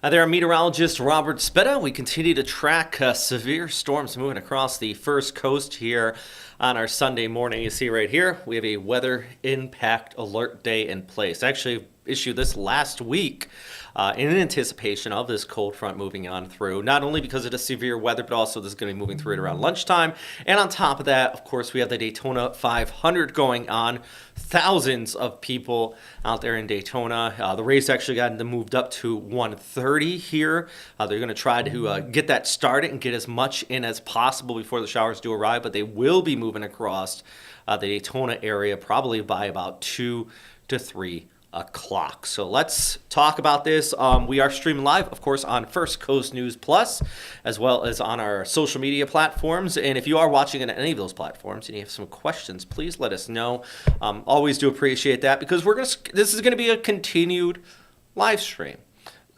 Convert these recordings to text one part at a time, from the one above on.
Hi there, I'm Meteorologist Robert Speta. We continue to track severe storms moving across the first coast here on our Sunday morning. You see right here, we have a weather impact alert day in place. Actually, issued this last week in anticipation of this cold front moving on through, not only because of the severe weather, but also this is going to be moving through it around lunchtime. And on top of that, of course, we have the Daytona 500 going on. Thousands of people out there in Daytona. The race actually got moved up to 1:30 here. They're going to try to get that started and get as much in as possible before the showers do arrive, but they will be moving across the Daytona area probably by about 2 to 3 o'clock. So let's talk about this. We are streaming live, of course, on First Coast News Plus, as well as on our social media platforms. And if you are watching on any of those platforms and you have some questions, please let us know. Always do appreciate that, because this is gonna be a continued live stream.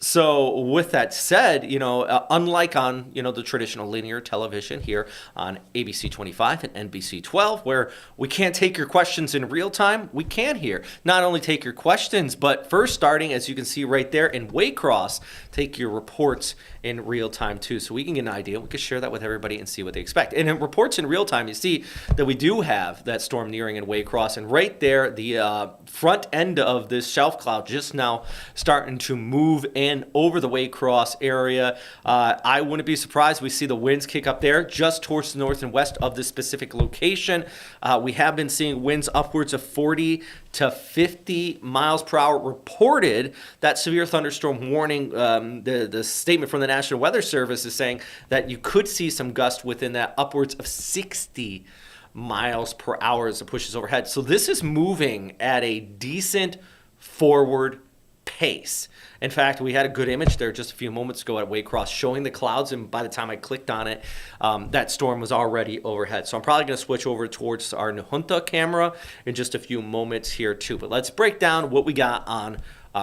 So with that said, unlike on, the traditional linear television here on ABC 25 and NBC 12, where we can't take your questions in real time, we can here not only take your questions, but first starting, as you can see right there in Waycross, take your reports in real time too. So we can get an idea. We can share that with everybody and see what they expect. And in reports in real time, you see that we do have that storm nearing in Waycross. And right there, the front end of this shelf cloud just now starting to move in over the Waycross area. I wouldn't be surprised we see the winds kick up there just towards the north and west of this specific location. We have been seeing winds upwards of 40 to 50 miles per hour reported. That severe thunderstorm warning, the statement from the National Weather Service is saying that you could see some gust within that upwards of 60 miles per hour as it pushes overhead. So this is moving at a decent forward pace. In fact, we had a good image there just a few moments ago at Waycross showing the clouds, and by the time I clicked on it, that storm was already overhead. So I'm probably going to switch over towards our Nahunta camera in just a few moments here too. But let's break down what we got on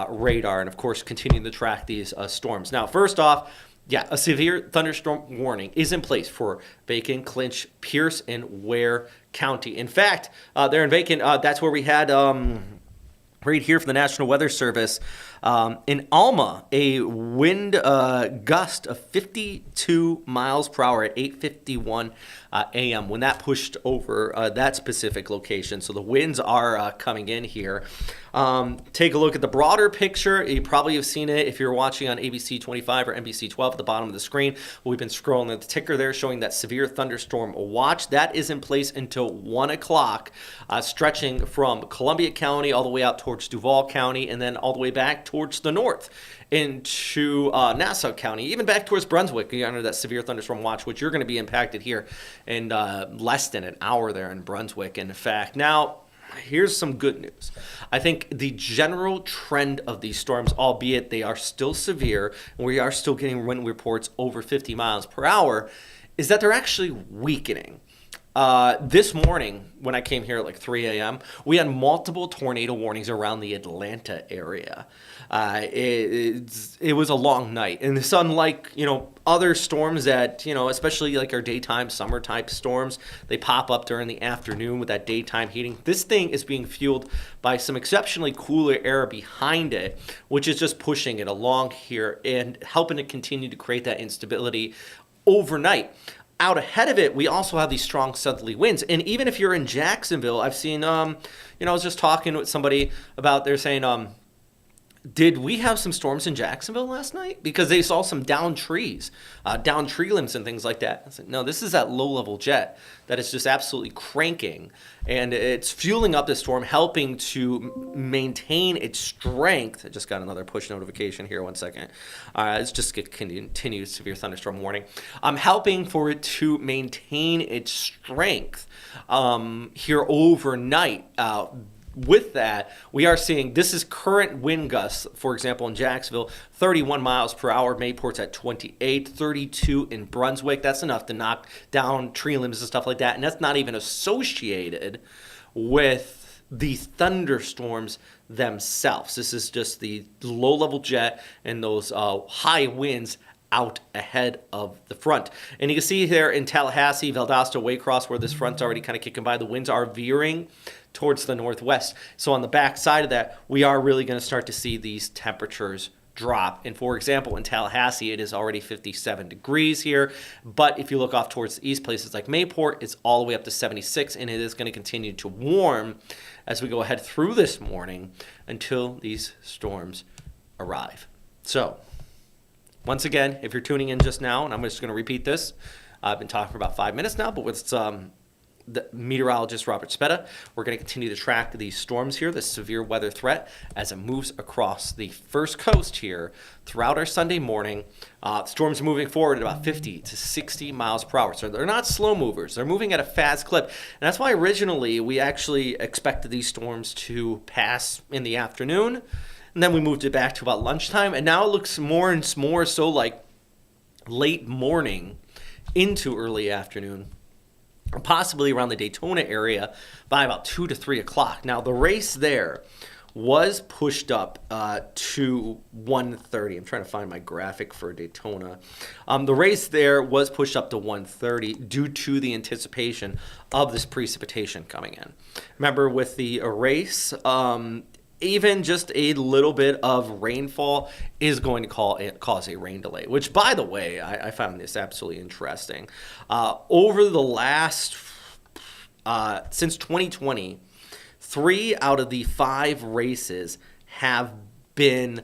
radar and, of course, continue to track these storms. Now, first off, a severe thunderstorm warning is in place for Bacon, Clinch, Pierce, and Ware County. In fact, there in Bacon, that's where we had... right here from the National Weather Service, in Alma, a wind gust of 52 miles per hour at 8:51 a.m. when that pushed over that specific location. So the winds are coming in here. Take a look at the broader picture. You probably have seen it if you're watching on ABC 25 or NBC 12 at the bottom of the screen. We've been scrolling at the ticker there showing that severe thunderstorm watch. That is in place until 1 o'clock, stretching from Columbia County all the way out towards Duval County and then all the way back towards the north into Nassau County, even back towards Brunswick. You're under that severe thunderstorm watch, which you're going to be impacted here in less than an hour there in Brunswick. In fact, now here's some good news. I think the general trend of these storms, albeit they are still severe, and we are still getting wind reports over 50 miles per hour, is that they're actually weakening. This morning, when I came here at like 3 a.m., we had multiple tornado warnings around the Atlanta area. It was a long night, and it's unlike, other storms that, especially like our daytime summer type storms, they pop up during the afternoon with that daytime heating. This thing is being fueled by some exceptionally cooler air behind it, which is just pushing it along here and helping to continue to create that instability overnight. Out ahead of it, we also have these strong southerly winds. And even if you're in Jacksonville, I've seen, I was just talking with somebody about, they're saying, did we have some storms in Jacksonville last night? Because they saw some downed trees, down tree limbs and things like that. I said, no, this is that low-level jet that is just absolutely cranking. And it's fueling up the storm, helping to maintain its strength. I just got another push notification here. 1 second. It's just a continued severe thunderstorm warning. I'm helping for it to maintain its strength here overnight. With that, we are seeing, this is current wind gusts, for example, in Jacksonville, 31 miles per hour, Mayport's at 28, 32 in Brunswick. That's enough to knock down tree limbs and stuff like that. And that's not even associated with the thunderstorms themselves. This is just the low-level jet and those high winds out ahead of the front. And you can see here in Tallahassee, Valdosta, Waycross, where this front's already kind of kicking by, the winds are veering towards the northwest. So on the back side of that, we are really going to start to see these temperatures drop. And for example, in Tallahassee, it is already 57 degrees here. But if you look off towards the east, places like Mayport, it's all the way up to 76, and it is going to continue to warm as we go ahead through this morning until these storms arrive. So, once again, if you're tuning in just now, and I'm just going to repeat this, I've been talking for about 5 minutes now, but with the meteorologist Robert Speta, we're going to continue to track these storms here, the severe weather threat, as it moves across the first coast here throughout our Sunday morning. Storms are moving forward at about 50 to 60 miles per hour. So they're not slow movers. They're moving at a fast clip. And that's why originally we actually expected these storms to pass in the afternoon. And then we moved it back to about lunchtime. And now it looks more and more so like late morning into early afternoon, possibly around the Daytona area by about 2 to 3 o'clock. Now, the race there was pushed up to 1:30. I'm trying to find my graphic for Daytona. The race there was pushed up to 1:30 due to the anticipation of this precipitation coming in. Remember, with the race, even just a little bit of rainfall is going to cause a rain delay, which, by the way, I found this absolutely interesting. Over the last, since 2020, 3 out of the 5 races have been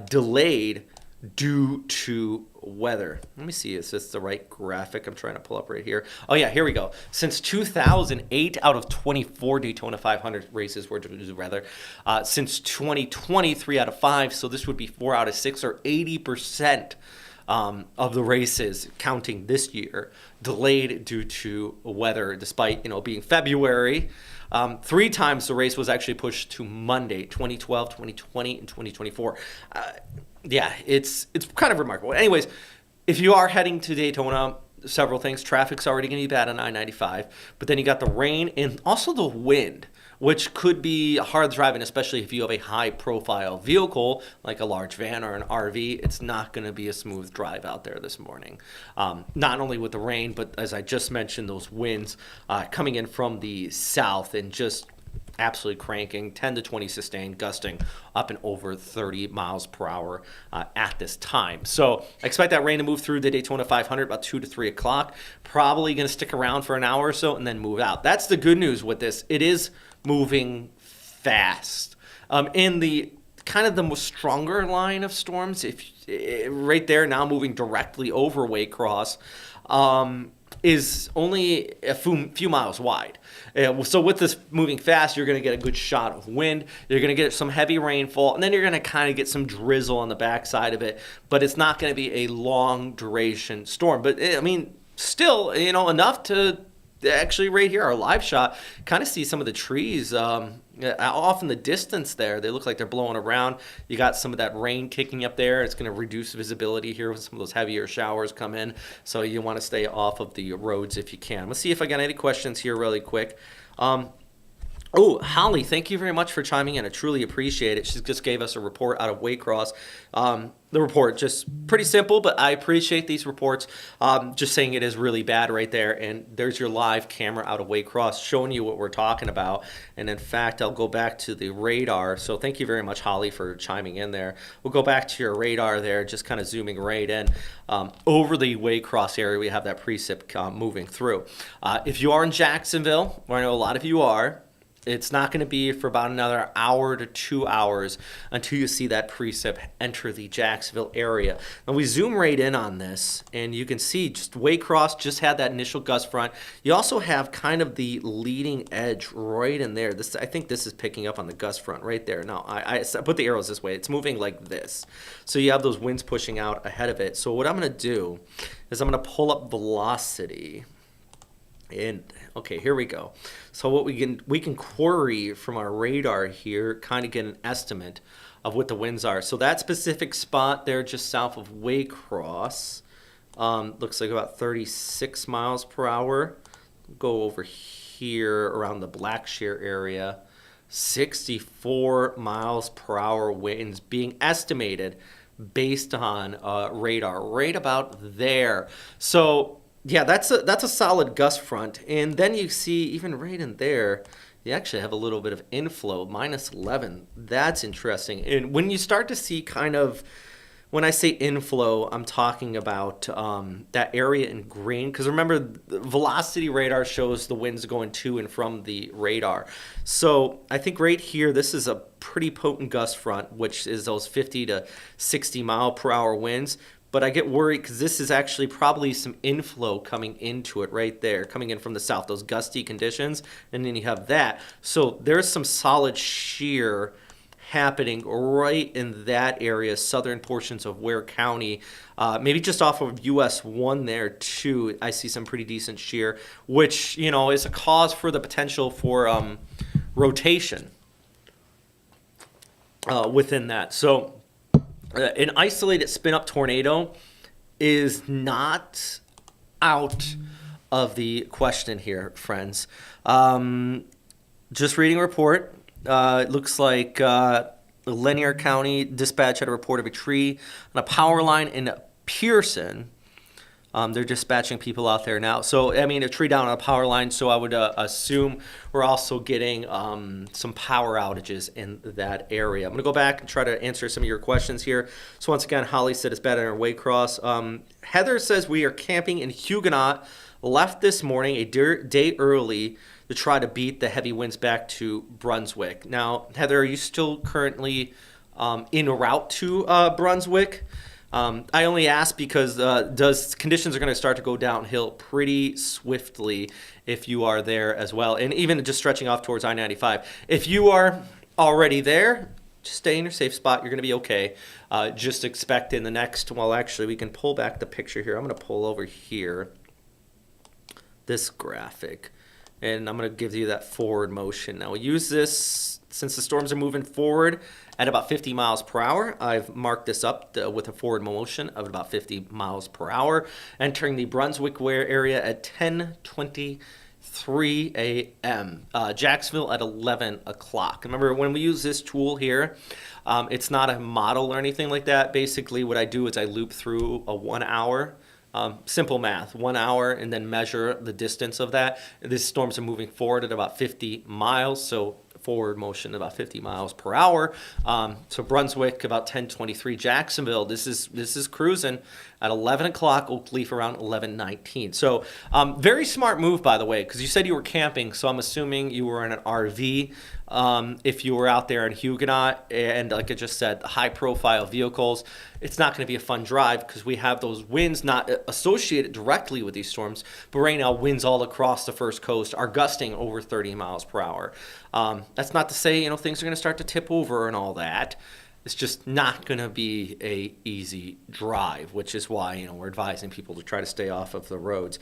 delayed due to weather. Let me see, is this the right graphic I'm trying to pull up right here? Oh yeah, here we go. Since 2000, 8 out of 24 Daytona 500 races were due to weather. Since 2020, 3 out of 5, so this would be 4 out of 6, or 80% of the races counting this year delayed due to weather, despite being February. 3 times the race was actually pushed to Monday, 2012, 2020, and 2024. Yeah, it's kind of remarkable. Anyways, if you are heading to Daytona, several things. Traffic's already going to be bad on I-95, but then you got the rain and also the wind, which could be hard driving, especially if you have a high-profile vehicle like a large van or an RV. It's not going to be a smooth drive out there this morning. Not only with the rain, but as I just mentioned, those winds coming in from the south and just absolutely cranking, 10 to 20 sustained, gusting up and over 30 miles per hour at this time. So I expect that rain to move through the Daytona 500 about 2 to 3 o'clock. Probably going to stick around for an hour or so and then move out. That's the good news with this. It is moving fast. In the kind of the most stronger line of storms, right there now moving directly over Waycross, is only a few miles wide. So with this moving fast, you're going to get a good shot of wind. You're going to get some heavy rainfall, and then you're going to kind of get some drizzle on the backside of it. But it's not going to be a long duration storm. But I mean, still, enough to actually right here, our live shot, kind of see some of the trees off in the distance there. They look like they're blowing around. You got some of that rain kicking up there. It's going to reduce visibility here when some of those heavier showers come in. So you want to stay off of the roads if you can. Let's see if I got any questions here really quick. Oh, Holly, thank you very much for chiming in. I truly appreciate it. She just gave us a report out of Waycross. The report, just pretty simple, but I appreciate these reports. Just saying it is really bad right there. And there's your live camera out of Waycross showing you what we're talking about. And in fact, I'll go back to the radar. So thank you very much, Holly, for chiming in there. We'll go back to your radar there, just kind of zooming right in. Over the Waycross area, we have that precip moving through. If you are in Jacksonville, where I know a lot of you are, it's not going to be for about another hour to 2 hours until you see that precip enter the Jacksonville area. Now we zoom right in on this, and you can see just Waycross just had that initial gust front. You also have kind of the leading edge right in there. I think this is picking up on the gust front right there. Now I put the arrows this way. It's moving like this. So you have those winds pushing out ahead of it. So what I'm going to do is I'm going to pull up velocity. And okay, here we go. So what we can query from our radar here, kind of get an estimate of what the winds are. So that specific spot there just south of Waycross looks like about 36 miles per hour. Go over here around the Blackshear area. 64 miles per hour winds being estimated based on radar right about there. So yeah, that's a solid gust front. And then you see even right in there, you actually have a little bit of inflow, -11. That's interesting. And when you start to see kind of when I say inflow, I'm talking about that area in green. Because remember, the velocity radar shows the winds going to and from the radar. So I think right here, this is a pretty potent gust front, which is those 50 to 60 mile per hour winds. But I get worried because this is actually probably some inflow coming into it right there, coming in from the south, those gusty conditions. And then you have that. So there's some solid shear happening right in that area, southern portions of Ware County, maybe just off of US 1 there too. I see some pretty decent shear, which, you know, is a cause for the potential for rotation within that. So an isolated spin-up tornado is not out of the question here, friends. Just reading a report. It looks like Lanier County Dispatch had a report of a tree on a power line in Pearson. They're dispatching people out there now. So, I mean, a tree down on a power line, so I would assume we're also getting some power outages in that area. I'm going to go back and try to answer some of your questions here. So, once again, Holly said it's bad on our Waycross. Heather says we are camping in Huguenot, left this morning a day early to try to beat the heavy winds back to Brunswick. Now, Heather, are you still currently en route to Brunswick? I only ask because conditions are going to start to go downhill pretty swiftly if you are there as well. And even just stretching off towards I-95. If you are already there, just stay in your safe spot. You're going to be okay. Just expect in the next, well, actually, we can pull back the picture here. I'm going to pull over here this graphic. And I'm going to give you that forward motion. Now, we'll use this since the storms are moving forward at about 50 miles per hour. I've marked this up with a forward motion of about 50 miles per hour, entering the Brunswick Ware area at 10:23 a.m. Jacksonville at 11 o'clock. Remember, when we use this tool here, it's not a model or anything like that. Basically, what I do is I loop through a 1 hour. Simple math, 1 hour, and then measure the distance of that. These storms are moving forward at about 50 miles, so forward motion about 50 miles per hour. So Brunswick about 10:23. Jacksonville, this is cruising at 11 o'clock. Oakleaf around 11:19. So very smart move, by the way, because you said you were camping, so I'm assuming you were in an RV. If you were out there in Huguenot, and like I just said, high-profile vehicles, it's not going to be a fun drive because we have those winds not associated directly with these storms, but right now winds all across the First Coast are gusting over 30 miles per hour. That's not to say, things are going to start to tip over and all that. It's just not going to be a easy drive, which is why we're advising people to try to stay off of the roads.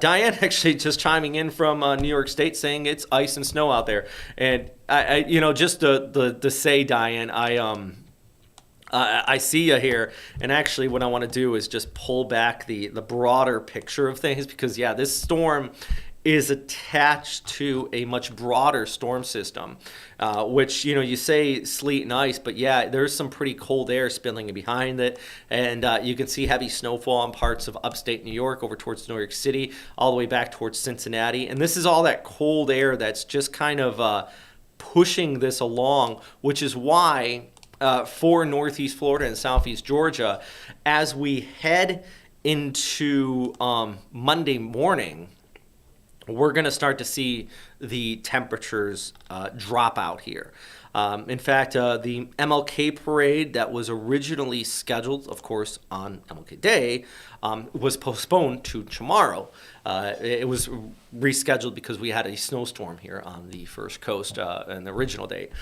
Diane actually just chiming in from New York State saying it's ice and snow out there, and I just to say, Diane, I see you here, and actually what I want to do is just pull back the broader picture of things because this storm is attached to a much broader storm system, which, you say sleet and ice, but there's some pretty cold air spilling behind it. And you can see heavy snowfall in parts of upstate New York over towards New York City, all the way back towards Cincinnati. And this is all that cold air that's just kind of pushing this along, which is why for Northeast Florida and Southeast Georgia, as we head into Monday morning, we're going to start to see the temperatures drop out here. In fact, the MLK parade that was originally scheduled, of course, on MLK Day, was postponed to tomorrow. It was rescheduled because we had a snowstorm here on the First Coast in the original date.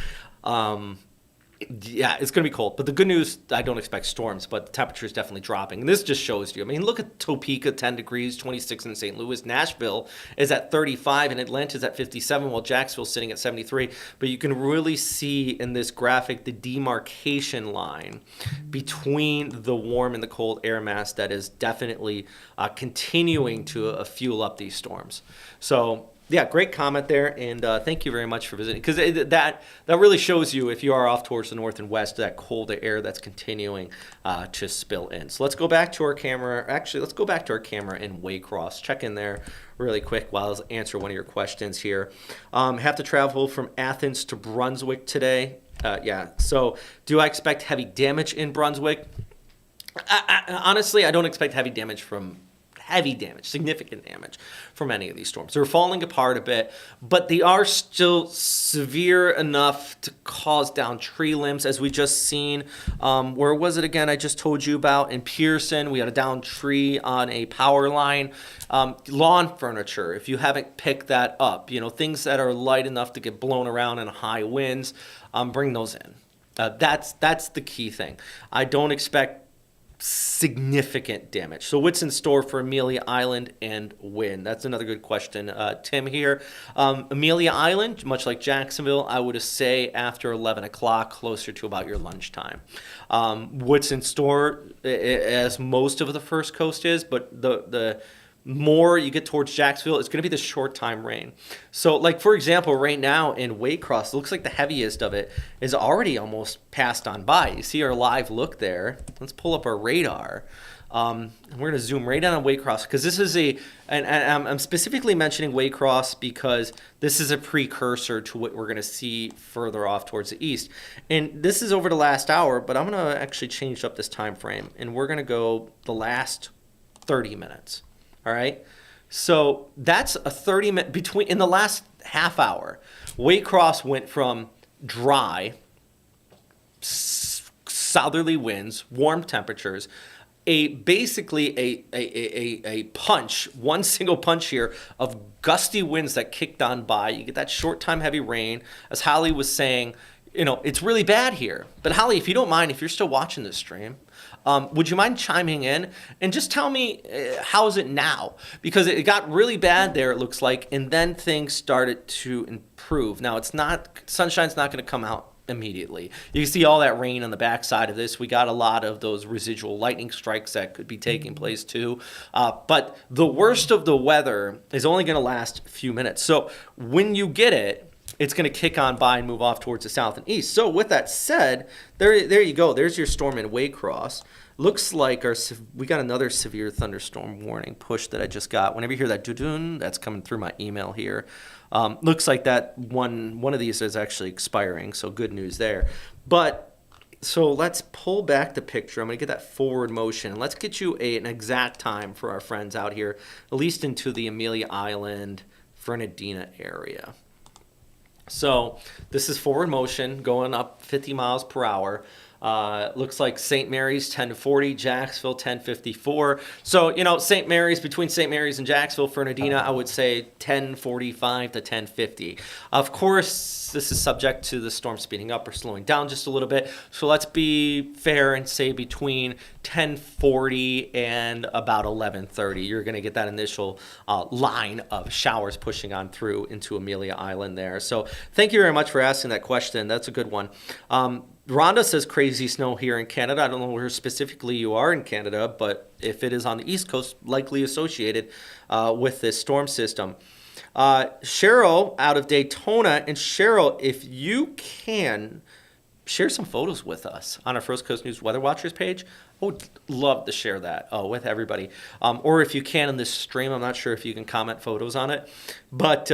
It's going to be cold. But the good news, I don't expect storms, but the temperature is definitely dropping. And this just shows you. I mean, look at Topeka, 10 degrees, 26 in St. Louis. Nashville is at 35, and Atlanta's at 57, while Jacksonville's sitting at 73. But you can really see in this graphic the demarcation line between the warm and the cold air mass that is definitely continuing to fuel up these storms. So, great comment there, and thank you very much for visiting, because that really shows you, if you are off towards the north and west, that colder air that's continuing to spill in. So let's go back to our camera. Actually, let's go back to our camera in Waycross. Check in there really quick while I answer one of your questions here. Have to travel from Athens to Brunswick today. So do I expect heavy damage in Brunswick? Honestly, I don't expect significant damage from any of these storms. They're falling apart a bit, but they are still severe enough to cause down tree limbs, as we just seen. Where was it again? I just told you about in Pearson. We had a downed tree on a power line. Lawn furniture, if you haven't picked that up, things that are light enough to get blown around in high winds, bring those in. That's the key thing. I don't expect significant damage. So what's in store for Amelia Island and when? That's another good question. Tim here. Amelia Island, much like Jacksonville, I would say after 11 o'clock, closer to about your lunchtime. What's in store, as most of the first coast is, but the more you get towards Jacksonville, it's going to be the short time rain. So, like, for example, right now in Waycross, it looks like the heaviest of it is already almost passed on by. You see our live look there. Let's pull up our radar. We're going to zoom right in on Waycross because this is and I'm specifically mentioning Waycross because this is a precursor to what we're going to see further off towards the east. And this is over the last hour, but I'm going to actually change up this time frame, and we're going to go the last 30 minutes. All right, so that's a 30-minute in the last half hour. Waycross went from dry, southerly winds, warm temperatures, basically a punch, one single punch here of gusty winds that kicked on by. You get that short time heavy rain, as Holly was saying. It's really bad here. But Holly, if you don't mind, if you're still watching this stream, would you mind chiming in and just tell me how is it now? Because it got really bad there, it looks like, and then things started to improve. Now, sunshine's not going to come out immediately. You can see all that rain on the backside of this. We got a lot of those residual lightning strikes that could be taking place too. But the worst of the weather is only going to last a few minutes. So when you get it, it's going to kick on by and move off towards the south and east. So with that said, there you go. There's your storm in Waycross. Looks like we got another severe thunderstorm warning push that I just got. Whenever you hear that doo-doo, that's coming through my email here. Looks like that one of these is actually expiring, so good news there. But so let's pull back the picture. I'm going to get that forward motion. Let's get you an exact time for our friends out here, at least into the Amelia Island, Fernandina area. So this is forward motion going up 50 miles per hour. Looks like St. Mary's 10-40, Jacksonville 10-54. So, St. Mary's, between St. Mary's and Jacksonville, Fernandina, I would say 10:45 to 10:50. Of course, this is subject to the storm speeding up or slowing down just a little bit. So let's be fair and say between 10:40 and about 11:30, you're going to get that initial line of showers pushing on through into Amelia Island there. So thank you very much for asking that question. That's a good one. Rhonda says crazy snow here in Canada. I don't know where specifically you are in Canada, but if it is on the East Coast, likely associated with this storm system. Cheryl out of Daytona. And Cheryl, if you can, share some photos with us on our First Coast News Weather Watchers page. I would love to share that with everybody. Or if you can in this stream, I'm not sure if you can comment photos on it. But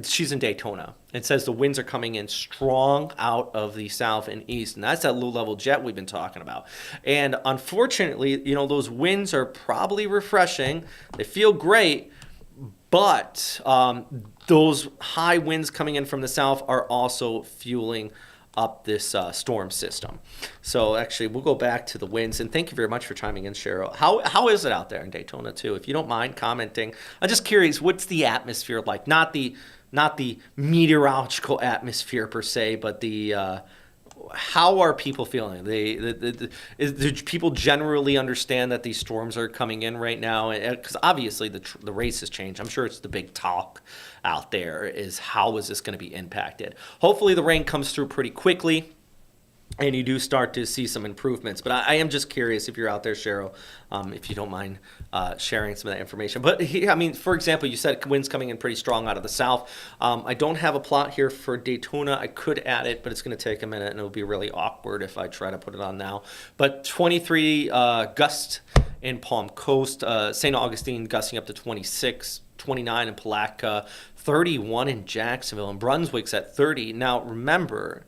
she's in Daytona. It says the winds are coming in strong out of the south and east. And that's that low-level jet we've been talking about. And unfortunately, those winds are probably refreshing. They feel great. But those high winds coming in from the south are also fueling up this storm system. So actually, we'll go back to the winds. And thank you very much for chiming in, Cheryl. How is it out there in Daytona, too? If you don't mind commenting. I'm just curious, what's the atmosphere like? Not the meteorological atmosphere per se, but the how are people feeling? Do people generally understand that these storms are coming in right now? Because obviously the race has changed. I'm sure it's the big talk out there is how is this going to be impacted? Hopefully the rain comes through pretty quickly and you do start to see some improvements. But I am just curious if you're out there, Cheryl, if you don't mind sharing some of that information. But, for example, you said winds coming in pretty strong out of the south. I don't have a plot here for Daytona. I could add it, but it's going to take a minute, and it'll be really awkward if I try to put it on now. But 23 gusts in Palm Coast, St. Augustine gusting up to 26, 29 in Palatka, 31 in Jacksonville, and Brunswick's at 30. Now, remember,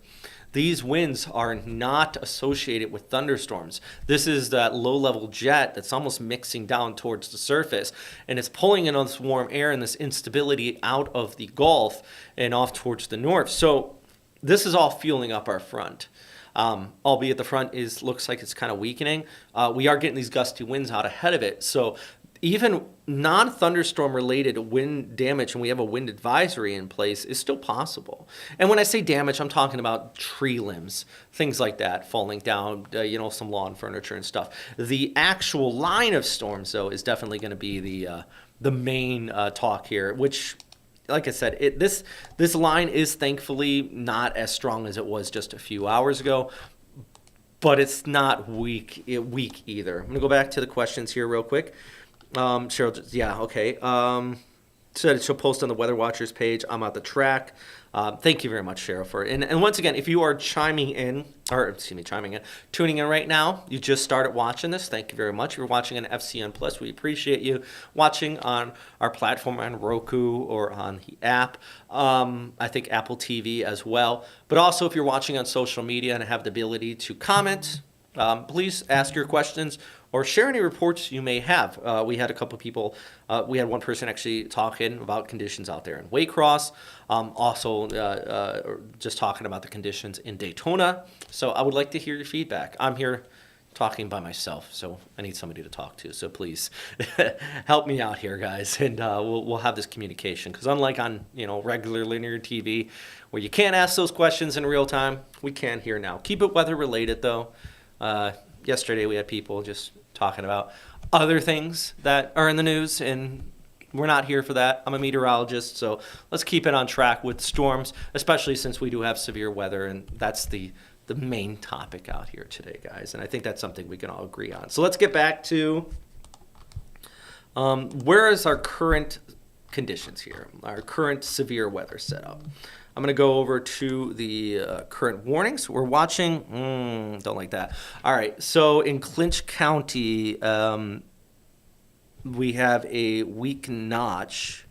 these winds are not associated with thunderstorms. This is that low-level jet that's almost mixing down towards the surface, and it's pulling in all this warm air and this instability out of the Gulf and off towards the north. So this is all fueling up our front. Albeit the front looks like it's kind of weakening. We are getting these gusty winds out ahead of it. So even non-thunderstorm related wind damage, and we have a wind advisory in place, is still possible. And when I say damage, I'm talking about tree limbs, things like that, falling down, some lawn furniture and stuff. The actual line of storms, though, is definitely going to be the main talk here, which, like I said, this line is thankfully not as strong as it was just a few hours ago, but it's not weak either. I'm going to go back to the questions here real quick. Cheryl, yeah, okay. Said she'll post on the Weather Watchers page. I'm at the track. Thank you very much, Cheryl, and once again, if you are tuning in right now, you just started watching this, thank you very much. If you're watching on FCN Plus, we appreciate you watching on our platform on Roku or on the app. I think Apple TV as well. But also, if you're watching on social media and have the ability to comment, please ask your questions or share any reports you may have. We had a couple of people, we had one person actually talking about conditions out there in Waycross, also just talking about the conditions in Daytona. So I would like to hear your feedback. I'm here talking by myself, so I need somebody to talk to. So please help me out here, guys, and we'll have this communication. Because unlike on regular linear TV, where you can't ask those questions in real time, we can here now. Keep it weather related, though. Yesterday we had people just talking about other things that are in the news, and we're not here for that. I'm a meteorologist, so let's keep it on track with storms, especially since we do have severe weather, and that's the main topic out here today, guys. And I think that's something we can all agree on. So let's get back to where is our current conditions here, our current severe weather setup. I'm going to go over to the current warnings. We're watching, don't like that. All right, so in Clinch County, we have a weak notch,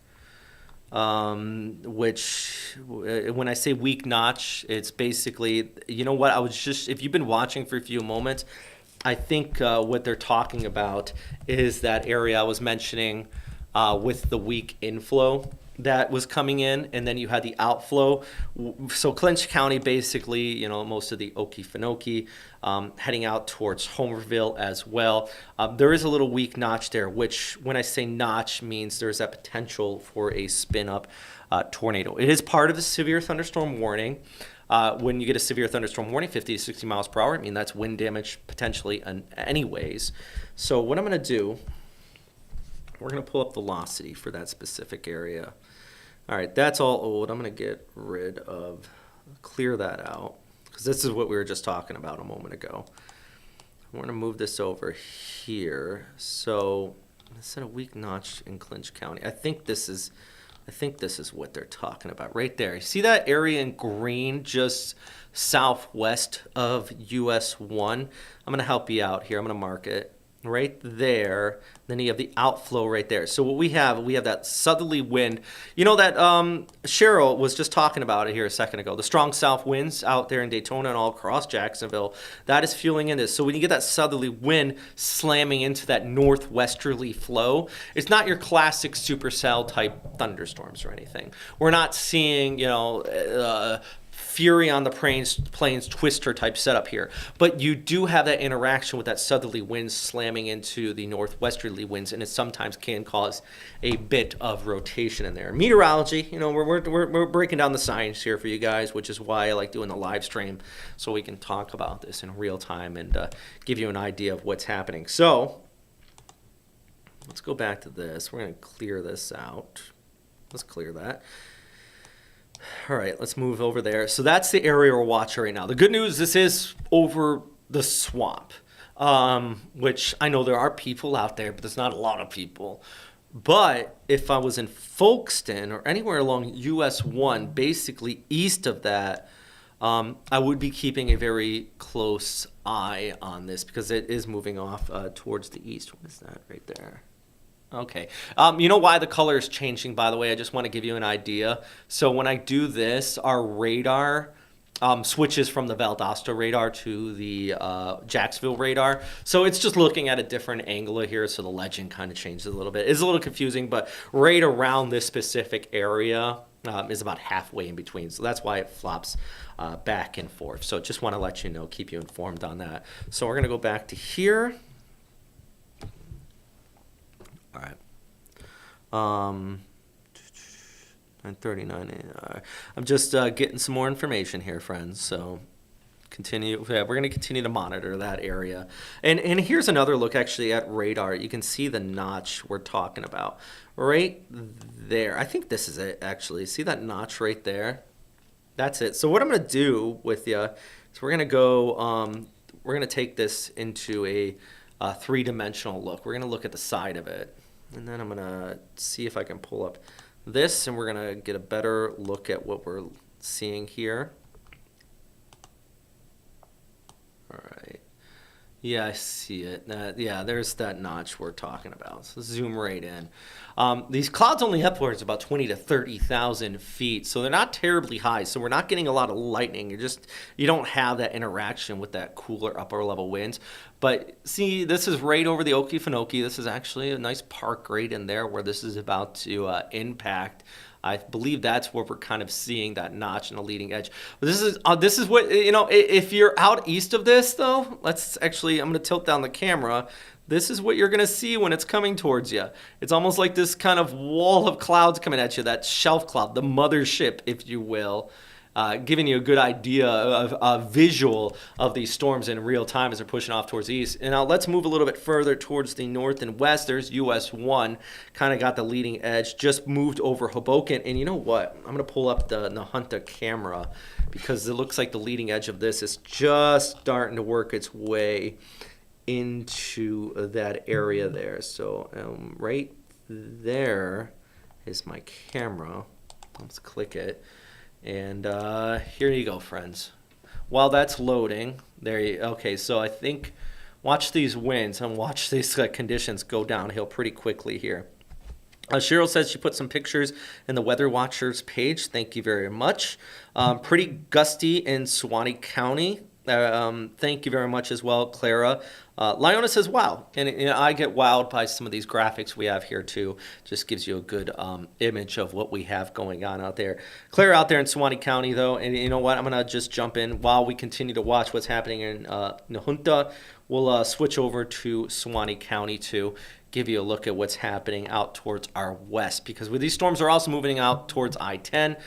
which, when I say weak notch, it's basically, if you've been watching for a few moments, I think what they're talking about is that area I was mentioning with the weak inflow that was coming in, and then you had the outflow. So Clinch County, basically, most of the Okefenokee, heading out towards Homerville as well. There is a little weak notch there, which, when I say notch, means there's that potential for a spin-up tornado. It is part of the severe thunderstorm warning. When you get a severe thunderstorm warning, 50 to 60 miles per hour, I mean, that's wind damage potentially anyways. So what I'm going to do, we're going to pull up velocity for that specific area. All right, that's all old. I'm going to clear that out, because this is what we were just talking about a moment ago. We're going to move this over here. So instead of weak notch in Clinch County, I think this is what they're talking about right there. You see that area in green just southwest of US 1? I'm going to help you out here. I'm going to mark it right there. Then you have the outflow right there. So what we have that southerly wind. That Cheryl was just talking about it here a second ago. The strong south winds out there in Daytona and all across Jacksonville, that is fueling in this. So when you get that southerly wind slamming into that northwesterly flow, it's not your classic supercell type thunderstorms or anything. We're not seeing, Fury on the plains twister type setup here, but you do have that interaction with that southerly winds slamming into the northwesterly winds, and it sometimes can cause a bit of rotation in there. Meteorology, we're breaking down the science here for you guys, which is why I like doing the live stream, so we can talk about this in real time and give you an idea of what's happening. So let's go back to this. We're going to clear this out. Let's clear that. All right, let's move over there. So that's the area we're watching right now. The good news, this is over the swamp, which I know there are people out there, but there's not a lot of people. But if I was in Folkestone or anywhere along US 1, basically east of that, I would be keeping a very close eye on this, because it is moving off towards the east. What is that right there? Okay. You know why the color is changing, by the way? I just want to give you an idea. So when I do this, our radar switches from the Valdosta radar to the Jacksonville radar. So it's just looking at a different angle here, so the legend kind of changes a little bit. It's a little confusing, but right around this specific area is about halfway in between. So that's why it flops back and forth. So just want to let you know, keep you informed on that. So we're going to go back to here. All right. 9:39. I'm just getting some more information here, friends. So continue. Yeah, we're going to continue to monitor that area. And here's another look actually at radar. You can see the notch we're talking about right there. I think this is it actually. See that notch right there? That's it. So what I'm going to do with you is we're going to go. We're going to take this into a three-dimensional look. We're going to look at the side of it, and then I'm going to see if I can pull up this, and we're going to get a better look at what we're seeing here. All right. Yeah, I see it. Yeah, there's that notch we're talking about. So zoom right in. These clouds only upwards about 20 to 30,000 feet, so they're not terribly high. So we're not getting a lot of lightning. You don't have that interaction with that cooler upper level winds. But see, this is right over the Okefenokee. This is actually a nice park right in there where this is about to impact. I believe that's where we're kind of seeing that notch and the leading edge. But this is what, you know, if you're out east of this, though, I'm going to tilt down the camera. This is what you're going to see when it's coming towards you. It's almost like this kind of wall of clouds coming at you, that shelf cloud, the mothership, if you will. Giving you a good idea of a visual of these storms in real time as they're pushing off towards the east. And now let's move a little bit further towards the north and west. There's US 1, kind of got the leading edge, just moved over Hoboken. And you know what? I'm going to pull up the Nahunta camera because it looks like the leading edge of this is just starting to work its way into that area there. So right there is my camera. Let's click it. And here you go, friends. While that's loading, okay, so I think, watch these winds and watch these conditions go downhill pretty quickly here. Cheryl says she put some pictures in the Weather Watchers page. Thank you very much. Pretty gusty in Suwannee County. Thank you very much as well, Clara. Leona says, wow. And I get wowed by some of these graphics we have here, too. Just gives you a good image of what we have going on out there. Clara out there in Suwannee County, though. And you know what? I'm going to just jump in while we continue to watch what's happening in Nahunta. We'll switch over to Suwannee County, too. Give you a look at what's happening out towards our west, because with these storms are also moving out towards I-10.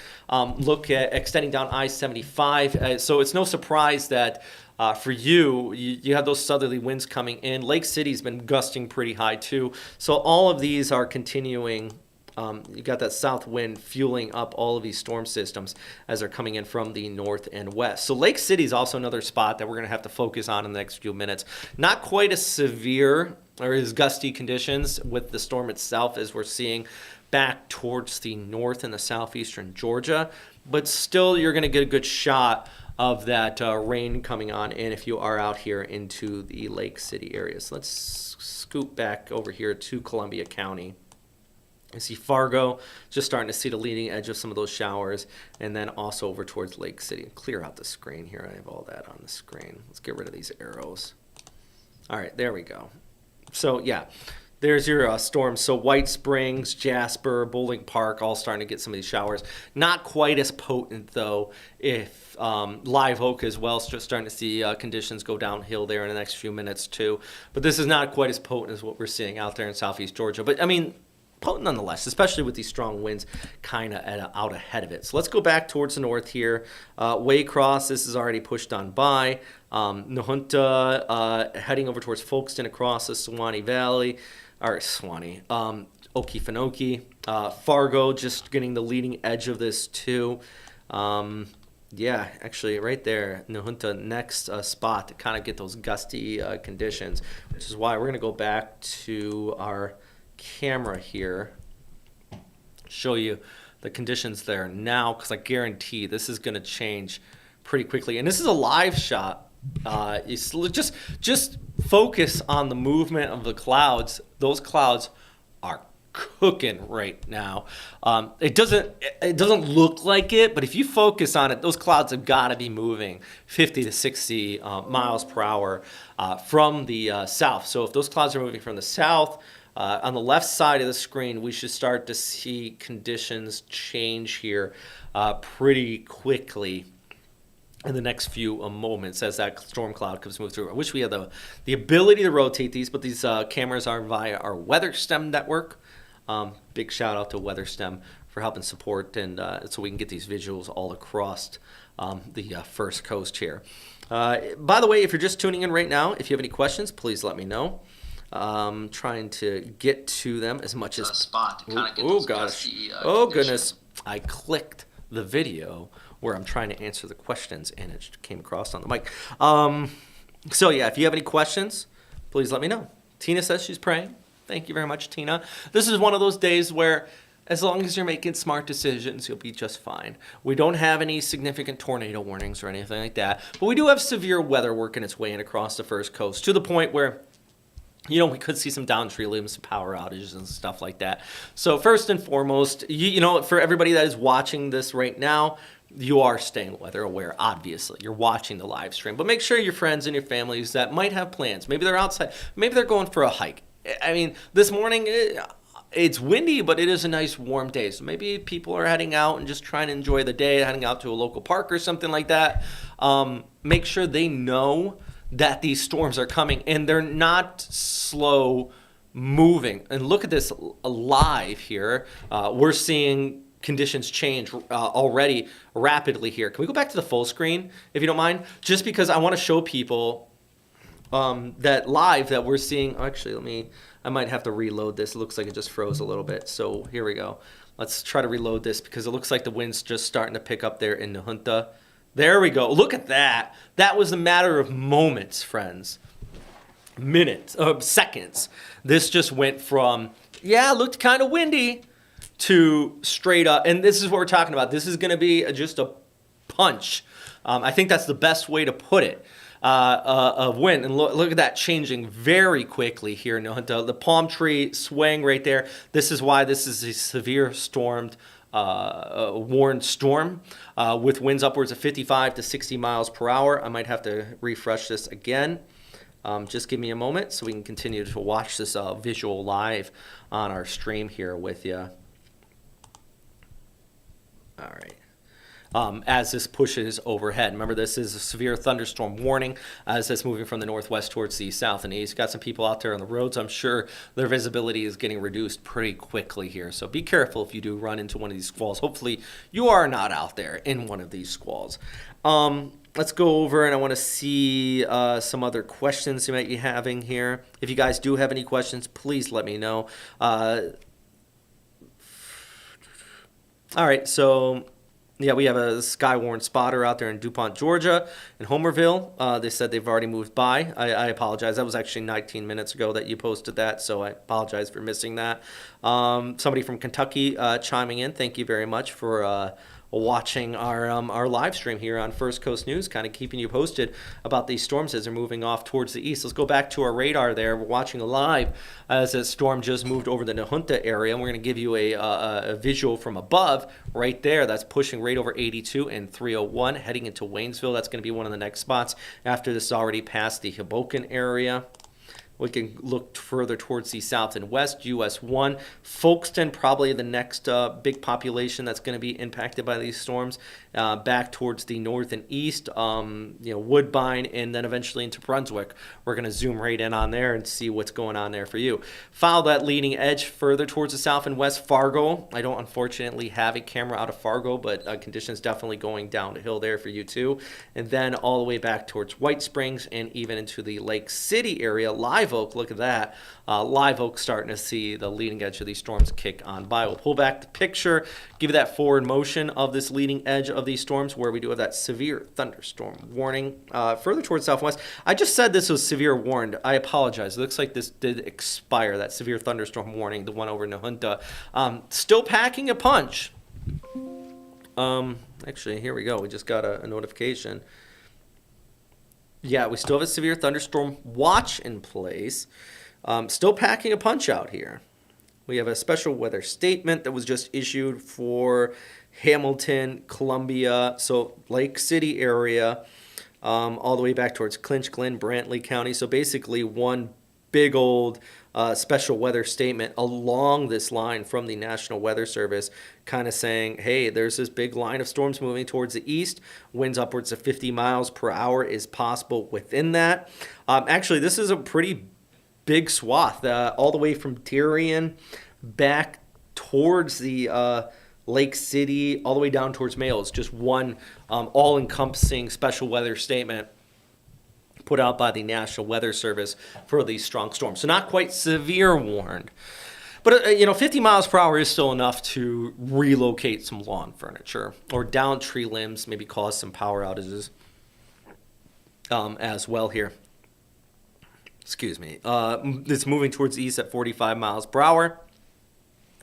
Look at extending down I-75. So it's no surprise that for you have those southerly winds coming in. Lake City's been gusting pretty high too. So all of these are continuing. You got that south wind fueling up all of these storm systems as they're coming in from the north and west. So Lake City is also another spot that we're going to have to focus on in the next few minutes. Not quite as severe or as gusty conditions with the storm itself as we're seeing back towards the north and the southeastern Georgia, but still you're going to get a good shot of that rain coming on in if you are out here into the Lake City area. So let's scoot back over here to Columbia County. I see Fargo, just starting to see the leading edge of some of those showers, and then also over towards Lake City. Clear out the screen here. I have all that on the screen. Let's get rid of these arrows. All right, there we go. So, yeah, there's your storms. So White Springs, Jasper, Bowling Park, all starting to get some of these showers. Not quite as potent, though, if Live Oak as well, just starting to see conditions go downhill there in the next few minutes, too. But this is not quite as potent as what we're seeing out there in southeast Georgia. But, I mean, potent nonetheless, especially with these strong winds kind of out ahead of it. So let's go back towards the north here. Waycross, this is already pushed on by. Nahunta heading over towards Folkestone across the Suwannee Valley, or Suwannee, Okefenokee. Fargo just getting the leading edge of this too. Yeah, actually right there, Nahunta next spot to kind of get those gusty conditions, which is why we're going to go back to our camera here, show you the conditions there now, because I guarantee this is going to change pretty quickly. And this is a live shot. Just focus on the movement of the clouds. Those clouds are cooking right now. It doesn't look like it, but if you focus on it, those clouds have got to be moving 50 to 60 miles per hour from the south. So if those clouds are moving from the south, on the left side of the screen, we should start to see conditions change here pretty quickly in the next few moments as that storm cloud comes moving through. I wish we had the ability to rotate these, but these cameras are via our WeatherStem network. Big shout out to WeatherStem for helping support and so we can get these visuals all across the first coast here. By the way, if you're just tuning in right now, if you have any questions, please let me know. Trying to get to them as much as spot to kind of get oh those gosh, gusty, oh conditions. goodness, I clicked the video where I'm trying to answer the questions and it came across on the mic. So yeah, if you have any questions, please let me know. Tina says she's praying. Thank you very much, Tina. This is one of those days where as long as you're making smart decisions, you'll be just fine. We don't have any significant tornado warnings or anything like that, but we do have severe weather working its way in across the first coast to the point where we could see some downstream limbs, some power outages and stuff like that. So first and foremost, for everybody that is watching this right now, you are staying weather aware, obviously. You're watching the live stream. But make sure your friends and your families that might have plans, maybe they're outside, maybe they're going for a hike. I mean, this morning, it's windy, but it is a nice warm day. So maybe people are heading out and just trying to enjoy the day, heading out to a local park or something like that. Make sure they know that these storms are coming and they're not slow moving. And look at this live here. We're seeing conditions change already rapidly here. Can we go back to the full screen, if you don't mind? Just because I want to show people that live that we're seeing. Actually, I might have to reload this. It looks like it just froze a little bit. So here we go. Let's try to reload this because it looks like the wind's just starting to pick up there in the Junta. There we go. Look at that. That was a matter of moments, friends. Seconds. This just went from, it looked kind of windy to straight up. And this is what we're talking about. This is going to be just a punch. I think that's the best way to put it. Of wind. And look at that changing very quickly here in the palm tree swaying right there. This is why this is a severe warned storm with winds upwards of 55 to 60 miles per hour. I might have to refresh this again. Just give me a moment so we can continue to watch this visual live on our stream here with you. All right. As this pushes overhead. Remember, this is a severe thunderstorm warning as it's moving from the northwest towards the south and east. Got some people out there on the roads. I'm sure their visibility is getting reduced pretty quickly here. So be careful if you do run into one of these squalls. Hopefully you are not out there in one of these squalls. Let's go over and I want to see some other questions you might be having here. If you guys do have any questions, please let me know. All right, so yeah, we have a Skywarn spotter out there in DuPont, Georgia, in Homerville. They said they've already moved by. I apologize. That was actually 19 minutes ago that you posted that, so I apologize for missing that. Somebody from Kentucky chiming in. Thank you very much for watching our live stream here on First Coast News, kind of keeping you posted about these storms as they're moving off towards the east. Let's go back to our radar there. We're watching live as a storm just moved over the Nahunta area, and we're going to give you a visual from above right there. That's pushing right over 82 and 301, heading into Waynesville. That's going to be one of the next spots after this is already past the Hoboken area. We can look further towards the south and west, US 1. Folkestone, probably the next big population that's going to be impacted by these storms. Back towards the north and east, Woodbine, and then eventually into Brunswick. We're going to zoom right in on there and see what's going on there for you. Follow that leading edge further towards the south and west, Fargo. I don't unfortunately have a camera out of Fargo, but conditions definitely going downhill there for you too. And then all the way back towards White Springs and even into the Lake City area, Live Oak, look at that. Live Oak starting to see the leading edge of these storms kick on by. We'll pull back the picture, give you that forward motion of this leading edge of these storms where we do have that severe thunderstorm warning further towards southwest. I just said this was severe warned. I apologize. It looks like this did expire, that severe thunderstorm warning, the one over Nahunta. Still packing a punch. Actually, here we go. We just got a notification. Yeah, we still have a severe thunderstorm watch in place. Still packing a punch out here. We have a special weather statement that was just issued for Hamilton, Columbia, so Lake City area, all the way back towards Clinch, Glen, Brantley County. So basically one big old special weather statement along this line from the National Weather Service, kind of saying, hey, there's this big line of storms moving towards the east. Winds upwards of 50 miles per hour is possible within that. Actually, this is a pretty big swath, all the way from Darien back towards the Lake City, all the way down towards Mayo. It's just one all-encompassing special weather statement put out by the National Weather Service for these strong storms. So not quite severe warned. But, 50 miles per hour is still enough to relocate some lawn furniture or down tree limbs, maybe cause some power outages as well here. Excuse me. It's moving towards the east at 45 miles per hour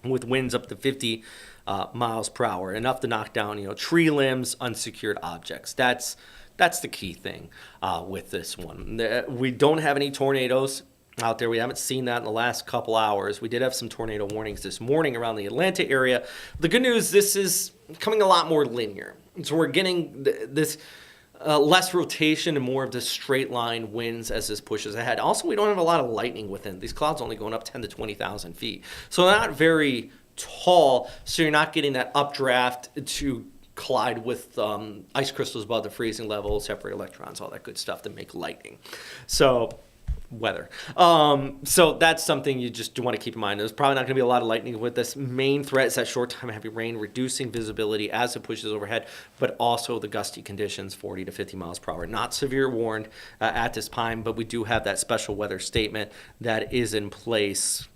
with winds up to 50 miles per hour, enough to knock down, tree limbs, unsecured objects. That's the key thing with this one. We don't have any tornadoes out there. We haven't seen that in the last couple hours. We did have some tornado warnings this morning around the Atlanta area. The good news, this is coming a lot more linear. So we're getting this less rotation and more of the straight line winds as this pushes ahead. Also, we don't have a lot of lightning within. These clouds only going up 10 to 20,000 feet. So they're not very tall, so you're not getting that updraft to collide with ice crystals above the freezing level, separate electrons, all that good stuff to make lightning. So weather. So that's something you just do want to keep in mind. There's probably not going to be a lot of lightning with this. Main threat is that short time heavy rain, reducing visibility as it pushes overhead, but also the gusty conditions, 40 to 50 miles per hour. Not severe warned at this time, but we do have that special weather statement that is in place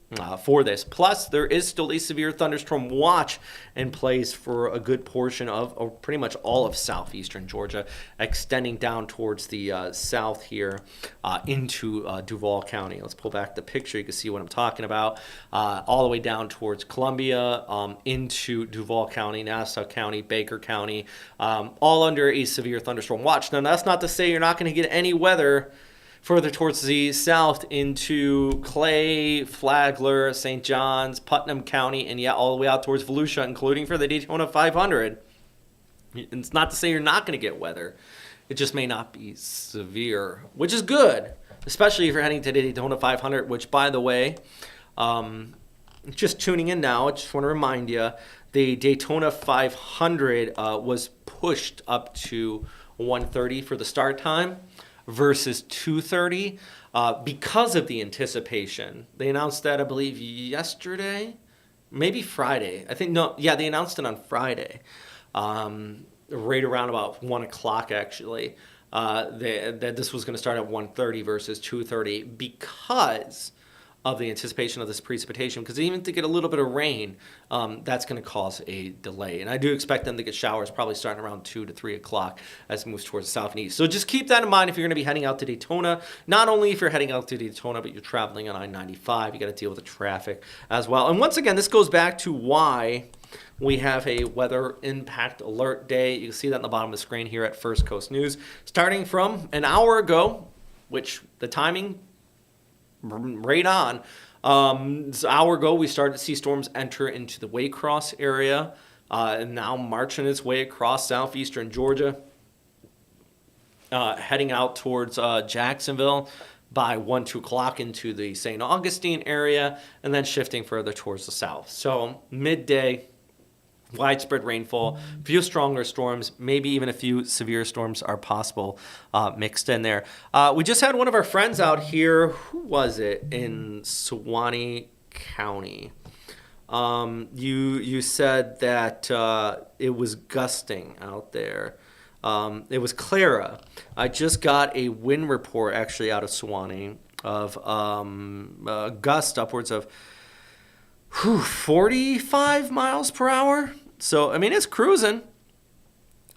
for this. Plus, there is still a severe thunderstorm watch in place for a good portion of, or pretty much all of southeastern Georgia, extending down towards the south here into Duval County. Let's pull back the picture. You can see what I'm talking about. All the way down towards Columbia, into Duval County, Nassau County, Baker County, all under a severe thunderstorm watch. Now, that's not to say you're not going to get any weather further towards the south into Clay, Flagler, St. Johns, Putnam County, and all the way out towards Volusia, including for the Daytona 500. It's not to say you're not going to get weather. It just may not be severe, which is good, especially if you're heading to the Daytona 500, which, by the way, just tuning in now, I just want to remind you, the Daytona 500 was pushed up to 1:30 for the start time versus 2:30 because of the anticipation. They announced that, I believe, yesterday, maybe Friday. They announced it on Friday, right around about 1 o'clock, actually, that this was going to start at 1:30 versus 2:30 because of the anticipation of this precipitation, because even to get a little bit of rain, that's going to cause a delay. And I do expect them to get showers probably starting around 2 to 3 o'clock as it moves towards the south and east. So just keep that in mind if you're going to be heading out to Daytona. Not only if you're heading out to Daytona, but you're traveling on I-95. You got to deal with the traffic as well. And once again, this goes back to why we have a weather impact alert day. You can see that in the bottom of the screen here at First Coast News. Starting from an hour ago, which the timing right on. An hour ago, we started to see storms enter into the Waycross area, and now marching its way across southeastern Georgia, heading out towards Jacksonville by 1, 2 o'clock into the St. Augustine area, and then shifting further towards the south. So midday, widespread rainfall, a few stronger storms, maybe even a few severe storms are possible mixed in there. We just had one of our friends out here. Who was it? In Suwannee County. You said that it was gusting out there. It was Clara. I just got a wind report actually out of Suwannee of gust upwards of 45 miles per hour. So, I mean, it's cruising.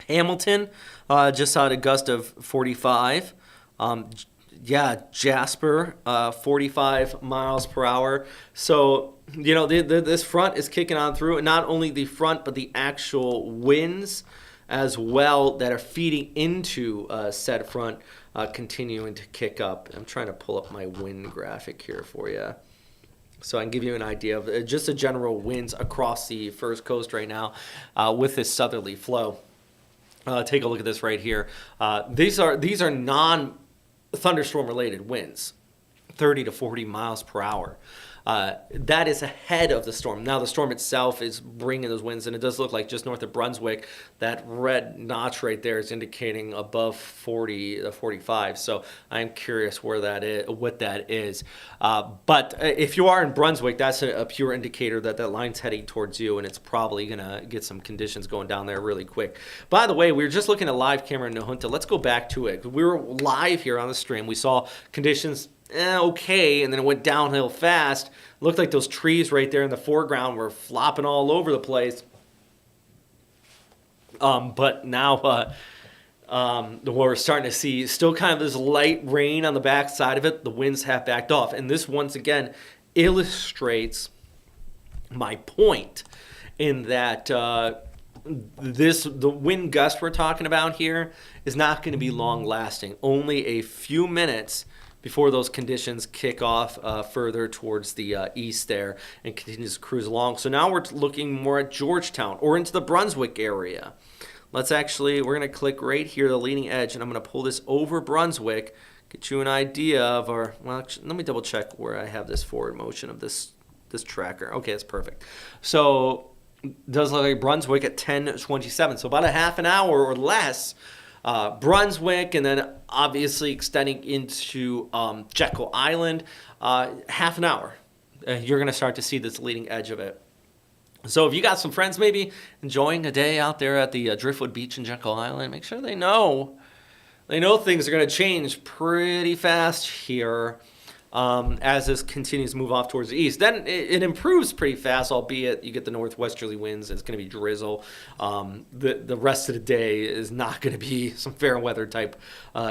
Hamilton just had a gust of 45. Jasper, 45 miles per hour. So, this front is kicking on through. And not only the front, but the actual winds as well that are feeding into said front continuing to kick up. I'm trying to pull up my wind graphic here for you. So I can give you an idea of just the general winds across the first coast right now with this southerly flow. Take a look at this right here. These are non-thunderstorm related winds, 30 to 40 miles per hour. That is ahead of the storm. Now the storm itself is bringing those winds, and it does look like just north of Brunswick, that red notch right there is indicating above 40 to 45. So I'm curious where that is, what that is. But if you are in Brunswick, that's a pure indicator that that line's heading towards you, and it's probably gonna get some conditions going down there really quick. By the way, we were just looking at live camera in Nahunta. Let's go back to it. We were live here on the stream. We saw conditions okay, and then it went downhill fast. Looked like those trees right there in the foreground were flopping all over the place. But now we're starting to see still kind of this light rain on the back side of it. The winds have backed off, and this once again illustrates my point in that the wind gust we're talking about here is not going to be long lasting. Only a few minutes before those conditions kick off further towards the east there and continues to cruise along. So now we're looking more at Georgetown or into the Brunswick area. We're going to click right here, the leading edge, and I'm going to pull this over Brunswick, get you an idea of our, well, actually, let me double check where I have this forward motion of this tracker. Okay, that's perfect. So it does look like Brunswick at 10:27, so about a half an hour or less. Brunswick, and then obviously extending into Jekyll Island, half an hour. You're going to start to see this leading edge of it. So if you got some friends maybe enjoying a day out there at the Driftwood Beach in Jekyll Island, make sure they know things are going to change pretty fast here as this continues to move off towards the east. Then it improves pretty fast, albeit you get the northwesterly winds. It's going to be drizzle. The rest of the day is not going to be some fair weather type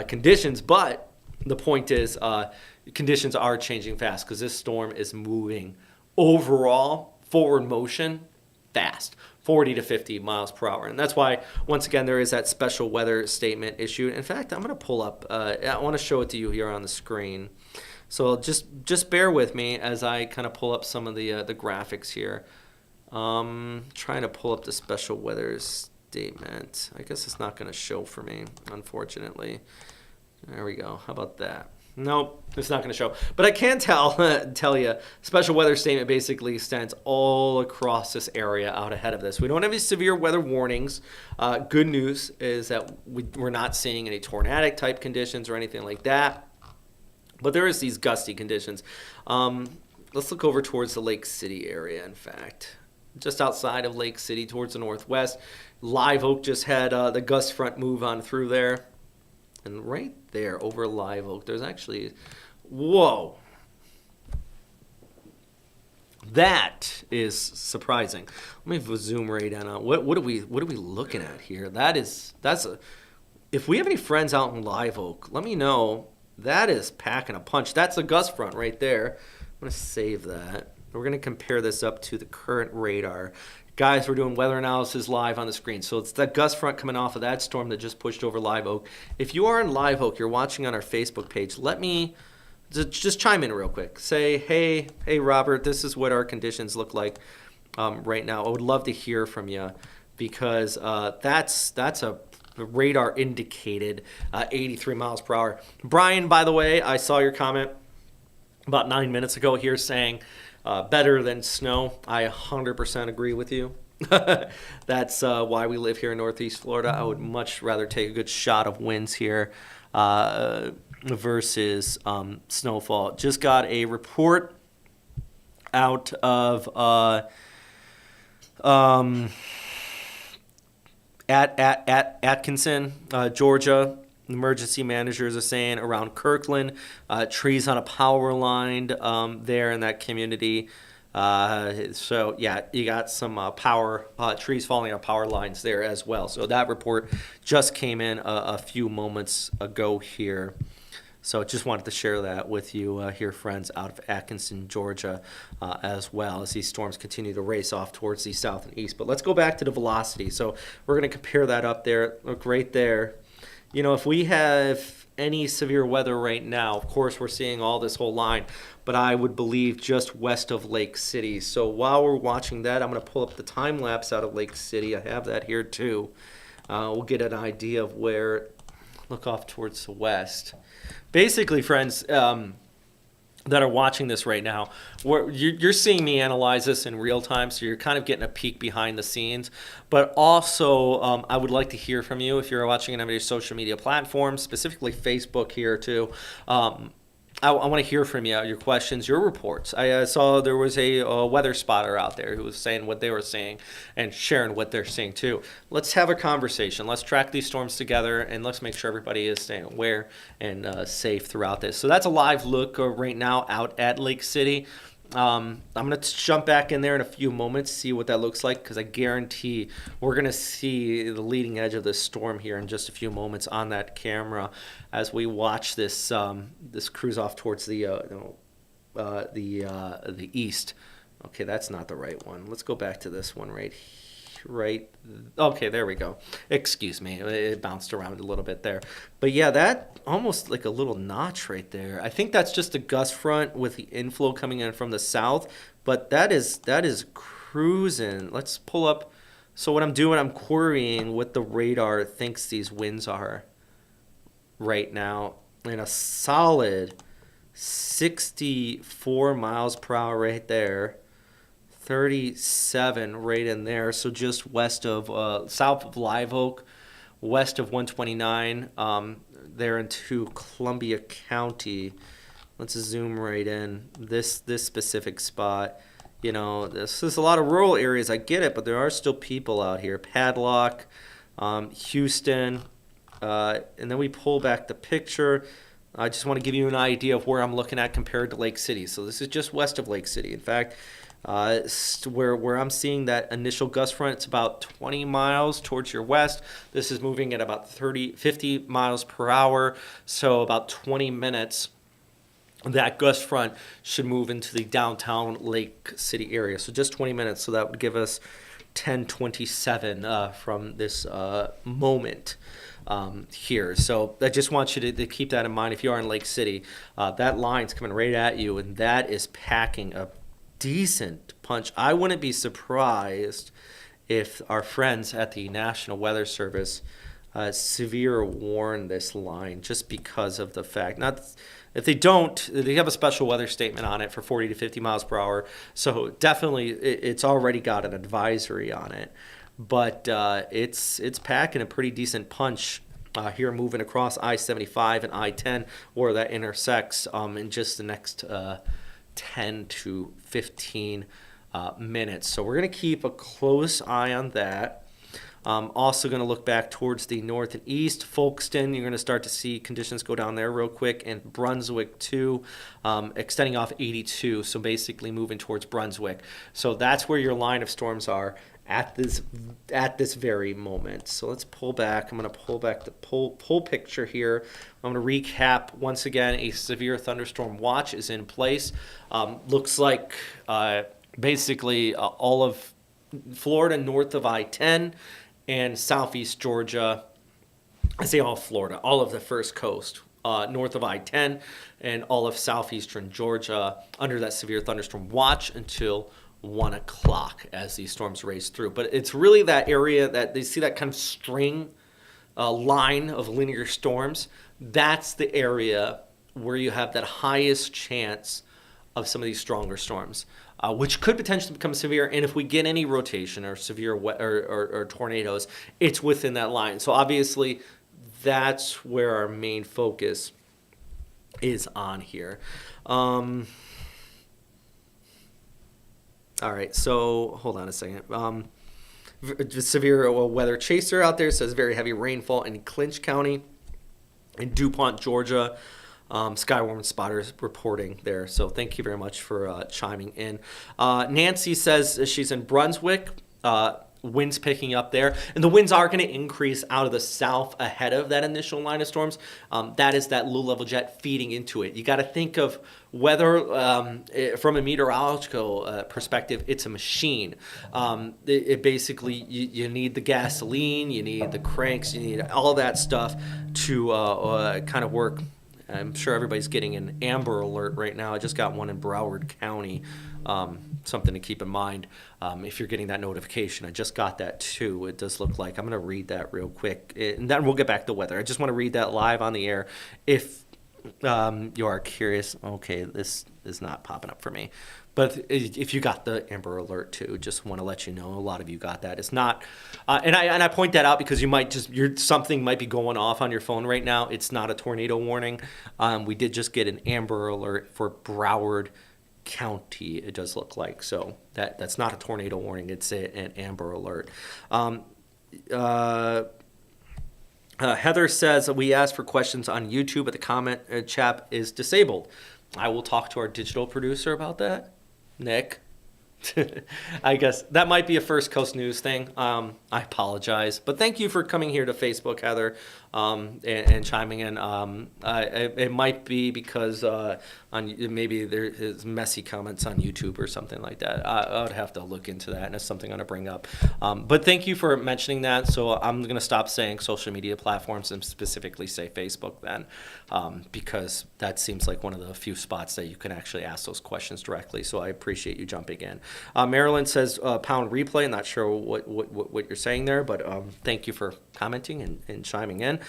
conditions. But the point is conditions are changing fast because this storm is moving overall forward motion fast. 40 to 50 miles per hour. And that's why, once again, there is that special weather statement issued. In fact, I'm going to pull up, I want to show it to you here on the screen. So just bear with me as I kind of pull up some of the graphics here. Trying to pull up the special weather statement. I guess it's not going to show for me, unfortunately. There we go. How about that? Nope, it's not going to show. But I can tell you, special weather statement basically extends all across this area out ahead of this. We don't have any severe weather warnings. Good news is that we're not seeing any tornadic type conditions or anything like that. But there is these gusty conditions. Let's look over towards the Lake City area, in fact. Just outside of Lake City towards the northwest. Live Oak just had the gust front move on through there. And right there over Live Oak, there's actually, whoa. That is surprising. Let me zoom right in on what are we looking at here? If we have any friends out in Live Oak, let me know. That is packing a punch. That's a gust front right there. I'm going to save that. We're going to compare this up to the current radar. Guys, we're doing weather analysis live on the screen. So it's that gust front coming off of that storm that just pushed over Live Oak. If you are in Live Oak, you're watching on our Facebook page, let me just chime in real quick. Say, hey, Robert, this is what our conditions look like right now. I would love to hear from you because that's a radar indicated 83 miles per hour. Brian, by the way, I saw your comment about 9 minutes ago here saying better than snow. I 100% agree with you. That's why we live here in Northeast Florida. I would much rather take a good shot of winds here versus snowfall. Just got a report out of at Atkinson, Georgia. Emergency managers are saying around Kirkland, trees on a power line there in that community. So, yeah, you got some trees falling on power lines there as well. So that report just came in a few moments ago here. So just wanted to share that with you here, friends, out of Atkinson, Georgia, as well as these storms continue to race off towards the south and east. But let's go back to the velocity. So we're going to compare that up there. Look right there. if we have any severe weather right now, of course, we're seeing all this whole line, but I would believe just west of Lake City. So while we're watching that, I'm going to pull up the time lapse out of Lake City. I have that here too. We'll get an idea of where, look off towards the west. Basically, friends, that are watching this right now, you're seeing me analyze this in real time, so you're kind of getting a peek behind the scenes. But also, I would like to hear from you if you're watching on any of your social media platforms, specifically Facebook here too. I want to hear from you, your questions, your reports. I saw there was a weather spotter out there who was saying what they were seeing and sharing what they're seeing too. Let's have a conversation. Let's track these storms together, and let's make sure everybody is staying aware and safe throughout this. So that's a live look right now out at Lake City. I'm going to jump back in there in a few moments, see what that looks like, because I guarantee we're going to see the leading edge of this storm here in just a few moments on that camera as we watch this this cruise off towards the east. Okay, that's not the right one. Let's go back to this one right. Okay, there we go. Excuse me, it bounced around a little bit there, but yeah, that almost like a little notch right there. I think that's just a gust front with the inflow coming in from the south, but that is cruising. Let's pull up. So what I'm doing, I'm querying what the radar thinks these winds are right now, and a solid 64 miles per hour right there. 37 right in there, so just west of south of Live Oak, west of 129, there into Columbia County. Let's zoom right in this specific spot. This is a lot of rural areas, I get it, but there are still people out here. Padlock, Houston, and then we pull back the picture. I just want to give you an idea of where I'm looking at compared to Lake City. So this is just west of Lake City. In fact, where I'm seeing that initial gust front, it's about 20 miles towards your west. This is moving at about 50 miles per hour, so about 20 minutes. That gust front should move into the downtown Lake City area. So just 20 minutes, so that would give us 10:27 from this moment here. So I just want you to keep that in mind if you are in Lake City. That line's coming right at you, and that is packing a decent punch. I wouldn't be surprised if our friends at the National Weather Service severe warn this line, just because of the fact, not if they don't, they have a special weather statement on it for 40 to 50 miles per hour. So definitely it's already got an advisory on it, but it's packing a pretty decent punch here, moving across I-75 and I-10 where that intersects in just the next 10 to 15 minutes. So we're going to keep a close eye on that. Also going to look back towards the north and east. Folkston, you're going to start to see conditions go down there real quick, and Brunswick too, extending off 82, so basically moving towards Brunswick. So that's where your line of storms are at this very moment. So let's pull back. I'm going to pull back the pull picture here. I'm going to recap once again. A severe thunderstorm watch is in place. Looks like basically all of Florida north of I-10 and southeast Georgia. I say all of Florida, all of the first coast north of I-10 and all of southeastern Georgia under that severe thunderstorm watch until 1 o'clock as these storms race through. But it's really that area that they see that kind of string line of linear storms. That's the area where you have that highest chance of some of these stronger storms, which could potentially become severe. And if we get any rotation or severe or tornadoes, it's within that line. So obviously, that's where our main focus is on here. All right, so hold on a second. Severe weather chaser out there says very heavy rainfall in Clinch County in DuPont, Georgia. Skywarn spotters reporting there. So thank you very much for chiming in. Nancy says she's in Brunswick. winds picking up there. And the winds are going to increase out of the south ahead of that initial line of storms. That is that low-level jet feeding into it. You got to think of weather from a meteorological perspective. It's a machine. It basically, you need the gasoline, you need the cranks, you need all that stuff to kind of work. I'm sure everybody's getting an Amber Alert right now. I just got one in Broward County. Something to keep in mind if you're getting that notification. I just got that too. It does look like. I'm going to read that real quick, and then we'll get back to weather. I just want to read that live on the air. If you are curious, okay, this is not popping up for me. But if you got the Amber Alert too, just want to let you know, a lot of you got that. It's not, and I point that out because you might something might be going off on your phone right now. It's not a tornado warning. We did just get an Amber Alert for Broward County. It does look like, so that's not a tornado warning. It's an Amber Alert. Heather says we asked for questions on YouTube, but the comment chat is disabled. I will talk to our digital producer about that. Nick, I guess that might be a First Coast News thing. I apologize, but thank you for coming here to Facebook, Heather, and chiming in. It might be because maybe there is messy comments on YouTube or something like that. I would have to look into that, and it's something I'm going to bring up. But thank you for mentioning that. So I'm going to stop saying social media platforms and specifically say Facebook then, because that seems like one of the few spots that you can actually ask those questions directly. So I appreciate you jumping in. Marilyn says pound replay. I'm not sure what you're saying there, but thank you for commenting and chiming in.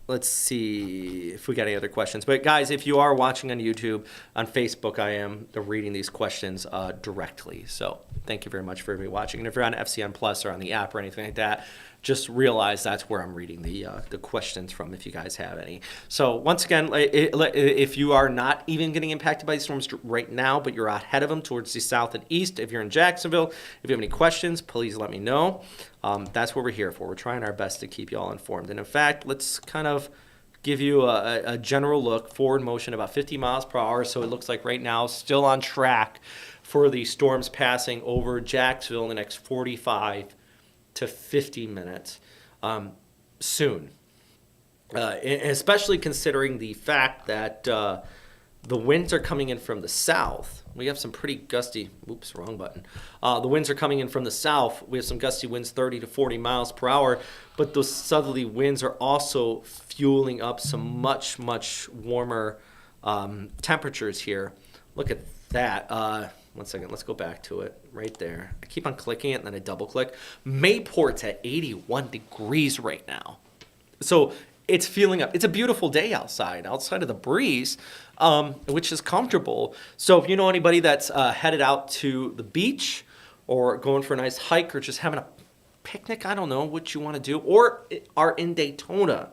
Let's see if we got any other questions. But guys, if you are watching on YouTube, on Facebook, I am reading these questions directly. So thank you very much for everybody watching. And if you're on FCN Plus or on the app or anything like that, just realize that's where I'm reading the questions from if you guys have any. So once again, if you are not even getting impacted by these storms right now, but you're ahead of them towards the south and east, if you're in Jacksonville, if you have any questions, please let me know. That's what we're here for. We're trying our best to keep you all informed. And in fact, let's kind of give you a general look. Forward motion about 50 miles per hour. So it looks like right now still on track for the storms passing over Jacksonville in the next 45 to 50 minutes soon. Especially considering the fact that the winds are coming in from the south. We have some pretty gusty, oops, wrong button. The winds are coming in from the south. We have some gusty winds 30 to 40 miles per hour, but those southerly winds are also fueling up some much, much warmer temperatures here. Look at that. One second, let's go back to it right there. I keep on clicking it and then I double click. Mayport's at 81 degrees right now. So it's feeling up. It's a beautiful day outside of the breeze, which is comfortable. So if you know anybody that's headed out to the beach or going for a nice hike or just having a picnic, I don't know what you want to do, or are in Daytona,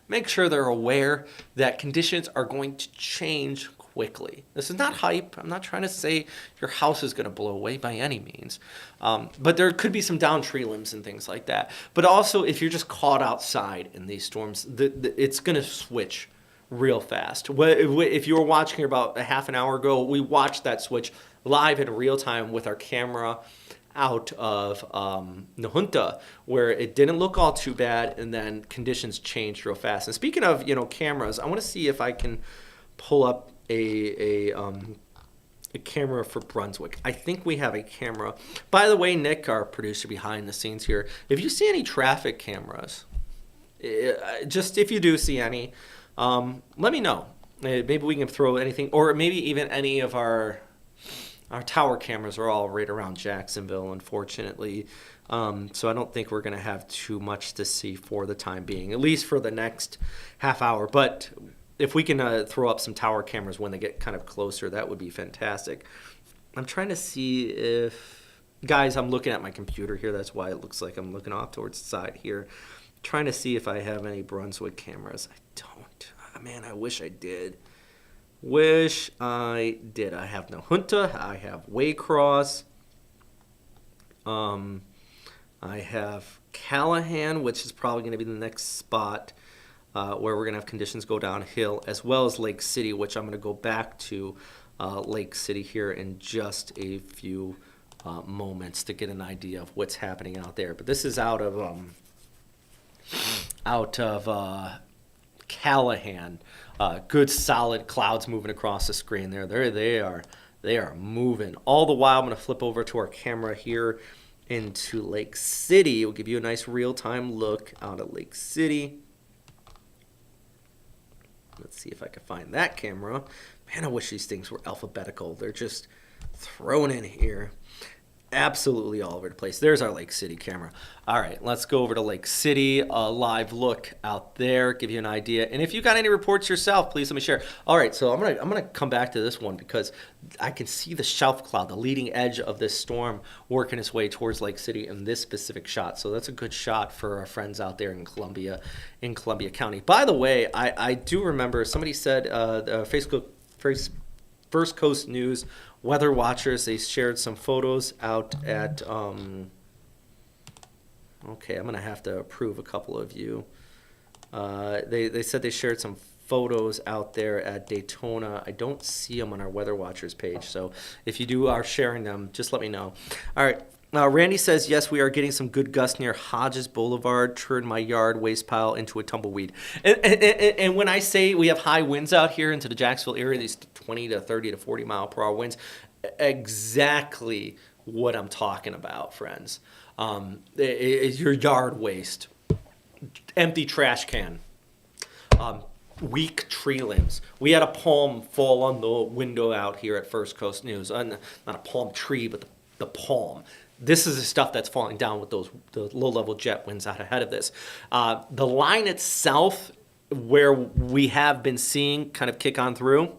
make sure they're aware that conditions are going to change quickly. This is not hype. I'm not trying to say your house is going to blow away by any means. But there could be some downed tree limbs and things like that. But also, if you're just caught outside in these storms, it's going to switch real fast. If you were watching here about a half an hour ago, we watched that switch live in real time with our camera out of Nahunta, where it didn't look all too bad, and then conditions changed real fast. And speaking of cameras, I want to see if I can pull up a camera for Brunswick. I think we have a camera. By the way, Nick, our producer behind the scenes here, if you see any traffic cameras, just if you do see any, let me know. Maybe we can throw anything, or maybe even any of our tower cameras are all right around Jacksonville, unfortunately. So I don't think we're going to have too much to see for the time being, at least for the next half hour. But if we can throw up some tower cameras when they get kind of closer, that would be fantastic. I'm trying to see if... Guys, I'm looking at my computer here. That's why it looks like I'm looking off towards the side here. Trying to see if I have any Brunswick cameras. I don't. Man, I wish I did. Wish I did. I have Nahunta. I have Waycross. I have Callahan, which is probably going to be the next spot where we're going to have conditions go downhill, as well as Lake City, which I'm going to go back to Lake City here in just a few moments to get an idea of what's happening out there. But this is out of Callahan. Good solid clouds moving across the screen there. There they are. They are moving. All the while, I'm going to flip over to our camera here into Lake City. We'll give you a nice real-time look out at Lake City. Let's see if I can find that camera. Man, I wish these things were alphabetical. They're just thrown in here. Absolutely all over the place. There's our Lake City camera. All right, let's go over to Lake City. A live look out there, give you an idea. And if you got any reports yourself, please let me share. All right, so I'm gonna come back to this one because I can see the shelf cloud, the leading edge of this storm, working its way towards Lake City in this specific shot. So that's a good shot for our friends out there in Columbia County. By the way, I do remember somebody said Facebook First Coast News weather watchers, they shared some photos out at okay, I'm gonna have to approve a couple of you. They said they shared some photos out there at Daytona. I don't see them on our weather watchers page, so if you are sharing them, just let me know. All right. Randy says, yes, we are getting some good gusts near Hodges Boulevard. Turned my yard waste pile into a tumbleweed. And when I say we have high winds out here into the Jacksonville area, these 20 to 30 to 40 mile per hour winds, exactly what I'm talking about, friends. Your yard waste, empty trash can, weak tree limbs. We had a palm fall on the window out here at First Coast News. Not a palm tree, but the palm. This is the stuff that's falling down with the low-level jet winds out ahead of this. The line itself, where we have been seeing kind of kick on through,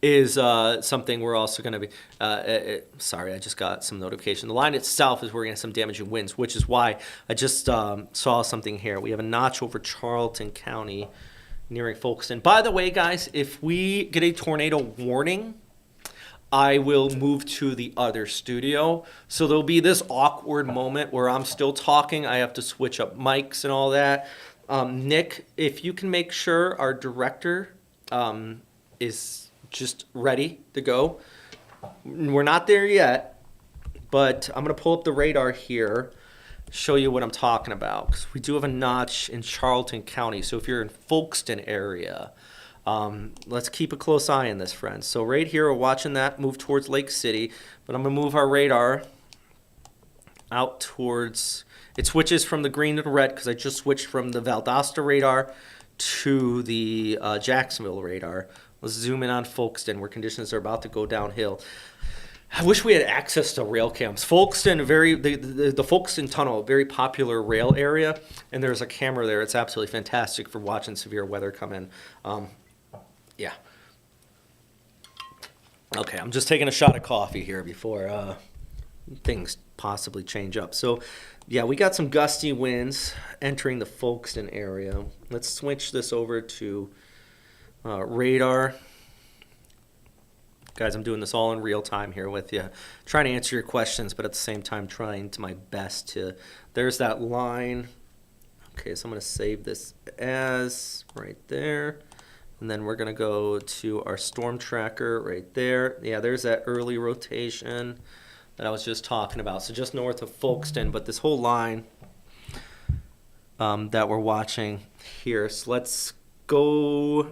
is something we're also going to be... sorry, I just got some notification. The line itself is where we're going to have some damaging winds, which is why I just saw something here. We have a notch over Charlton County nearing Folkestone. By the way, guys, if we get a tornado warning, I will move to the other studio. So there'll be this awkward moment where I'm still talking. I have to switch up mics and all that. Nick, if you can make sure our director is just ready to go. We're not there yet, but I'm going to pull up the radar here, show you what I'm talking about. Because we do have a notch in Charlton County. So if you're in Folkestone area, let's keep a close eye on this, friends. So right here, we're watching that move towards Lake City, but I'm going to move our radar out towards, it switches from the green to the red because I just switched from the Valdosta radar to the Jacksonville radar. Let's zoom in on Folkestone, where conditions are about to go downhill. I wish we had access to rail cams. Folkestone, the Folkestone Tunnel, very popular rail area, and there's a camera there. It's absolutely fantastic for watching severe weather come in. Yeah. Okay, I'm just taking a shot of coffee here before things possibly change up. So, yeah, we got some gusty winds entering the Folkestone area. Let's switch this over to radar. Guys, I'm doing this all in real time here with you. Trying to answer your questions, but at the same time trying to my best to... There's that line. Okay, so I'm going to save this as right there. And then we're going to go to our storm tracker right there. Yeah, there's that early rotation that I was just talking about. So just north of Folkestone, but this whole line that we're watching here. So let's go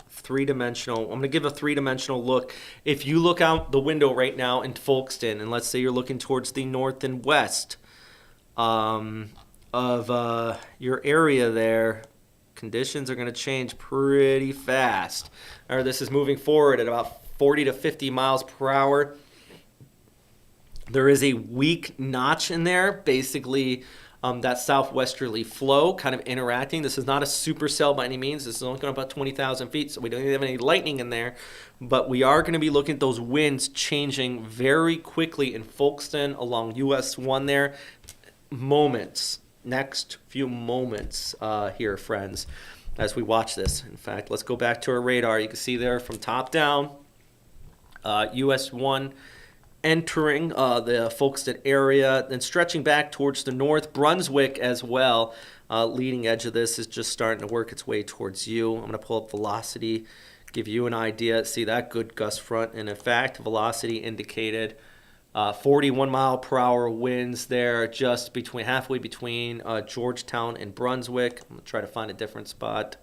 three-dimensional. I'm going to give a three-dimensional look. If you look out the window right now in Folkestone, and let's say you're looking towards the north and west of your area there, conditions are going to change pretty fast. Or this is moving forward at about 40 to 50 miles per hour. There is a weak notch in there, basically that southwesterly flow kind of interacting. This is not a supercell by any means. This is only going about 20,000 feet, so we don't have any lightning in there. But we are going to be looking at those winds changing very quickly in Folkestone along US 1 there. Next few moments here, friends, as we watch this. In fact, let's go back to our radar. You can see there from top down, US 1 entering the Folkestone area, then stretching back towards the north. Brunswick as well. Leading edge of this is just starting to work its way towards you. I'm going to pull up velocity Give you an idea. See that good gust front, and in fact, velocity indicated 41 mile per hour winds there, just halfway between Georgetown and Brunswick. I'm gonna try to find a different spot.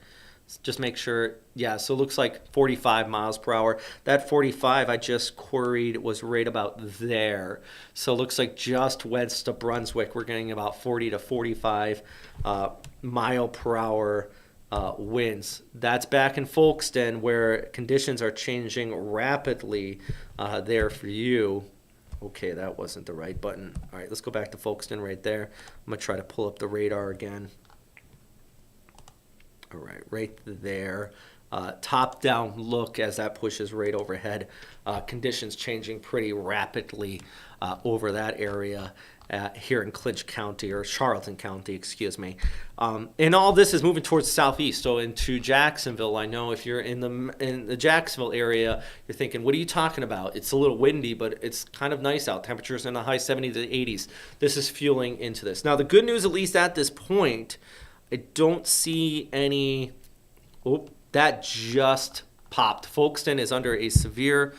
Just make sure. Yeah, so it looks like 45 miles per hour. That 45 I just queried was right about there. So it looks like just west of Brunswick, we're getting about 40 to 45 mile per hour winds. That's back in Folkestone, where conditions are changing rapidly there for you. Okay, that wasn't the right button. All right, let's go back to Folkestone right there. I'm going to try to pull up the radar again. All right there. Top-down look as that pushes right overhead. Conditions changing pretty rapidly over that area here in Clinch County, or Charlton County, excuse me. And all this is moving towards the southeast, so into Jacksonville. I know if you're in the Jacksonville area, you're thinking, what are you talking about? It's a little windy, but it's kind of nice out. Temperatures in the high 70s to 80s. This is fueling into this. Now, the good news, at least at this point, I don't see any. Oh, that just popped. Folkestone is under a severe,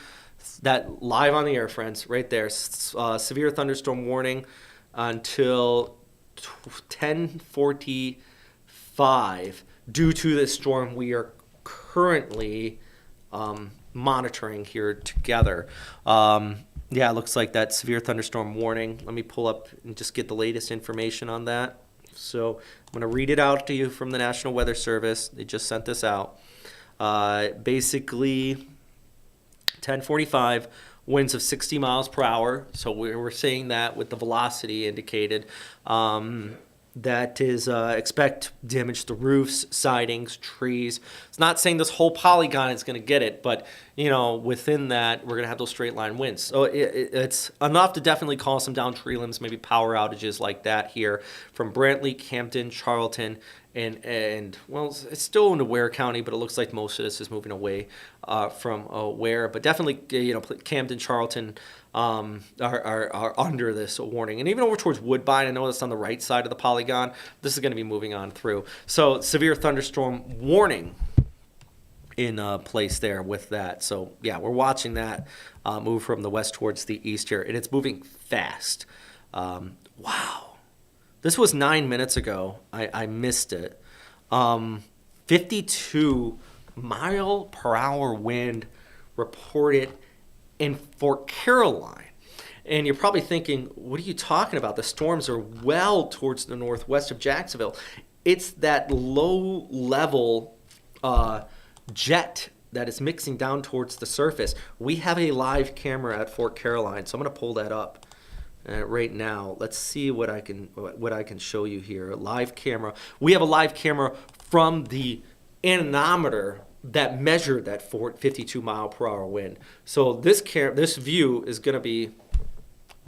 that live on the air, friends, right there. Severe thunderstorm warning until 10:45 due to this storm we are currently monitoring here together. Yeah, it looks like that severe thunderstorm warning. Let me pull up and just get the latest information on that. So I'm going to read it out to you from the National Weather Service. They just sent this out. Basically, 10:45, winds of 60 miles per hour. So we're seeing that with the velocity indicated. That is, expect damage to roofs, sidings, trees. It's not saying this whole polygon is going to get it, but, within that, we're going to have those straight line winds. So it's enough to definitely cause some down tree limbs, maybe power outages like that here from Brantley, Camden, Charlton, and well, it's still into Ware County, but it looks like most of this is moving away from Ware. But definitely, Camden, Charlton are under this warning. And even over towards Woodbine, I know that's on the right side of the polygon. This is going to be moving on through. So severe thunderstorm warning in place there with that. So, yeah, we're watching that move from the west towards the east here. And it's moving fast. Wow. This was 9 minutes ago. I missed it. 52 mile per hour wind reported in Fort Caroline. And you're probably thinking, what are you talking about? The storms are well towards the northwest of Jacksonville. It's that low level jet that is mixing down towards the surface. We have a live camera at Fort Caroline, so I'm going to pull that up right now. Let's see what I can show you here. Live camera. We have a live camera from the anemometer that measured that 52 mile per hour wind. So this view is going to be, it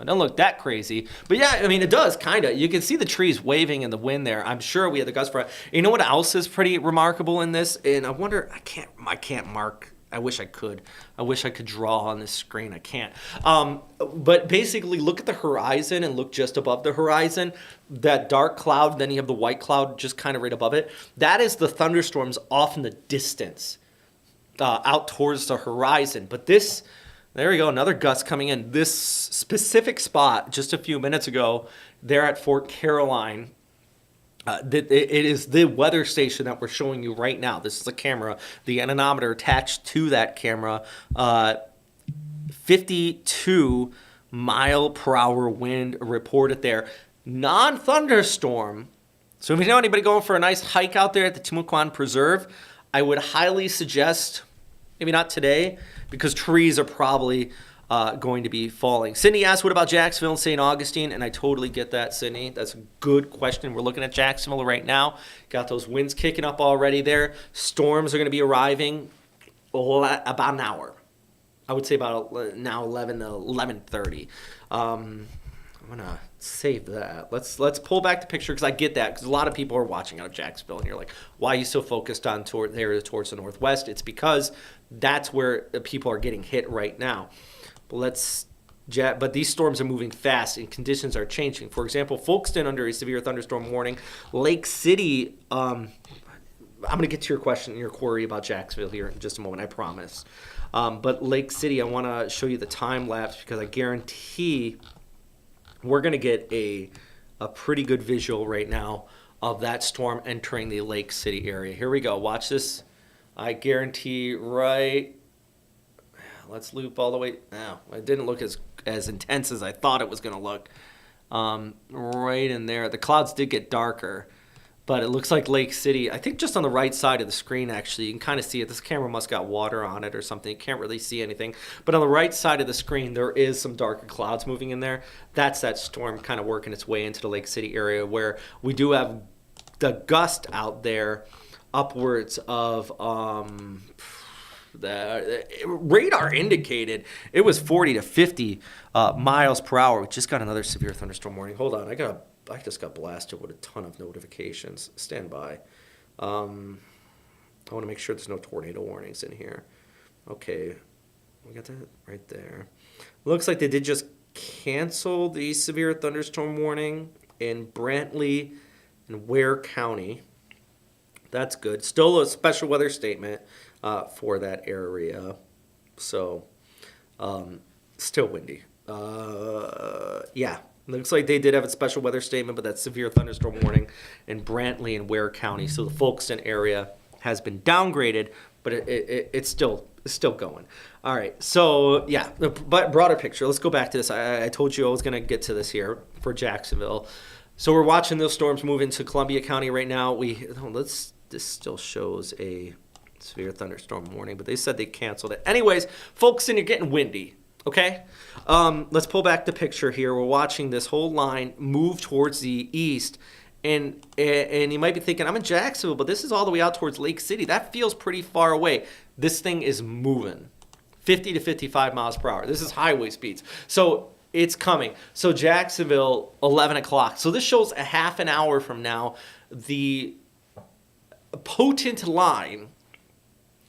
doesn't look that crazy, but yeah, I mean, it does kind of. You can see the trees waving in the wind there. I'm sure we had the gust front. You know what else is pretty remarkable in this? And I wonder, I can't mark. I wish I could. I wish I could draw on this screen. I can't. But basically, look at the horizon and look just above the horizon. That dark cloud, then you have the white cloud just kind of right above it. That is the thunderstorms off in the distance, out towards the horizon. But this, there we go, another gust coming in. This specific spot, just a few minutes ago, there at Fort Caroline, it is the weather station that we're showing you right now. This is a camera, the anemometer attached to that camera. 52 mile per hour wind reported there. Non-thunderstorm. So if you know anybody going for a nice hike out there at the Timucuan Preserve, I would highly suggest, maybe not today, because trees are probably going to be falling. Sydney asked, what about Jacksonville and St. Augustine? And I totally get that, Sydney. That's a good question. We're looking at Jacksonville right now. Got those winds kicking up already there. Storms are going to be arriving about an hour. I would say about now 11 to 11:30. I'm going to save that. Let's pull back the picture because I get that because a lot of people are watching out of Jacksonville and you're like, why are you so focused on towards the northwest? It's because that's where people are getting hit right now. But these storms are moving fast and conditions are changing. For example, Folkestone under a severe thunderstorm warning. Lake City, I'm going to get to your question, your query about Jacksonville here in just a moment, I promise. But Lake City, I want to show you the time lapse because I guarantee we're going to get a pretty good visual right now of that storm entering the Lake City area. Here we go. Watch this. I guarantee right. Let's loop all the way. No, it didn't look as intense as I thought it was going to look. Right in there. The clouds did get darker, but it looks like Lake City, I think just on the right side of the screen, actually, you can kind of see it. This camera must got water on it or something. You can't really see anything. But on the right side of the screen, there is some darker clouds moving in there. That's that storm kind of working its way into the Lake City area where we do have the gust out there upwards of the radar indicated it was 40 to 50 miles per hour. We just got another severe thunderstorm warning. Hold on, I just got blasted with a ton of notifications. Stand by. I want to make sure there's no tornado warnings in here. Okay, we got that right there. Looks like they did just cancel the severe thunderstorm warning in Brantley and Ware County. That's good. Still a special weather statement for that area. So, still windy. Yeah, looks like they did have a special weather statement, but that severe thunderstorm warning in Brantley and Ware County. So the Folkestone area has been downgraded, but it's still going. All right, so yeah, the broader picture. Let's go back to this. I told you I was going to get to this here for Jacksonville. So we're watching those storms move into Columbia County right now. This still shows a severe thunderstorm warning, but they said they canceled it. Anyways, Folkestone, you're getting windy, okay? Let's pull back the picture here. We're watching this whole line move towards the east, and you might be thinking, I'm in Jacksonville, but this is all the way out towards Lake City. That feels pretty far away. This thing is moving 50 to 55 miles per hour. This is highway speeds. So it's coming. So Jacksonville, 11 o'clock. So this shows a half an hour from now, the potent line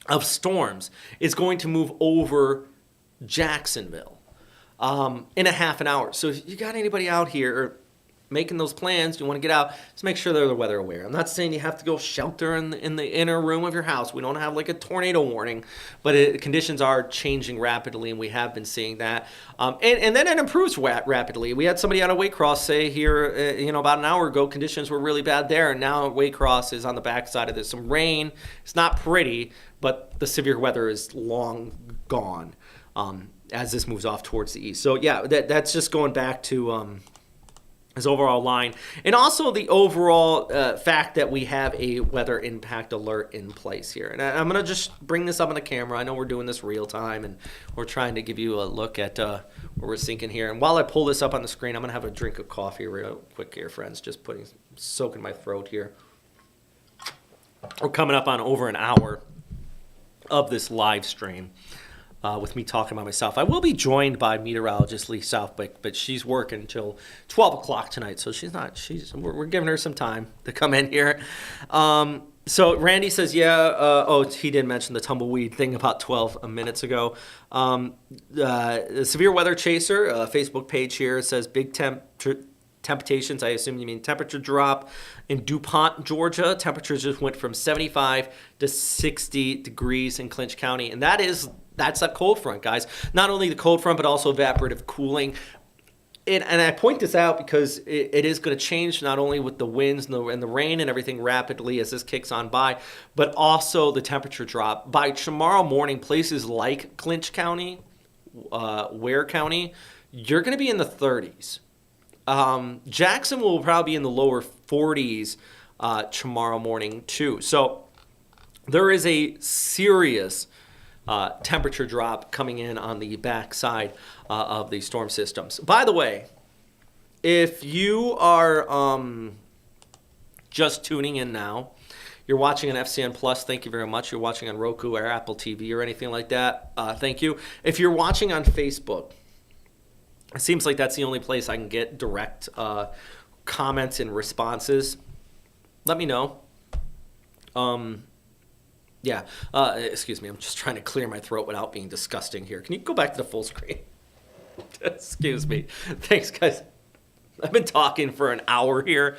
of storms is going to move over Jacksonville in a half an hour. So if you got anybody out here making those plans, you want to get out, just make sure they're weather aware. I'm not saying you have to go shelter in the inner room of your house. We don't have like a tornado warning, but conditions are changing rapidly, and we have been seeing that. And then it improves rapidly. We had somebody out of Waycross say here, about an hour ago, conditions were really bad there, and now Waycross is on the backside of this. Some rain. It's not pretty, but the severe weather is long gone as this moves off towards the east. So yeah, that's just going back to his overall line, and also the overall fact that we have a weather impact alert in place here. And I'm going to just bring this up on the camera. I know we're doing this real time, and we're trying to give you a look at where we're sinking here. And while I pull this up on the screen, I'm going to have a drink of coffee real quick here, friends. Just soaking my throat here. We're coming up on over an hour of this live stream. With me talking about myself. I will be joined by meteorologist Lee Southwick, but she's working until 12 o'clock tonight, so we're giving her some time to come in here. So Randy says, he did mention the tumbleweed thing about 12 minutes ago. The Severe Weather Chaser Facebook page here says big temptations. I assume you mean temperature drop in DuPont, Georgia. Temperatures just went from 75 to 60 degrees in Clinch County, and that's a cold front, guys. Not only the cold front, but also evaporative cooling. And I point this out because it is going to change not only with the winds and the rain and everything rapidly as this kicks on by, but also the temperature drop. By tomorrow morning, places like Clinch County, Ware County, you're going to be in the 30s. Jacksonville will probably be in the lower 40s tomorrow morning, too. So there is a serious temperature drop coming in on the backside of the storm systems. By the way, if you are just tuning in now, you're watching on FCN Plus, thank you very much. You're watching on Roku or Apple TV or anything like that, thank you. If you're watching on Facebook, it seems like that's the only place I can get direct comments and responses. Let me know. Excuse me, I'm just trying to clear my throat without being disgusting here. Can you go back to the full screen? Excuse me. Thanks, guys. I've been talking for an hour here.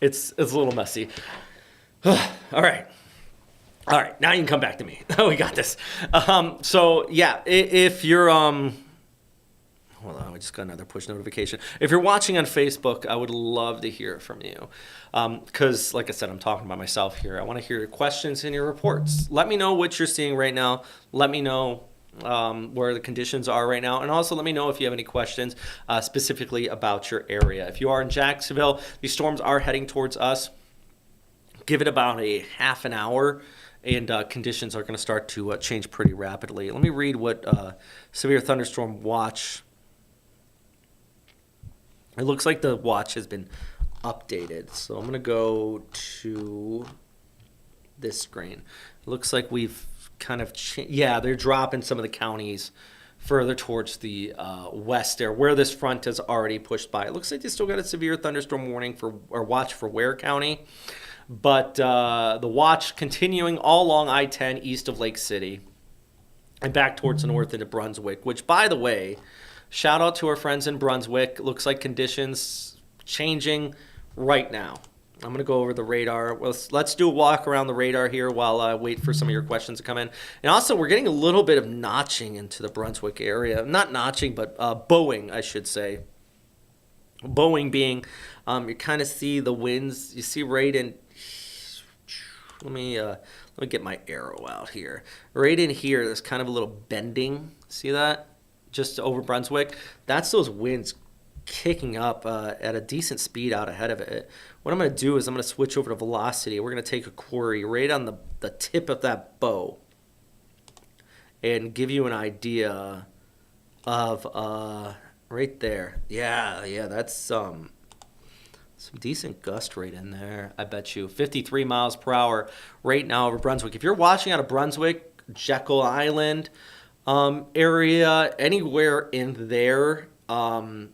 It's a little messy. All right. All right, now you can come back to me. Oh, we got this. So yeah, if you're hold on, I just got another push notification. If you're watching on Facebook, I would love to hear from you. Because, like I said, I'm talking about myself here. I want to hear your questions and your reports. Let me know what you're seeing right now. Let me know where the conditions are right now. And also let me know if you have any questions specifically about your area. If you are in Jacksonville, these storms are heading towards us. Give it about a half an hour, and conditions are going to start to change pretty rapidly. Let me read what severe thunderstorm watch. It looks like the watch has been updated. So I'm going to go to this screen. It looks like we've kind of they're dropping some of the counties further towards the west there, where this front has already pushed by. It looks like they still got a severe thunderstorm warning or watch for Ware County. But the watch continuing all along I-10 east of Lake City and back towards the north into Brunswick, which, by the way, shout out to our friends in Brunswick. Looks like conditions changing right now. I'm going to go over the radar. Let's do a walk around the radar here while I wait for some of your questions to come in. And also, we're getting a little bit of notching into the Brunswick area. Not notching, but bowing, I should say. Bowing being, you kind of see the winds. You see right in. Let me get my arrow out here. Right in here, there's kind of a little bending. See that? Just over Brunswick. That's those winds kicking up at a decent speed out ahead of it. What I'm going to do is I'm going to switch over to velocity. We're going to take a quarry right on the tip of that bow and give you an idea of right there. Yeah, that's some decent gust rate in there, I bet you. 53 miles per hour right now over Brunswick. If you're watching out of Brunswick, Jekyll Island area, anywhere in there, chime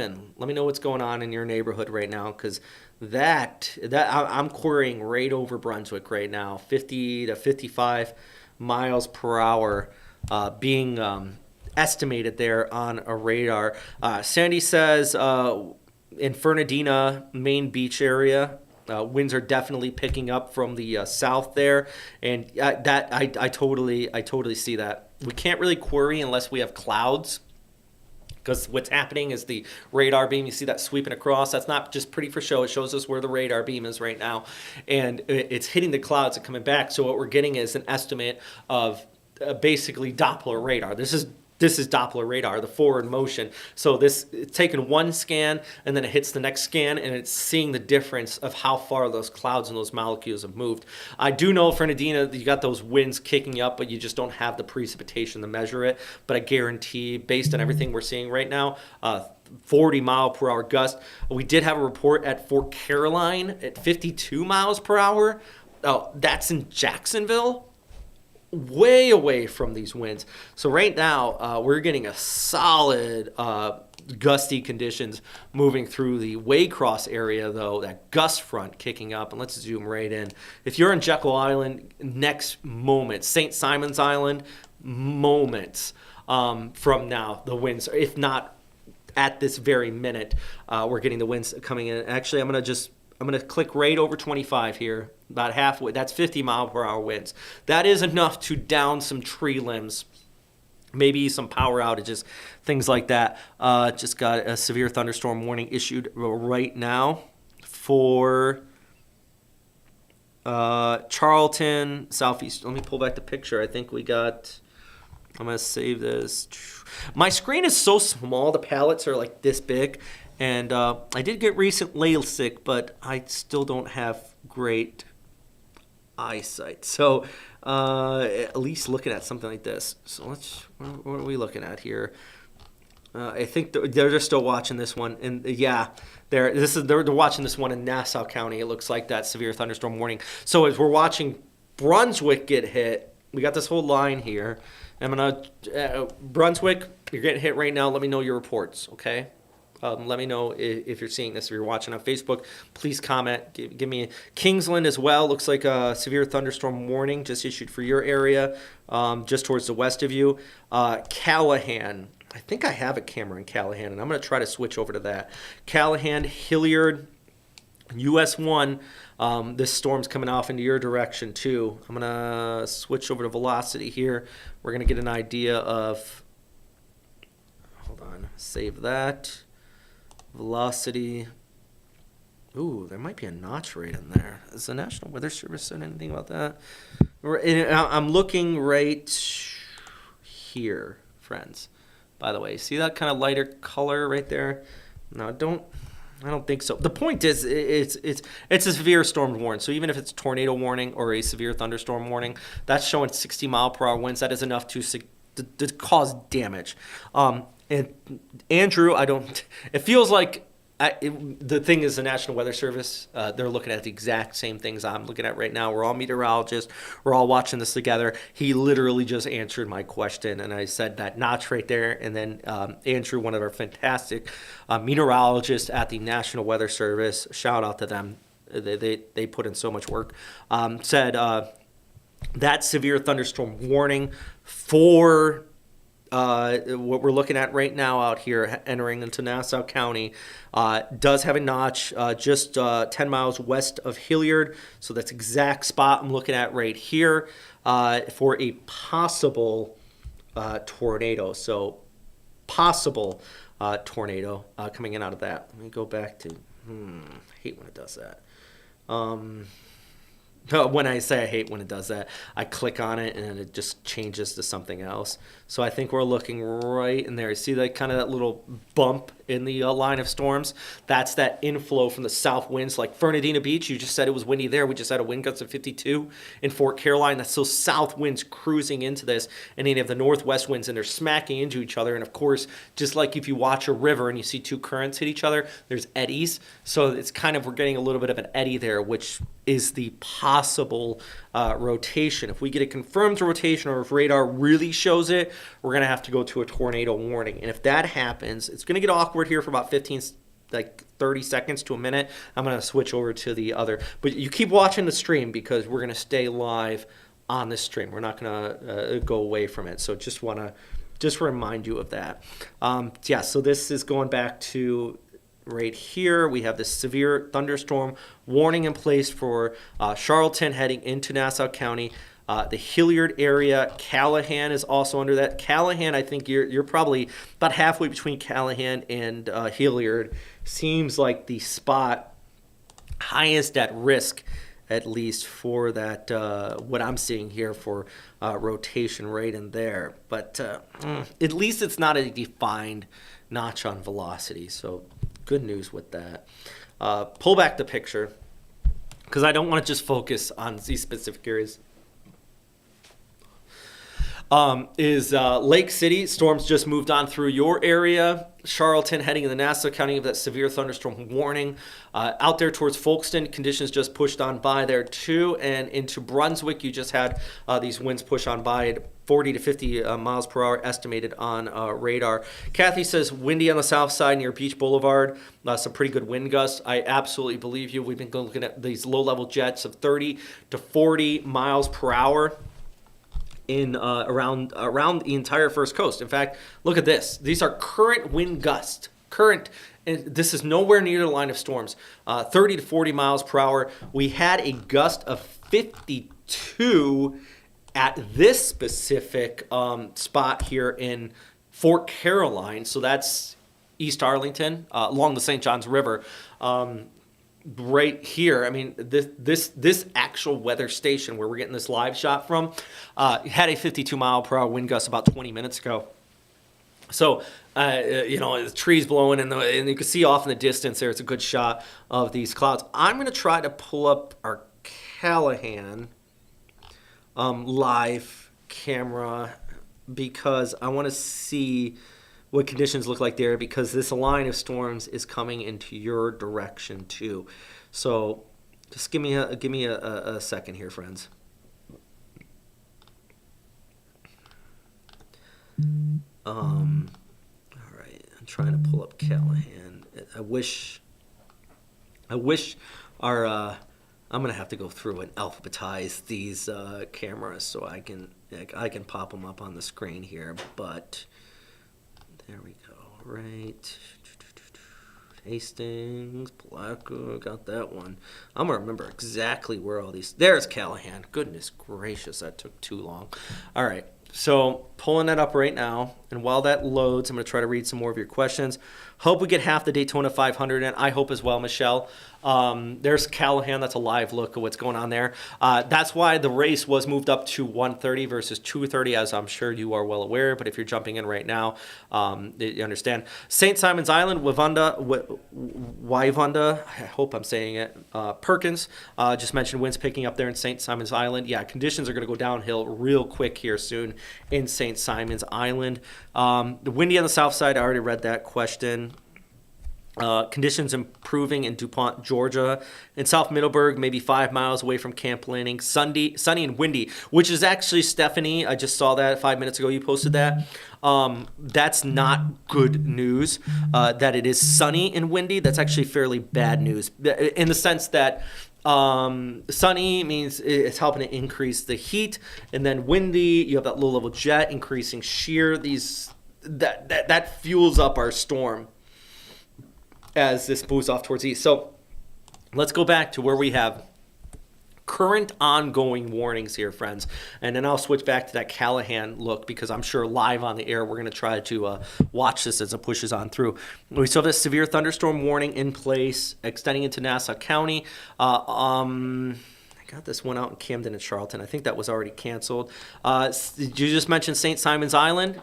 in. Let me know what's going on in your neighborhood right now, because I'm querying right over Brunswick right now. 50 to 55 miles per hour being estimated there on a radar. Sandy says in Fernandina, Main Beach area, winds are definitely picking up from the south there, and I totally see that. We can't really query unless we have clouds, because what's happening is the radar beam, you see that sweeping across, that's not just pretty for show. It shows us where the radar beam is right now, and it's hitting the clouds and coming back. So what we're getting is an estimate of basically Doppler radar. This is Doppler radar, the forward motion. So it's taking one scan, and then it hits the next scan, and it's seeing the difference of how far those clouds and those molecules have moved. I do know, Fernandina, you got those winds kicking up, but you just don't have the precipitation to measure it. But I guarantee, based on everything we're seeing right now, 40 mile per hour gust. We did have a report at Fort Caroline at 52 miles per hour. Oh, that's in Jacksonville. Way away from these winds. So right now, we're getting a solid gusty conditions moving through the Waycross area, though, that gust front kicking up. And let's zoom right in. If you're in Jekyll Island, next moment, St. Simon's Island, moments from now, the winds, if not at this very minute, we're getting the winds coming in. Actually, I'm going to click right over 25 here, about halfway. That's 50 mile per hour winds. That is enough to down some tree limbs, maybe some power outages, things like that. Just got a severe thunderstorm warning issued right now for Charlton, Southeast. Let me pull back the picture. I think we got, I'm going to save this. My screen is so small. The palettes are like this big. And I did get recent LASIK, but I still don't have great eyesight. So at least looking at something like this. So what are we looking at here? I think they're just still watching this one. And yeah, they're watching this one in Nassau County. It looks like that severe thunderstorm warning. So as we're watching Brunswick get hit, we got this whole line here. Brunswick, you're getting hit right now. Let me know your reports, okay? Let me know if you're seeing this, if you're watching on Facebook. Please comment. Give me Kingsland as well. Looks like a severe thunderstorm warning just issued for your area, just towards the west of you. Callahan. I think I have a camera in Callahan, and I'm going to try to switch over to that. Callahan, Hilliard, US 1, this storm's coming off into your direction too. I'm going to switch over to velocity here. We're going to get an idea of, hold on, save that. Velocity. Ooh, there might be a notch right in there. Has the National Weather Service said anything about that? I'm looking right here, friends. By the way, see that kind of lighter color right there? No, I don't think so. The point is, it's a severe storm warning. So even if it's tornado warning or a severe thunderstorm warning, that's showing 60-mile-per-hour winds. That is enough to cause damage. And Andrew, it feels like the thing is the National Weather Service, they're looking at the exact same things I'm looking at right now. We're all meteorologists. We're all watching this together. He literally just answered my question, and I said that notch right there. And then Andrew, one of our fantastic meteorologists at the National Weather Service, shout out to them. They put in so much work, said that severe thunderstorm warning for what we're looking at right now out here entering into Nassau County does have a notch just 10 miles west of Hilliard. So that's exact spot I'm looking at right here for a possible tornado. So possible tornado coming in out of that. Let me go back to, I hate when it does that. When I say I hate when it does that, I click on it and it just changes to something else. So I think we're looking right in there. You see that kind of that little bump in the line of storms? That's that inflow from the south winds. Like Fernandina Beach, you just said it was windy there. We just had a wind gusts of 52 in Fort Caroline. That's those south winds cruising into this. And then you have the northwest winds and they're smacking into each other. And of course, just like if you watch a river and you see two currents hit each other, there's eddies. So it's kind of, we're getting a little bit of an eddy there, which is the possible rotation. If we get a confirmed rotation or if radar really shows it, we're going to have to go to a tornado warning. And if that happens, it's going to get awkward here for about 30 seconds to a minute. I'm going to switch over to the other. But you keep watching the stream because we're going to stay live on the stream. We're not going to go away from it. So just want to remind you of that. So this is going back to right here. We have this severe thunderstorm warning in place for Charlton heading into Nassau County. The Hilliard area, Callahan is also under that. Callahan, I think you're probably about halfway between Callahan and Hilliard. Seems like the spot highest at risk, at least for that, what I'm seeing here for rotation right in there. But at least it's not a defined notch on velocity, so good news with that. Pull back the picture because I don't want to just focus on these specific areas. Is Lake City. Storms just moved on through your area. Charlton heading into Nassau County with that severe thunderstorm warning. Out there towards Folkston, conditions just pushed on by there too. And into Brunswick, you just had these winds push on by at 40 to 50 miles per hour estimated on radar. Kathy says windy on the south side near Beach Boulevard. Some pretty good wind gusts. I absolutely believe you. We've been looking at these low-level jets of 30 to 40 miles per hour in around the entire first coast. In fact, look at this. These are current wind gusts. And this is nowhere near the line of storms. 30 to 40 miles per hour. We had a gust of 52 at this specific spot here in Fort Caroline. So that's East Arlington, along the St. Johns River. Right here, I mean, this actual weather station where we're getting this live shot from had a 52 mile per hour wind gust about 20 minutes ago. So, the trees blowing and you can see off in the distance there, it's a good shot of these clouds. I'm going to try to pull up our Callahan live camera because I want to see what conditions look like there because this line of storms is coming into your direction too. So just give me a second here, friends. All right, I'm trying to pull up Callahan. I wish our I'm gonna have to go through and alphabetize these cameras so I can pop them up on the screen here, but there we go. Right Hastings, Palaca, got that one. I'm going to remember exactly where all these... There's Callahan. Goodness gracious, that took too long. All right, so pulling that up right now. And while that loads, I'm going to try to read some more of your questions. Hope we get half the Daytona 500 in. I hope as well, Michelle. There's Callahan. That's a live look of what's going on there. That's why the race was moved up to 1:30 versus 2:30, as I'm sure you are well aware. But if you're jumping in right now, you understand. St. Simon's Island, Wivunda, I hope I'm saying it. Perkins, just mentioned winds picking up there in St. Simon's Island. Yeah, conditions are going to go downhill real quick here soon in St. Simon's Island. The windy on the south side, I already read that question. Conditions improving in DuPont, Georgia. In South Middleburg, maybe 5 miles away from Camp Landing. Sunny and windy, which is actually, Stephanie, I just saw that 5 minutes ago. You posted that. That's not good news that it is sunny and windy. That's actually fairly bad news in the sense that sunny means it's helping to increase the heat, and then windy, you have that low-level jet increasing shear. That fuels up our storm as this moves off towards the east. So let's go back to where we have current ongoing warnings here, friends. And then I'll switch back to that Callahan look because I'm sure live on the air we're going to try to watch this as it pushes on through. We still have this severe thunderstorm warning in place extending into Nassau County. I got this one out in Camden and Charlton. I think that was already canceled. Did you just mention St. Simon's Island?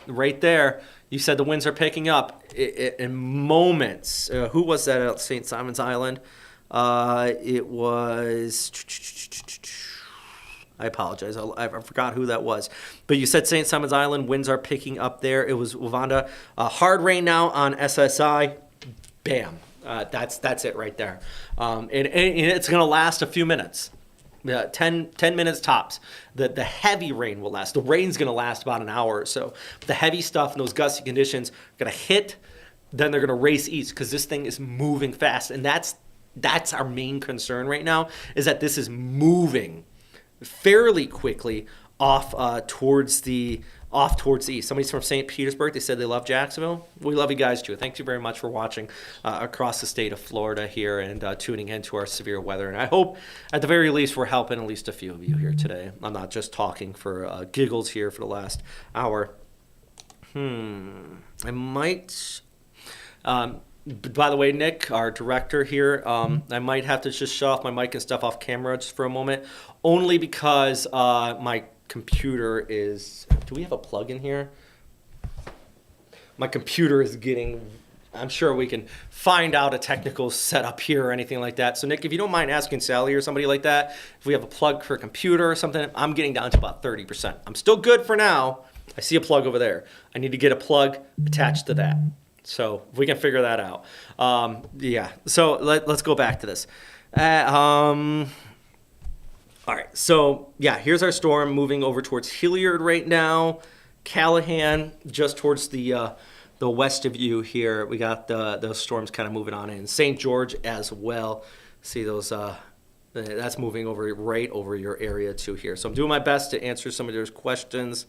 Right there. You said the winds are picking up in moments. Who was that at St. Simon's Island? It was... I apologize. I forgot who that was. But you said St. Simon's Island. Winds are picking up there. It was Wivunda. Hard rain now on SSI. Bam. That's it right there. And it's going to last a few minutes. 10 minutes tops. The heavy rain will last. The rain's going to last about an hour or so. The heavy stuff and those gusty conditions are going to hit, then they're going to race east because this thing is moving fast. And that's our main concern right now, is that this is moving fairly quickly off towards the east. Somebody's from St. Petersburg. They said they love Jacksonville. We love you guys too. Thank you very much for watching across the state of Florida here and tuning into our severe weather. And I hope at the very least we're helping at least a few of you here today. I'm not just talking for giggles here for the last hour. I might... by the way, Nick, our director here, I might have to just shut off my mic and stuff off camera just for a moment, only because my computer is... Do we have a plug in here? My computer is getting... I'm sure we can find out a technical setup here or anything like that. So, Nick, if you don't mind asking Sally or somebody like that, if we have a plug for a computer or something, I'm getting down to about 30%. I'm still good for now. I see a plug over there. I need to get a plug attached to that. So if we can figure that out. Yeah. So let's go back to this. All right. So, yeah, here's our storm moving over towards Hilliard right now. Callahan just towards the west of you here. We got those storms kind of moving on in. St. George as well. See those... that's moving over right over your area too here. So I'm doing my best to answer some of those questions